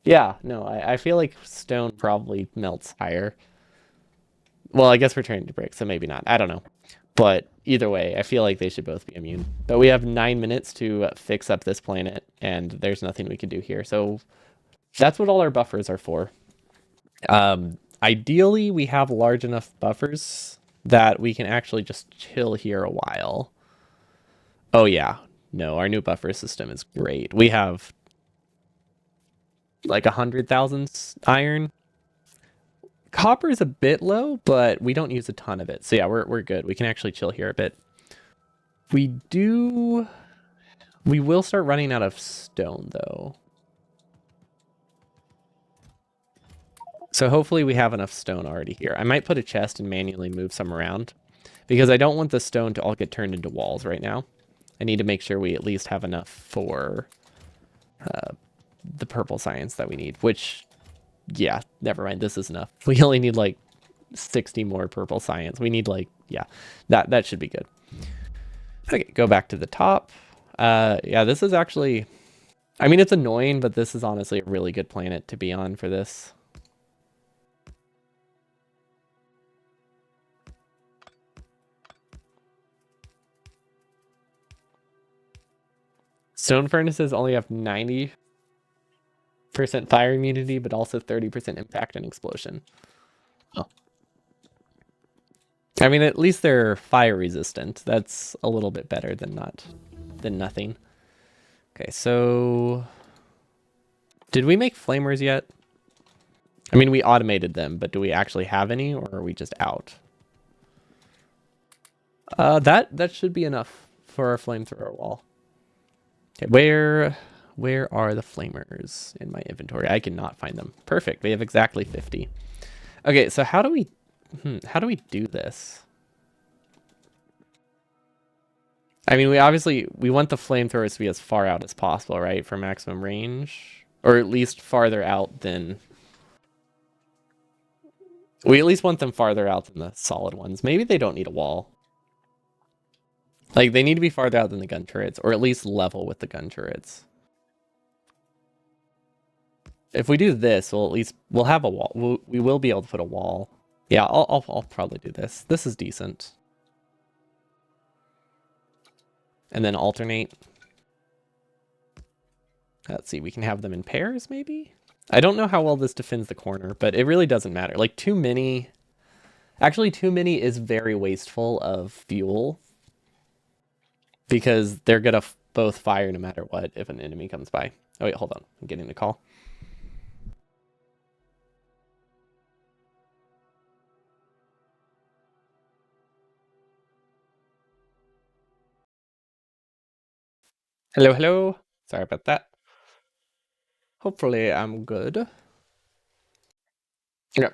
Speaker 1: Yeah, no, I feel like stone probably melts higher. Well, I guess we're turning to brick, so maybe not. I don't know. But either way, I feel like they should both be immune. But we have 9 minutes to fix up this planet, and there's nothing we can do here. So that's what all our buffers are for. Ideally, we have large enough buffers that we can actually just chill here a while. Oh yeah, no, our new buffer system is great. We have like 100,000 iron. Copper is a bit low, but we don't use a ton of it. So yeah, we're good. We can actually chill here a bit. We will start running out of stone though. So hopefully we have enough stone already here. I might put a chest and manually move some around because I don't want the stone to all get turned into walls right now. I need to make sure we at least have enough for the purple science that we need, which, yeah, never mind. This is enough. We only need like 60 more purple science. We need like, yeah, that should be good. Okay, go back to the top. Yeah, this is actually, I mean, it's annoying, but this is honestly a really good planet to be on for this. Stone furnaces only have 90% fire immunity, but also 30% impact and explosion. Oh. I mean, at least they're fire resistant. That's a little bit better than nothing. Okay, so Did we make flamers yet? I mean, we automated them, but do we actually have any, or are we just out? That should be enough for our flamethrower wall. Okay, where are the flamers in my inventory? I cannot find them. Perfect. We have exactly 50. Okay, so how do we do this? I mean, we want the flamethrowers to be as far out as possible, right? For maximum range, or at least farther out than. We at least want them farther out than the solid ones. Maybe they don't need a wall. Like, they need to be farther out than the gun turrets, or at least level with the gun turrets. If we do this, we'll have a wall. We will be able to put a wall. Yeah, I'll probably do this. This is decent. And then alternate. Let's see, we can have them in pairs, maybe? I don't know how well this defends the corner, but it really doesn't matter. Like, too many... Actually, too many is very wasteful of fuel. Because they're gonna both fire no matter what if an enemy comes by. Oh wait, hold on. I'm getting a call. Hello, hello. Sorry about that. Hopefully I'm good. Yeah.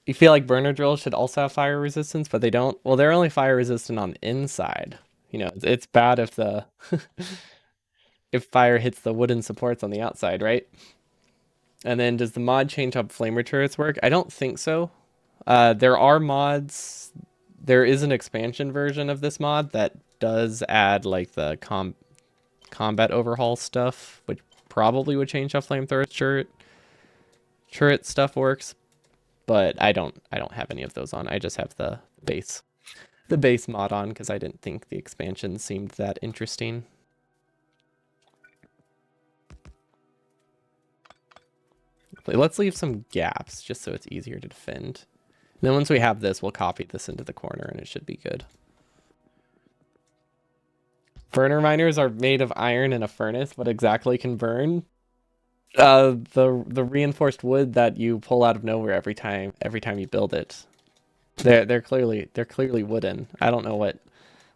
Speaker 1: You feel like burner drills should also have fire resistance, but they don't? Well, they're only fire resistant on the inside. You know, it's bad if the if fire hits the wooden supports on the outside, right? And then does the mod change how flamer turrets work? I don't think so. There are mods. There is an expansion version of this mod that does add like the combat overhaul stuff, which probably would change how flamethrower turret stuff works. But I don't have any of those on. I just have the base mod on because I didn't think the expansion seemed that interesting. Let's leave some gaps just so it's easier to defend. And then once we have this, we'll copy this into the corner and it should be good. Burner miners are made of iron in a furnace. What exactly can burn? The reinforced wood that you pull out of nowhere every time you build it. They're clearly wooden. I don't know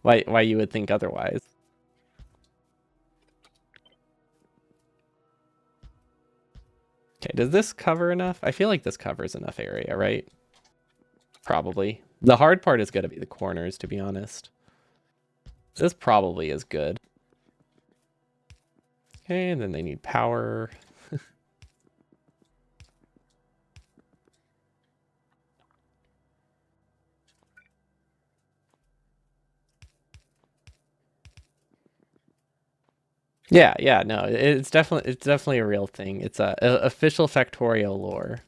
Speaker 1: why you would think otherwise. Okay, does this cover enough? I feel like this covers enough area, right? Probably. The hard part is going to be the corners, to be honest. This probably is good. Okay, and then they need power. Yeah, no, it's definitely a real thing. It's a official Factorio lore.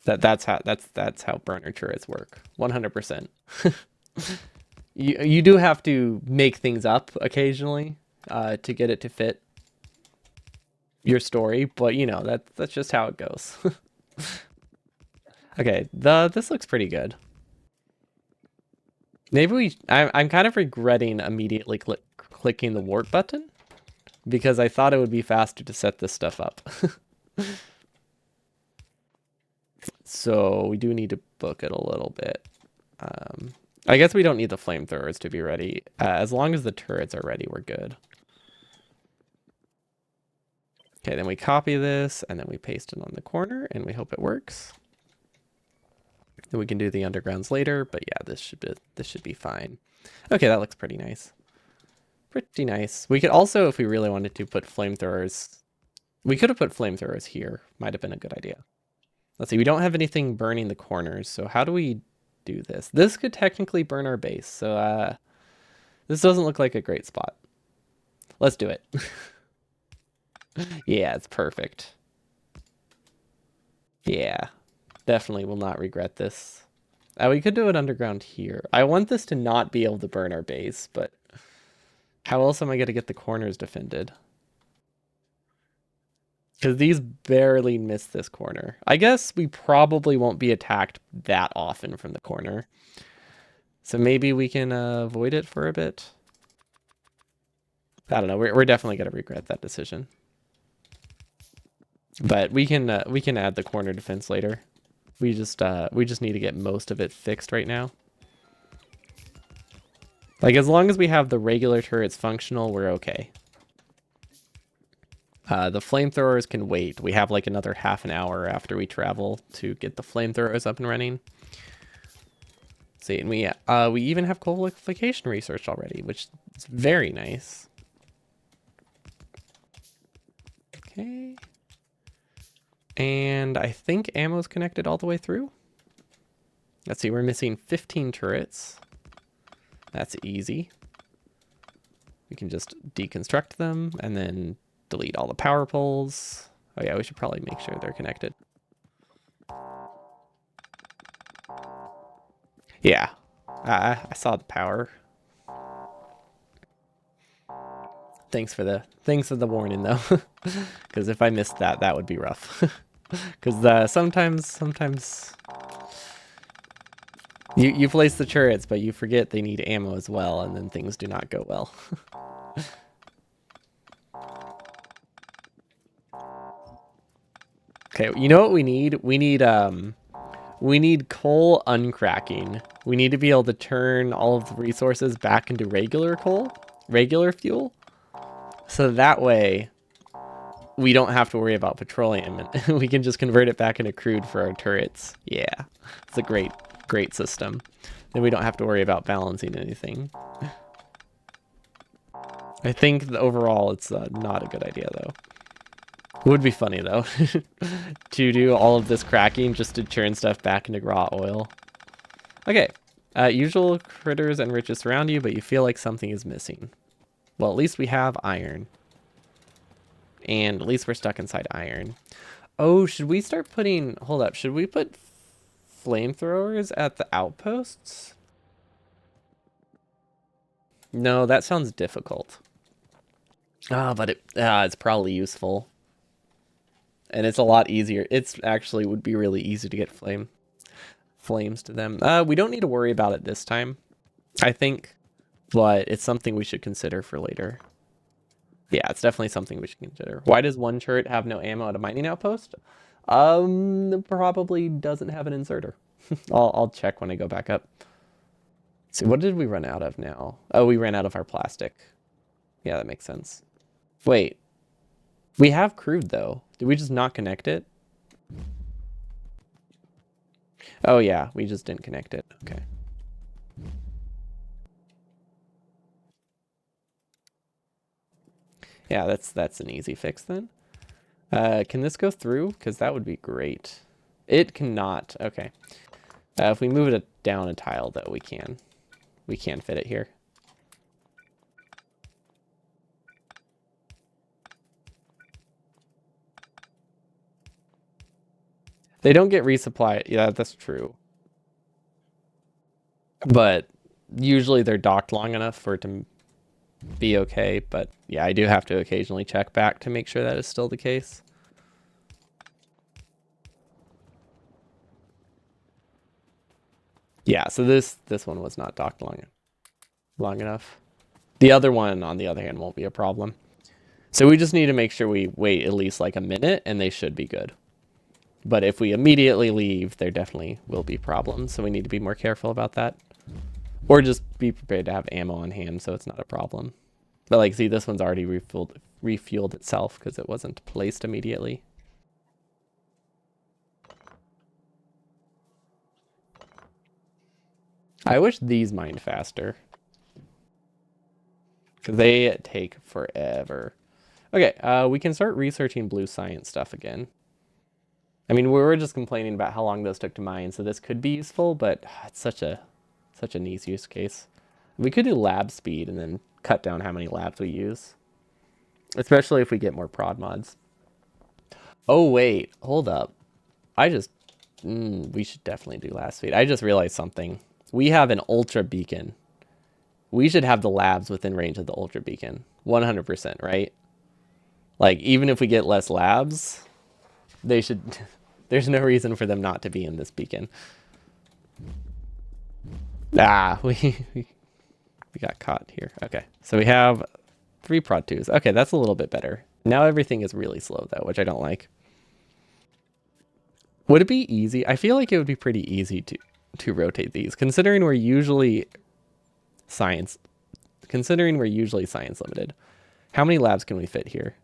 Speaker 1: That's how burner turrets work. 100%. You do have to make things up occasionally to get it to fit your story, but you know that's just how it goes. Okay, this looks pretty good. Maybe I'm kind of regretting immediately clicking the warp button because I thought it would be faster to set this stuff up. So we do need to book it a little bit. I guess we don't need the flamethrowers to be ready. As long as the turrets are ready, we're good. Okay, then we copy this and then we paste it on the corner and we hope it works. Then we can do the undergrounds later, but yeah, this should be fine. Okay, that looks pretty nice. Pretty nice. We could also, if we really wanted to, put flamethrowers. We could have put flamethrowers here. Might have been a good idea. Let's see, we don't have anything burning the corners, so how do we do this? This could technically burn our base, so this doesn't look like a great spot. Let's do it. Yeah, it's perfect. Yeah, definitely will not regret this. We could do it underground here. I want this to not be able to burn our base, but how else am I going to get the corners defended? Because these barely miss this corner. I guess we probably won't be attacked that often from the corner. So maybe we can avoid it for a bit. I don't know. We're definitely going to regret that decision. But we can add the corner defense later. We just need to get most of it fixed right now. Like, as long as we have the regular turrets functional, we're okay. The flamethrowers can wait. We have like another half an hour after we travel to get the flamethrowers up and running. See, and we even have qualification research already, which is very nice. Okay. And I think ammo's connected all the way through. Let's see, we're missing 15 turrets. That's easy. We can just deconstruct them and then delete all the power poles. Oh yeah, we should probably make sure they're connected. Yeah, I saw the power. Thanks for the warning though, because if I missed that, that would be rough. Because sometimes you place the turrets, but you forget they need ammo as well, and then things do not go well. Okay, you know what we need? We need coal uncracking. We need to be able to turn all of the resources back into regular coal, regular fuel. So that way we don't have to worry about petroleum and we can just convert it back into crude for our turrets. Yeah, it's a great system. Then we don't have to worry about balancing anything. I think overall it's not a good idea though. It would be funny though to do all of this cracking just to churn stuff back into raw oil. Okay, usual critters and riches surround you, but you feel like something is missing. Well, at least we have iron. And at least we're stuck inside iron. Oh, should we start putting... Hold up. Should we put flamethrowers at the outposts? No, that sounds difficult. But it's probably useful. And it's a lot easier. It's actually would be really easy to get flames to them. We don't need to worry about it this time, I think. But it's something we should consider for later. Yeah, it's definitely something we should consider. Why does one turret have no ammo at a mining outpost? Probably doesn't have an inserter. I'll check when I go back up. Let's see, what did we run out of now? Oh, we ran out of our plastic. Yeah, that makes sense. Wait, we have crude though. Did we just not connect it? Oh yeah, we just didn't connect it. Okay. Yeah, that's an easy fix then. Can this go through? Because that would be great. It cannot. Okay. If we move it down a tile, though, we can. We can fit it here. They don't get resupply. Yeah, that's true. But usually they're docked long enough for it to be okay. But yeah, I do have to occasionally check back to make sure that is still the case. Yeah, so this one was not docked long enough. The other one, on the other hand, won't be a problem. So we just need to make sure we wait at least like a minute and they should be good. But if we immediately leave, there definitely will be problems. So we need to be more careful about that. Or just be prepared to have ammo on hand so it's not a problem. But like, see, this one's already refueled itself because it wasn't placed immediately. I wish these mined faster. Because they take forever. Okay, we can start researching blue science stuff again. I mean, we were just complaining about how long those took to mine, so this could be useful, but it's such a niche use case. We could do lab speed and then cut down how many labs we use. Especially if we get more prod mods. Oh, wait. Hold up. We should definitely do lab speed. I just realized something. We have an ultra beacon. We should have the labs within range of the ultra beacon. 100%, right? Like, even if we get less labs, they should... There's no reason for them not to be in this beacon. We got caught here. Okay, so we have 3 prod 2s. Okay, that's a little bit better. Now everything is really slow, though, which I don't like. Would it be easy? I feel like it would be pretty easy to rotate these, considering we're usually science limited. How many labs can we fit here?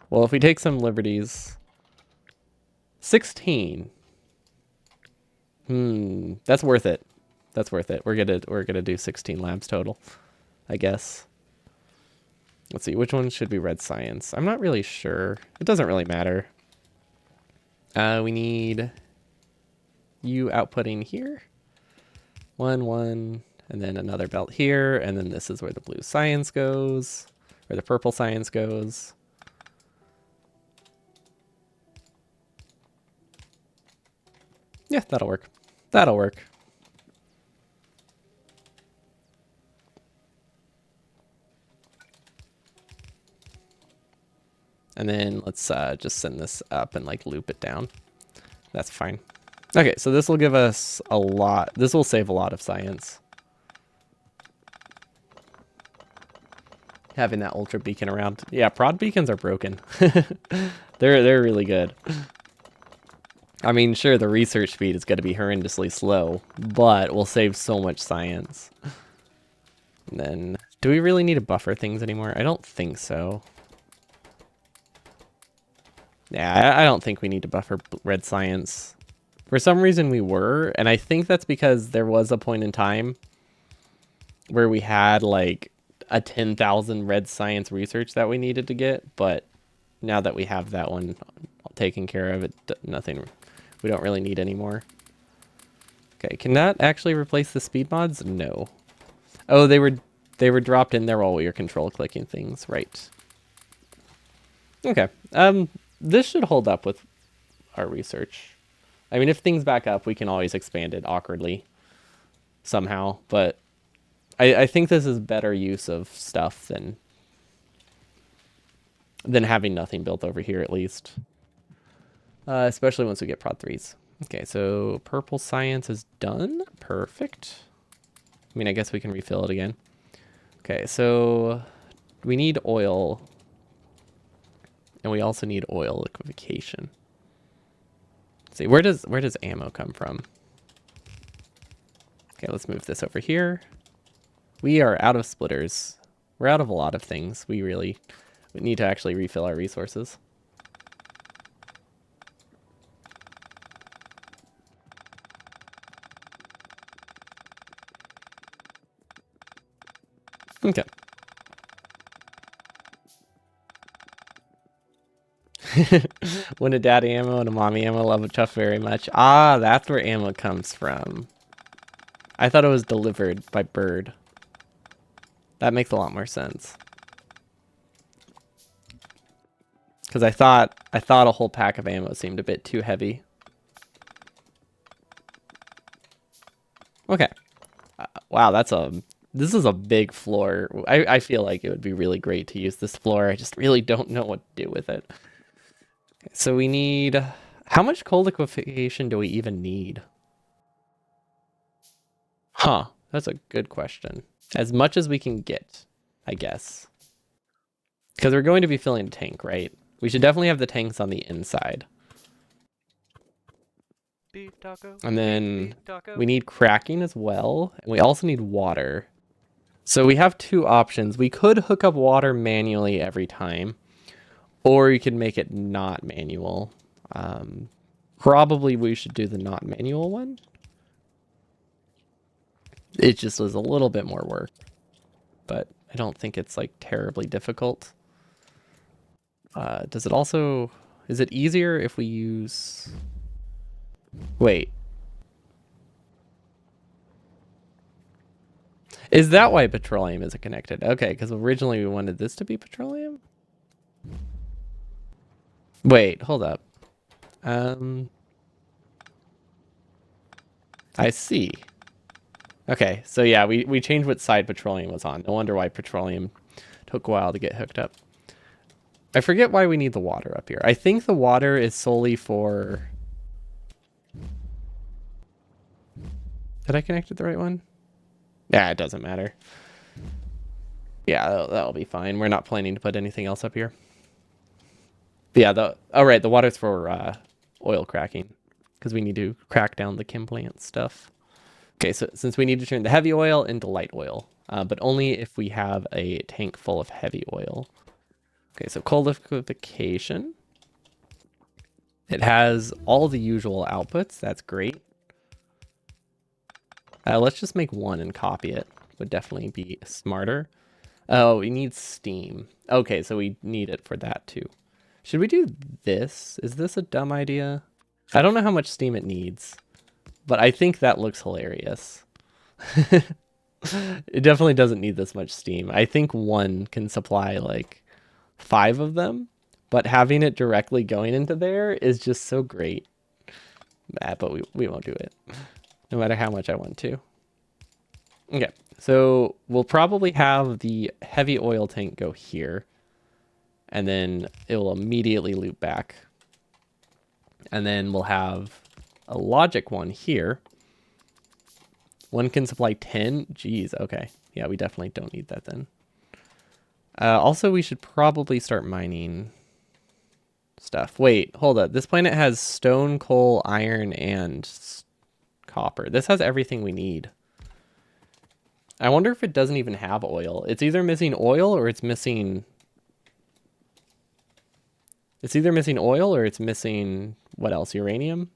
Speaker 1: Well, if we take some liberties, 16. That's worth it. That's worth it. We're gonna do 16 labs total, I guess. Let's see, which one should be red science? I'm not really sure. It doesn't really matter. We need you outputting here. One, and then another belt here, and then this is where the blue science goes, or the purple science goes. Yeah, that'll work. That'll work. And then let's just send this up and like loop it down. That's fine. Okay, so this will give us a lot. This will save a lot of science. Having that ultra beacon around. Yeah, prod beacons are broken. They're really good. I mean, sure, the research speed is going to be horrendously slow, but we'll save so much science. And then, do we really need to buffer things anymore? I don't think so. Yeah, I don't think we need to buffer red science. For some reason we were, and I think that's because there was a point in time where we had like a 10,000 red science research that we needed to get, but now that we have that one taken care of, we don't really need any more. Okay, can that actually replace the speed mods? No. Oh, they were dropped in there while we were control clicking things, right? Okay. This should hold up with our research. I mean, if things back up, we can always expand it awkwardly somehow, but I think this is better use of stuff than having nothing built over here, at least. Especially once we get prod 3s. Okay, so purple science is done. Perfect. I mean, I guess we can refill it again. Okay, so we need oil. And we also need oil liquefaction. Let's see, where does ammo come from? Okay, let's move this over here. We are out of splitters. We're out of a lot of things. We need to actually refill our resources. Okay. When a daddy ammo and a mommy ammo love a chuff very much. Ah, that's where ammo comes from. I thought it was delivered by bird. That makes a lot more sense. Because I thought a whole pack of ammo seemed a bit too heavy. Okay. Wow, this is a big floor. I feel like it would be really great to use this floor. I just really don't know what to do with it. Okay, so we need... How much coal liquefaction do we even need? Huh, that's a good question. As much as we can get, I guess. Because we're going to be filling a tank, right? We should definitely have the tanks on the inside.
Speaker 2: Beef taco.
Speaker 1: And then
Speaker 2: beef taco.
Speaker 1: we need cracking as well. And we also need water. So we have two options. We could hook up water manually every time. Or you could make it not manual. Probably we should do the not manual one. It just was a little bit more work. But I don't think it's like terribly difficult. Does it also... Is it easier if we use... Wait. Is that why petroleum isn't connected? Okay, because originally we wanted this to be petroleum? Wait, hold up. I see. Okay, so yeah, we changed what side petroleum was on. No wonder why petroleum took a while to get hooked up. I forget why we need the water up here. I think the water is solely for... Did I connect it the right one? Yeah, it doesn't matter. Yeah, that'll be fine. We're not planning to put anything else up here. But yeah, oh right, the water's for oil cracking because we need to crack down the chem plant stuff. Okay, so since we need to turn the heavy oil into light oil, but only if we have a tank full of heavy oil. Okay, so coal liquefaction. It has all the usual outputs. That's great. Let's just make one and copy it. Would definitely be smarter. Oh, we need steam. Okay, so we need it for that too. Should we do this? Is this a dumb idea? I don't know how much steam it needs, but I think that looks hilarious. It definitely doesn't need this much steam. I think one can supply like 5 of them, but having it directly going into there is just so great. But we won't do it, no matter how much I want to. Okay, so we'll probably have the heavy oil tank go here, and then it will immediately loop back. And then we'll have a logic one here. One can supply 10. Geez, okay. Yeah, we definitely don't need that then. Also, we should probably start mining stuff. Wait, hold up. This planet has stone, coal, iron, and copper. This has everything we need. I wonder if it doesn't even have oil. It's either missing oil or it's missing... It's either missing oil or it's missing, what else, uranium?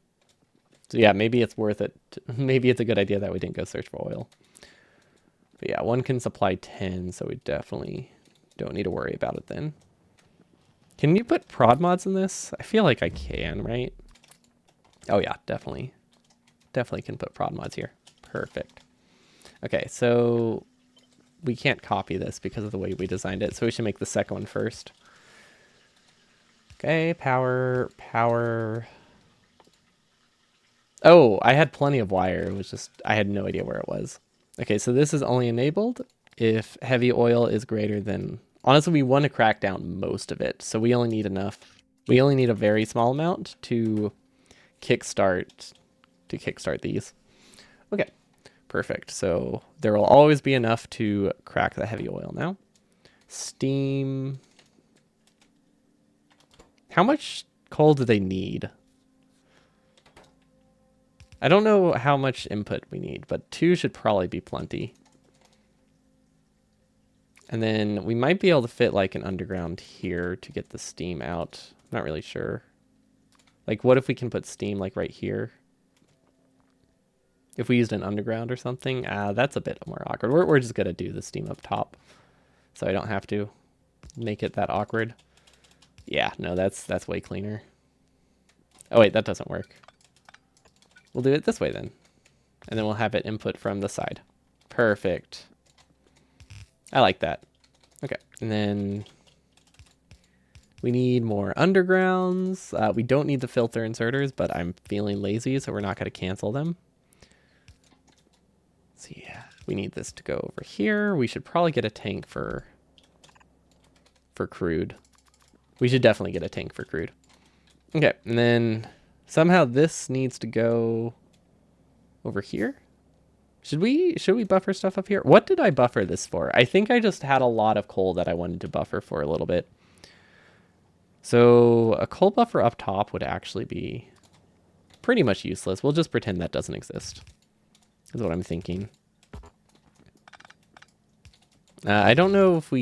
Speaker 1: So yeah, maybe it's worth it. Maybe it's a good idea that we didn't go search for oil. But yeah, one can supply 10, so we definitely don't need to worry about it then. Can you put prod mods in this? I feel like I can, right? Oh yeah, definitely. Definitely can put prod mods here. Perfect. Okay, so we can't copy this because of the way we designed it, so we should make the second one first. Okay, power. Oh, I had plenty of wire. It was just, I had no idea where it was. Okay, so this is only enabled if heavy oil is greater than... Honestly, we want to crack down most of it, so we only need enough. We only need a very small amount to kickstart these. Okay, perfect. So there will always be enough to crack the heavy oil now. Steam... How much coal do they need? I don't know how much input we need, but 2 should probably be plenty. And then we might be able to fit like an underground here to get the steam out. Not really sure. Like what if we can put steam like right here? If we used an underground or something, that's a bit more awkward. We're just gonna do the steam up top, so I don't have to make it that awkward. Yeah, no, that's way cleaner. Oh wait, that doesn't work. We'll do it this way then. And then we'll have it input from the side. Perfect. I like that. Okay, and then we need more undergrounds. We don't need the filter inserters, but I'm feeling lazy, so we're not gonna cancel them. So yeah, we need this to go over here. We should probably get a tank for crude. We should definitely get a tank for crude. Okay, and then somehow this needs to go over here. Should we buffer stuff up here? What did I buffer this for? I think I just had a lot of coal that I wanted to buffer for a little bit. So a coal buffer up top would actually be pretty much useless. We'll just pretend that doesn't exist. Is what I'm thinking. I don't know if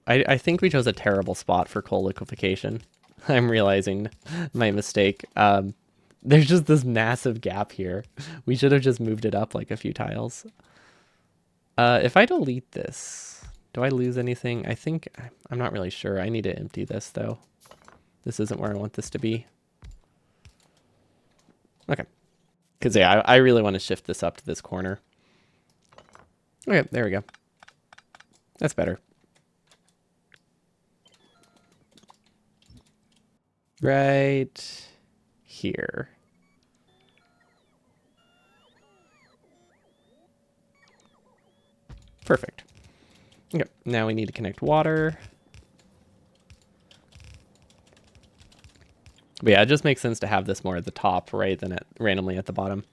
Speaker 1: I think we chose a terrible spot for coal liquefaction. I'm realizing my mistake. There's just this massive gap here. We should have just moved it up like a few tiles. If I delete this, do I lose anything? I think, I'm not really sure. I need to empty this though. This isn't where I want this to be. Okay. Because yeah, I really want to shift this up to this corner. Okay, there we go. That's better. Right here. Perfect. Okay, now we need to connect water. But yeah, it just makes sense to have this more at the top, right, than randomly at the bottom.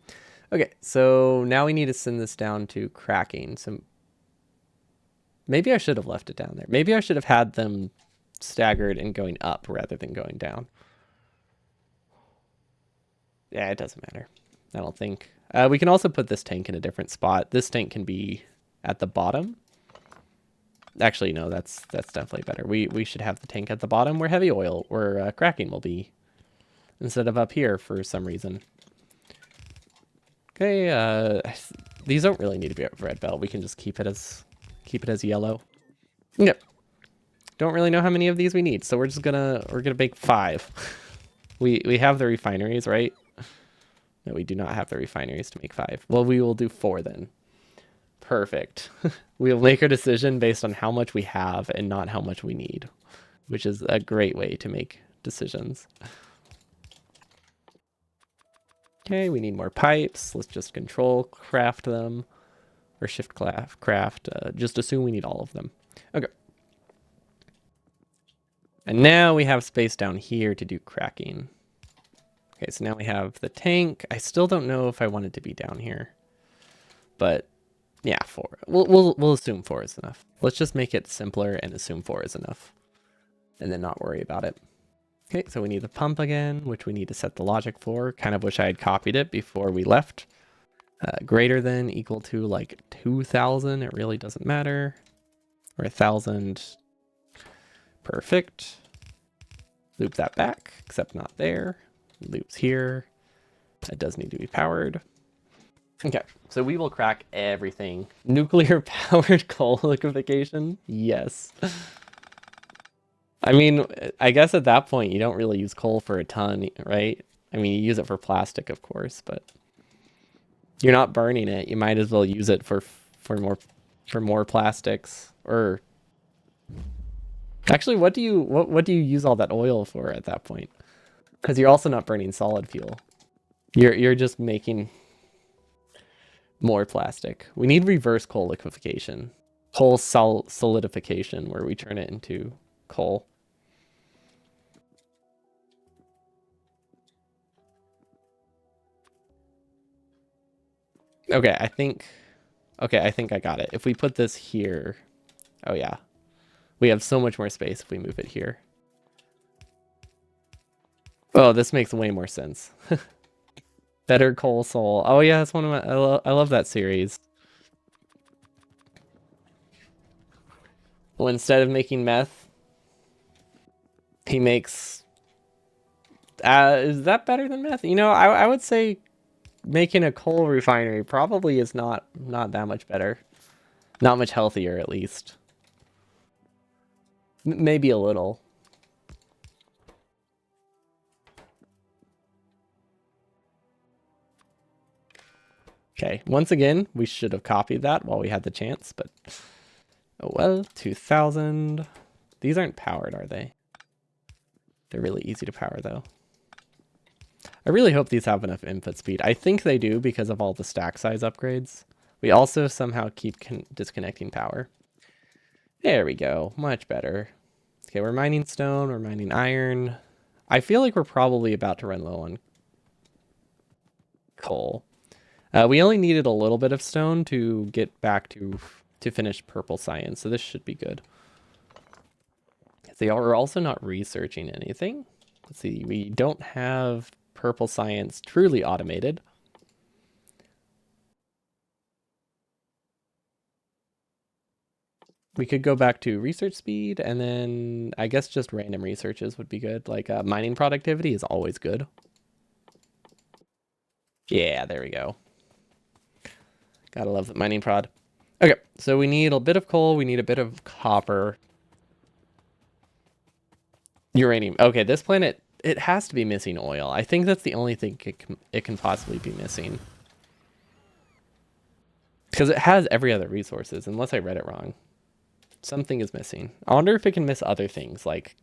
Speaker 1: Okay, so now we need to send this down to cracking. So Maybe I should have left it down there. Maybe I should have had them staggered and going up rather than going down. Yeah, it doesn't matter. I don't think. We can also put this tank in a different spot. This tank can be at the bottom. Actually, no, that's definitely better. We should have the tank at the bottom where heavy oil or cracking will be, instead of up here for some reason. Okay, these don't really need to be at red belt. We can just keep it as yellow. Yep. Don't really know how many of these we need, so we're gonna bake 5. We have the refineries, right? No, we do not have the refineries to make 5. Well, we will do 4 then. Perfect. We'll make our decision based on how much we have and not how much we need, which is a great way to make decisions. Okay, we need more pipes. Let's just control craft them, or shift craft. Just assume we need all of them. Okay. And now we have space down here to do cracking. Okay, so now we have the tank. I still don't know if I want it to be down here, but yeah, 4. We'll assume 4 is enough. Let's just make it simpler and assume 4 is enough, and then not worry about it. Okay, so we need the pump again, which we need to set the logic for. Kind of wish I had copied it before we left. Greater than, equal to like 2,000. It really doesn't matter. Or 1,000. Perfect. Loop that back, except not there. Loops here. That does need to be powered. Okay, so we will crack everything. Nuclear powered coal liquefaction? Yes. I mean, I guess at that point you don't really use coal for a ton, right? I mean, you use it for plastic, of course, but you're not burning it. You might as well use it for more plastics. Or actually, what do you use all that oil for at that point? Because you're also not burning solid fuel. You're just making more plastic. We need reverse coal liquefaction. Coal solidification, where we turn it into coal. Okay, I think I got it. If we put this here, oh yeah, we have so much more space if we move it here. Oh, this makes way more sense. Better Coal Soul. Oh yeah, that's one of my. I love that series. Well, instead of making meth, he makes. Is that better than meth? You know, I would say making a coal refinery probably is not that much better. Not much healthier, at least. Maybe a little. Okay, once again, we should have copied that while we had the chance, but oh well. 2,000. These aren't powered, are they? They're really easy to power, though. I really hope these have enough input speed. I think they do because of all the stack size upgrades. We also somehow keep disconnecting power. There we go. Much better. Okay, we're mining stone. We're mining iron. I feel like we're probably about to run low on coal. We only needed a little bit of stone to get back to finish purple science, so this should be good. They are also not researching anything. Let's see, we don't have purple science truly automated. We could go back to research speed, and then I guess just random researches would be good. Like mining productivity is always good. Yeah, there we go. Gotta love the mining prod. Okay, so we need a bit of coal. We need a bit of copper. Uranium. Okay, this planet, it has to be missing oil. I think that's the only thing it can possibly be missing. Because it has every other resources, unless I read it wrong. Something is missing. I wonder if it can miss other things, like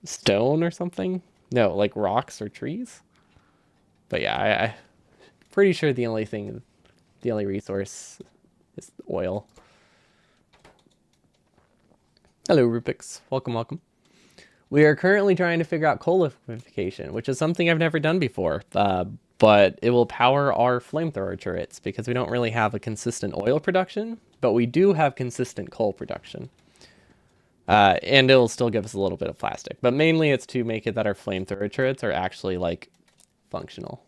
Speaker 1: stone or something? No, like rocks or trees? But yeah, I'm pretty sure the only resource is oil. Hello, Rubix. Welcome. We are currently trying to figure out coal liquefaction, which is something I've never done before. But it will power our flamethrower turrets because we don't really have a consistent oil production. but we do have consistent coal production. And it'll still give us a little bit of plastic, but mainly it's to make it that our flamethrower turrets are actually like functional.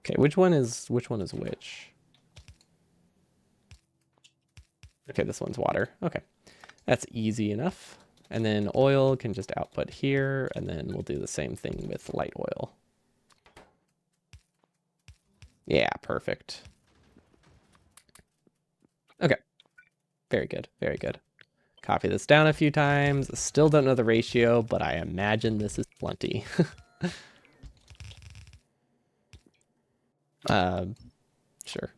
Speaker 1: Okay, which one is which? Okay, this one's water. Okay, that's easy enough. And then oil can just output here, and then we'll do the same thing with light oil. Yeah, perfect. Okay, very good, very good. Copy this down a few times. Still don't know the ratio, but I imagine this is plenty. Sure.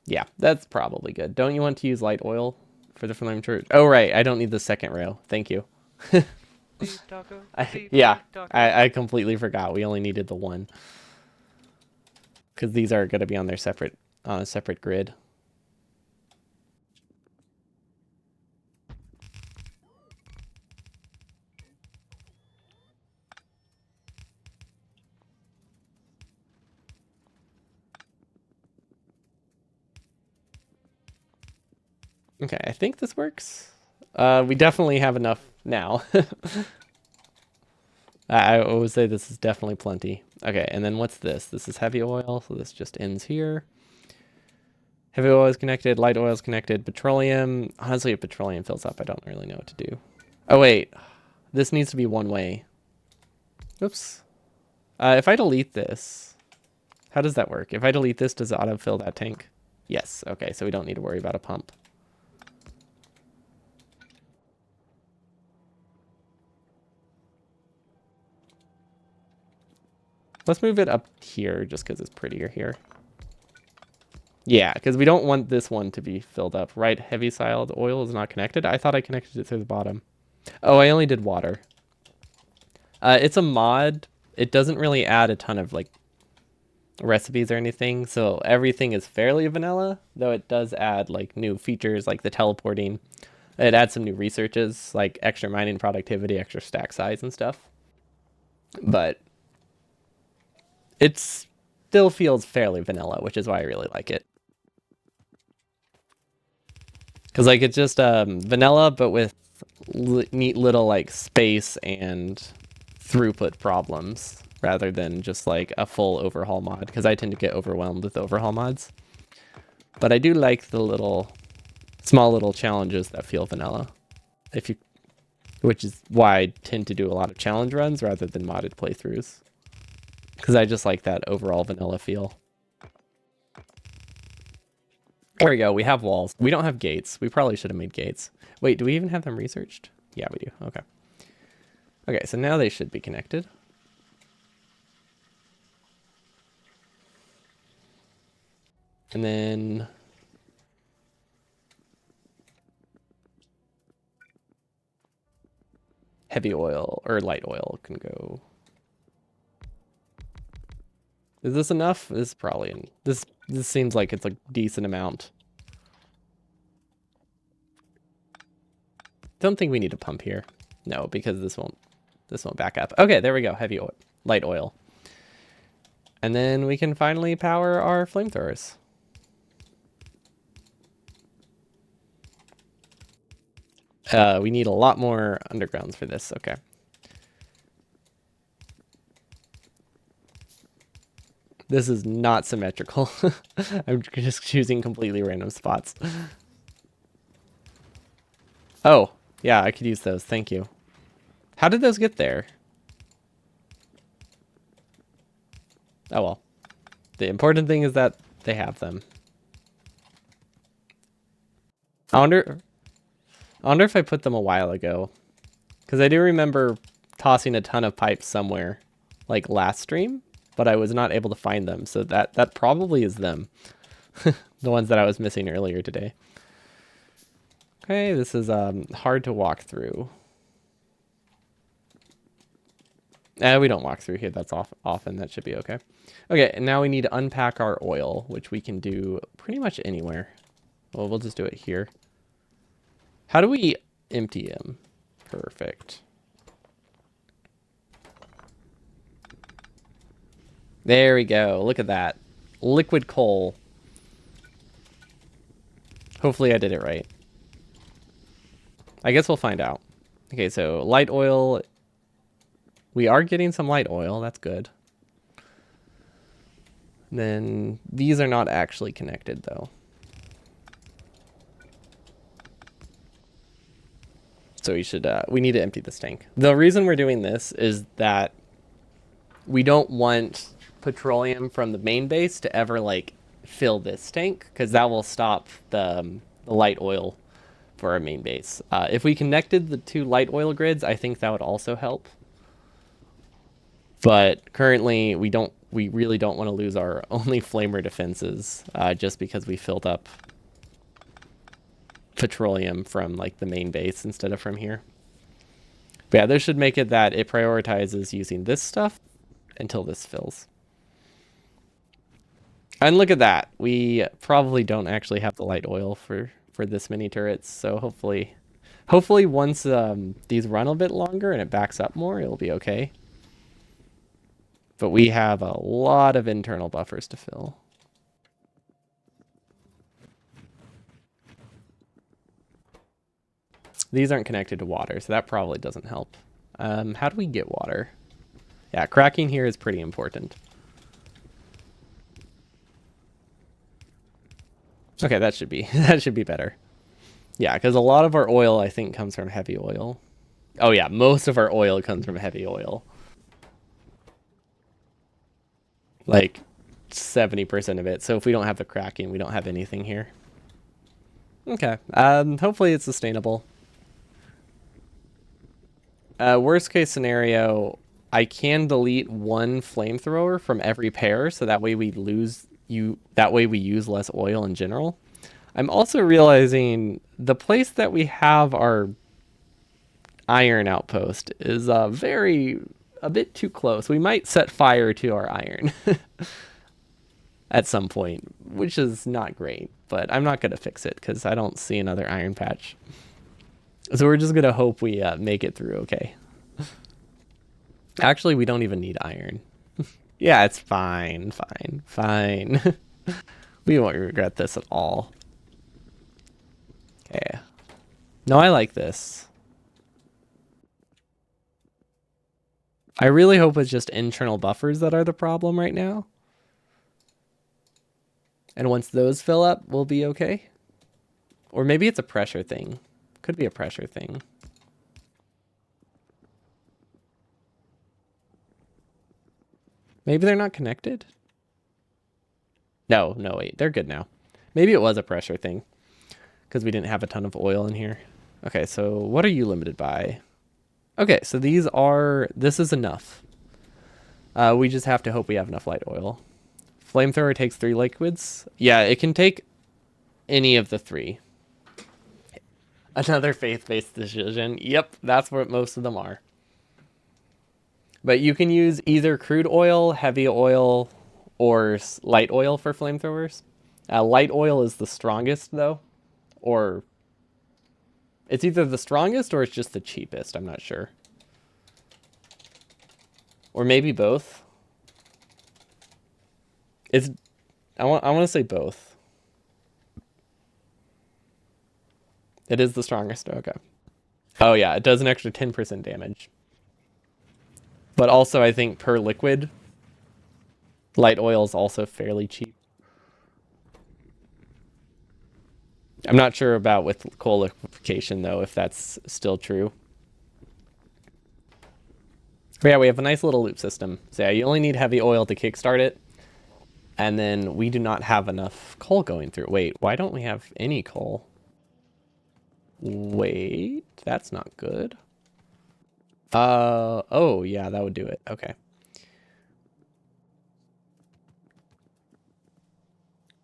Speaker 1: Yeah, that's probably good. Don't you want to use light oil for the flame church? Oh, right. I don't need the second rail. Thank you.
Speaker 2: Beef taco.
Speaker 1: Yeah,
Speaker 2: Taco.
Speaker 1: I completely forgot. We only needed the one. Because these are going to be on their separate, on a separate grid. Okay, I think this works. We definitely have enough now. I always say this is definitely plenty. Okay, and then what's this? This is heavy oil, so this just ends here. Heavy oil is connected, light oil is connected, petroleum. Honestly, if petroleum fills up, I don't really know what to do. Oh, wait. This needs to be one way. Oops. If I delete this, how does that work? If I delete this, does it autofill that tank? Yes. Okay, so we don't need to worry about a pump. Let's move it up here just because it's prettier here. Yeah, because we don't want this one to be filled up. Right, heavy solid oil is not connected. I thought I connected it through the bottom. Oh, I only did water. It's a mod. It doesn't really add a ton of like recipes or anything, so everything is fairly vanilla, though it does add like new features like the teleporting. It adds some new researches like extra mining productivity, extra stack size and stuff. But it still feels fairly vanilla, which is why I really like it. Because like it's just vanilla, but with neat little like space and throughput problems rather than just like a full overhaul mod. Because I tend to get overwhelmed with overhaul mods. But I do like the small little challenges that feel vanilla. Which is why I tend to do a lot of challenge runs rather than modded playthroughs. Because I just like that overall vanilla feel. There we go. We have walls. We don't have gates. We probably should have made gates. Wait, do we even have them researched? Yeah, we do. Okay. Okay, so now they should be connected. And then heavy oil or light oil can go. Is this enough? This is probably this seems like it's a decent amount. Don't think we need a pump here. No, because this won't back up. Okay, there we go. Heavy oil, light oil. And then we can finally power our flamethrowers. We need a lot more undergrounds for this. Okay. This is not symmetrical. I'm just choosing completely random spots. Oh, yeah, I could use those. Thank you. How did those get there? Oh, well. The important thing is that they have them. I wonder if I put them a while ago. Because I do remember tossing a ton of pipes somewhere, like last stream, but I was not able to find them. So that probably is them. The ones that I was missing earlier today. Okay, this is hard to walk through. We don't walk through here. That's often. That should be okay. Okay, and now we need to unpack our oil, which we can do pretty much anywhere. Well, we'll just do it here. How do we empty him? Perfect. There we go. Look at that. Liquid coal. Hopefully I did it right. I guess we'll find out. Okay, so light oil. We are getting some light oil. That's good. Then these are not actually connected though. So we need to empty this tank. The reason we're doing this is that we don't want petroleum from the main base to ever like fill this tank, because that will stop the light oil for our main base. If we connected the two light oil grids, I think that would also help. But currently we really don't want to lose our only flamer defenses just because we filled up petroleum from like the main base instead of from here. But yeah, this should make it that it prioritizes using this stuff until this fills. And look at that. We probably don't actually have the light oil for this many turrets. So hopefully once these run a bit longer and it backs up more, it'll be okay. But we have a lot of internal buffers to fill. These aren't connected to water, so that probably doesn't help. How do we get water? Yeah, cracking here is pretty important. Okay, that should be better. Yeah, because a lot of our oil, I think, comes from heavy oil. Oh yeah, most of our oil comes from heavy oil. Like 70% of it. So if we don't have the cracking, we don't have anything here. Okay. Hopefully it's sustainable. Worst case scenario, I can delete one flamethrower from every pair, so that way we use less oil in general. I'm also realizing the place that we have our iron outpost is a bit too close. We might set fire to our iron at some point, which is not great, but I'm not going to fix it because I don't see another iron patch. So we're just going to hope we make it through okay. Actually, we don't even need iron. Yeah, it's fine. We won't regret this at all. Okay. No, I like this. I really hope it's just internal buffers that are the problem right now. And once those fill up, we'll be okay. Or maybe it's a pressure thing. Could be a pressure thing. Maybe they're not connected? No, wait. They're good now. Maybe it was a pressure thing because we didn't have a ton of oil in here. Okay, so what are you limited by? Okay, so this is enough. We just have to hope we have enough light oil. Flamethrower takes 3 liquids. Yeah, it can take any of the 3. Another faith-based decision. Yep, that's what most of them are. But you can use either crude oil, heavy oil, or light oil for flamethrowers. Light oil is the strongest, though. Or it's either the strongest or it's just the cheapest. I'm not sure. Or maybe both. I want to say both. It is the strongest. Okay. Oh yeah, it does an extra 10% damage. But also I think per liquid, light oil is also fairly cheap. I'm not sure about with coal liquefaction though, if that's still true. But yeah, we have a nice little loop system. So yeah, you only need heavy oil to kickstart it. And then we do not have enough coal going through. Wait, why don't we have any coal? Wait, that's not good. Oh yeah, that would do it. Okay.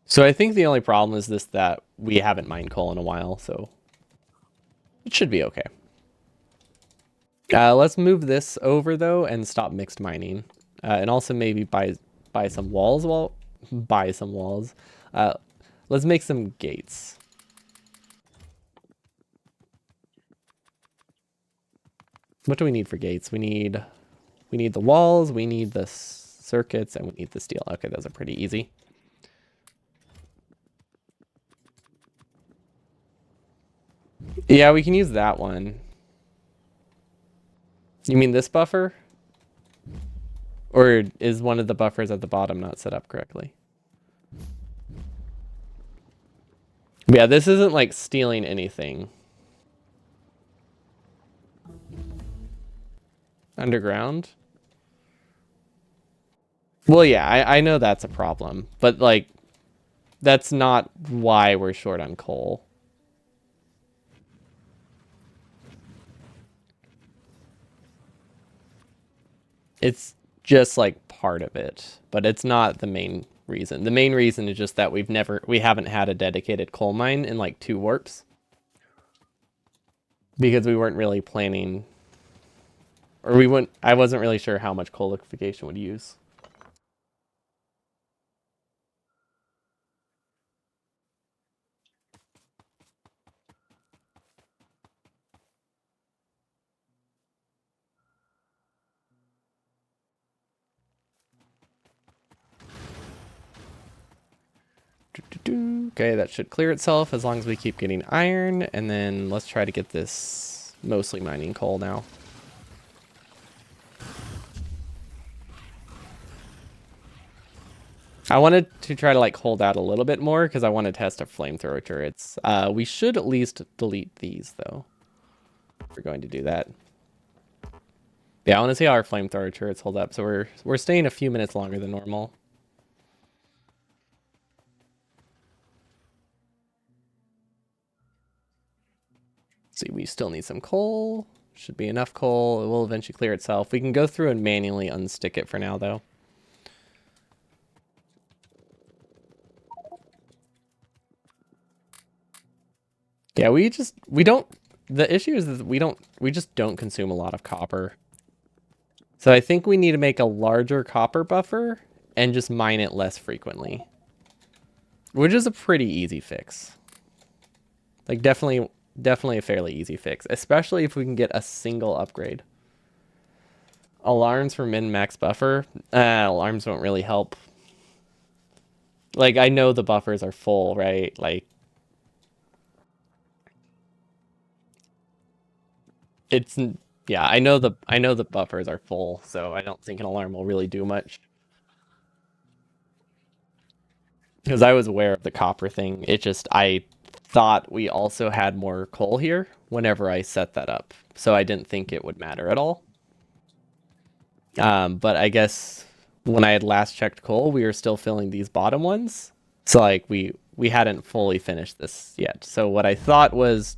Speaker 1: So I think the only problem is that we haven't mined coal in a while, so it should be okay. Let's move this over though and stop mixed mining. And also maybe buy some walls. Buy some walls. Let's make some gates. What do we need for gates? We need the walls, we need the circuits, and we need the steel. Okay, those are pretty easy. Yeah, we can use that one. You mean this buffer? Or is one of the buffers at the bottom not set up correctly? Yeah, this isn't like stealing anything. Underground? Well, yeah, I know that's a problem, but like, that's not why we're short on coal. It's just like part of it, but it's not the main reason. The main reason is just that we haven't had a dedicated coal mine in like 2 warps. Because we weren't really planning, or I wasn't really sure how much coal liquefaction would use. Okay, that should clear itself as long as we keep getting iron, and then let's try to get this mostly mining coal now. I wanted to try to like hold out a little bit more because I want to test our flamethrower turrets. We should at least delete these though. We're going to do that. Yeah, I want to see how our flamethrower turrets hold up. So we're staying a few minutes longer than normal. See, we still need some coal. Should be enough coal. It will eventually clear itself. We can go through and manually unstick it for now, though. Yeah, we don't, the issue is that we just don't consume a lot of copper. So I think we need to make a larger copper buffer and just mine it less frequently. Which is a pretty easy fix. Like definitely a fairly easy fix, especially if we can get a single upgrade. Alarms for min-max buffer? Alarms won't really help. Like, I know the buffers are full, right? Like, it's, yeah, I know the buffers are full, so I don't think an alarm will really do much. Because I was aware of the copper thing. It just, I thought we also had more coal here whenever I set that up. So I didn't think it would matter at all. But I guess when I had last checked coal, we were still filling these bottom ones. So like we hadn't fully finished this yet. So what I thought was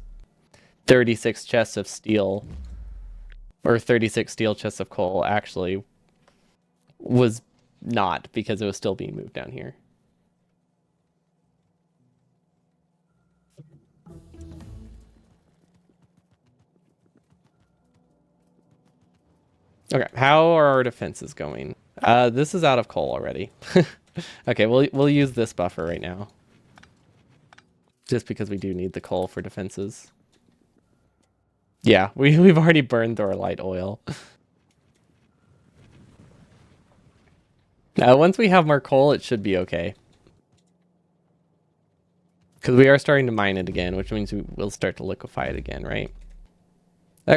Speaker 1: 36 chests of steel or 36 steel chests of coal actually was not, because it was still being moved down here. Okay, how are our defenses going? This is out of coal already. Okay, we'll use this buffer right now. Just because we do need the coal for defenses. Yeah, we've already burned through our light oil. Once we have more coal, it should be okay. Because we are starting to mine it again, which means we will start to liquefy it again, right?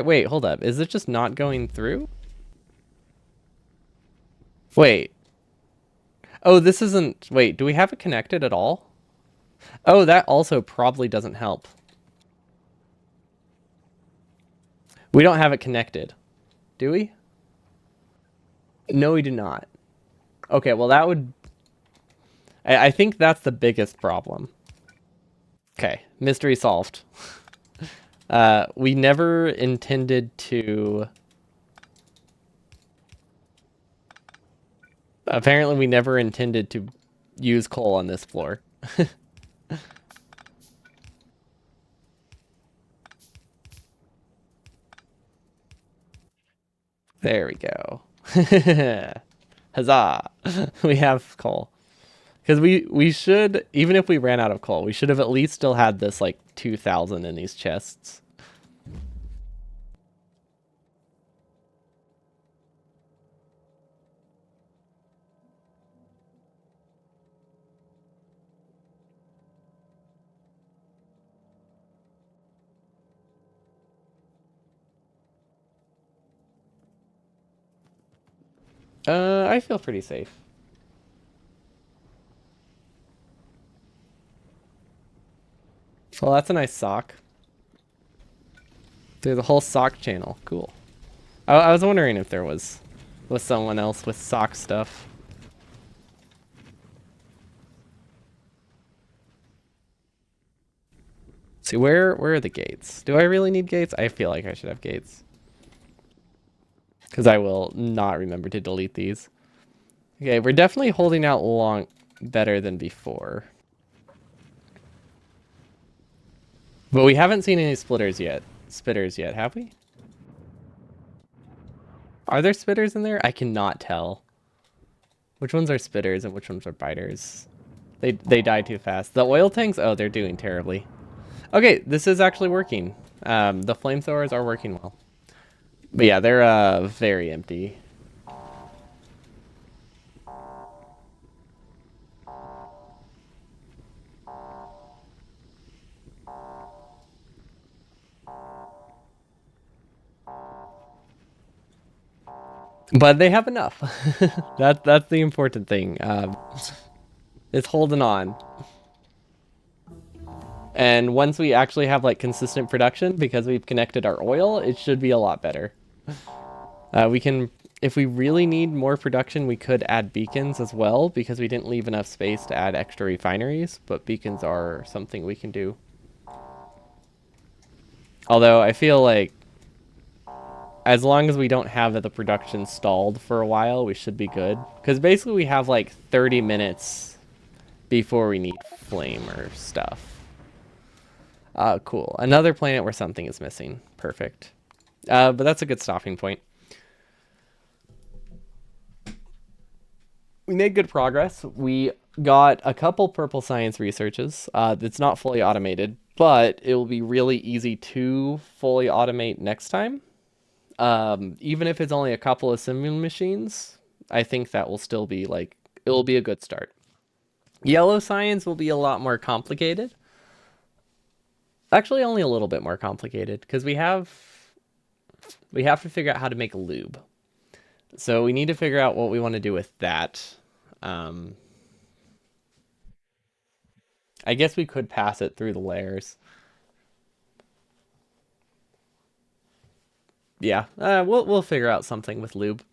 Speaker 1: Wait, hold up. Is it just not going through? Wait. Oh, this isn't... Wait, do we have it connected at all? Oh, that also probably doesn't help. We don't have it connected. Do we? No, we do not. Okay, well that would... I think that's the biggest problem. Okay, mystery solved. We never intended to... Apparently we never intended to use coal on this floor. There we go. Huzzah! We have coal. Because we should, even if we ran out of coal, we should have at least still had this like 2,000 in these chests. I feel pretty safe. Well, that's a nice sock. There's a whole sock channel. Cool. I was wondering if there was someone else with sock stuff. See, where are the gates? Do I really need gates? I feel like I should have gates. Because I will not remember to delete these. Okay, we're definitely holding out long better than before. But we haven't seen any spitters yet, have we? Are there spitters in there? I cannot tell. Which ones are spitters and which ones are biters? They die too fast. The oil tanks, oh, they're doing terribly. Okay, this is actually working. The flamethrowers are working well. But yeah, they're very empty. But they have enough. That's the important thing. It's holding on. And once we actually have like consistent production because we've connected our oil, it should be a lot better. We can, if we really need more production, we could add beacons as well because we didn't leave enough space to add extra refineries, but beacons are something we can do. Although I feel like as long as we don't have the production stalled for a while, we should be good. Because basically we have like 30 minutes before we need flame or stuff. Cool. Another planet where something is missing. Perfect. But that's a good stopping point. We made good progress. We got a couple purple science researches. It's not fully automated, but it will be really easy to fully automate next time. Even if it's only a couple of assembly machines, I think that will still be like, it will be a good start. Yellow science will be a lot more complicated. Actually, only a little bit more complicated because we have to figure out how to make lube. So we need to figure out what we want to do with that. Um, I guess we could pass it through the layers. Yeah, we'll figure out something with lube.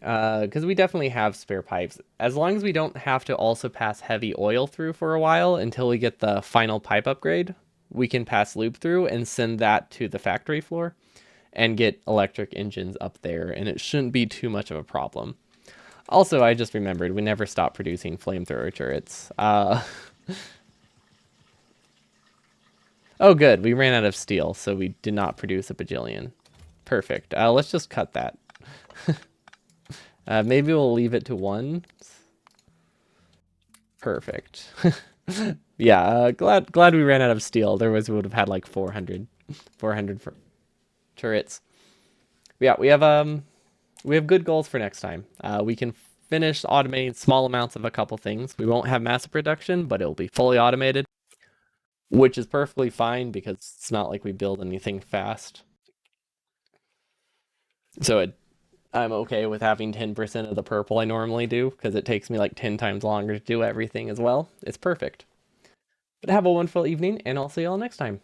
Speaker 1: Because we definitely have spare pipes. As long as we don't have to also pass heavy oil through for a while until we get the final pipe upgrade, we can pass lube through and send that to the factory floor and get electric engines up there, and it shouldn't be too much of a problem. Also, I just remembered we never stopped producing flamethrower turrets. Oh, good. We ran out of steel, so we did not produce a bajillion. Perfect. Let's just cut that. Maybe we'll leave it to one. Perfect. Yeah, glad we ran out of steel. Otherwise, we would have had like 400 for turrets. Yeah, we have good goals for next time. We can finish automating small amounts of a couple things. We won't have massive production, but it'll be fully automated, which is perfectly fine because it's not like we build anything fast. So I'm okay with having 10% of the purple I normally do because it takes me like 10 times longer to do everything as well. It's perfect. But have a wonderful evening, and I'll see y'all next time.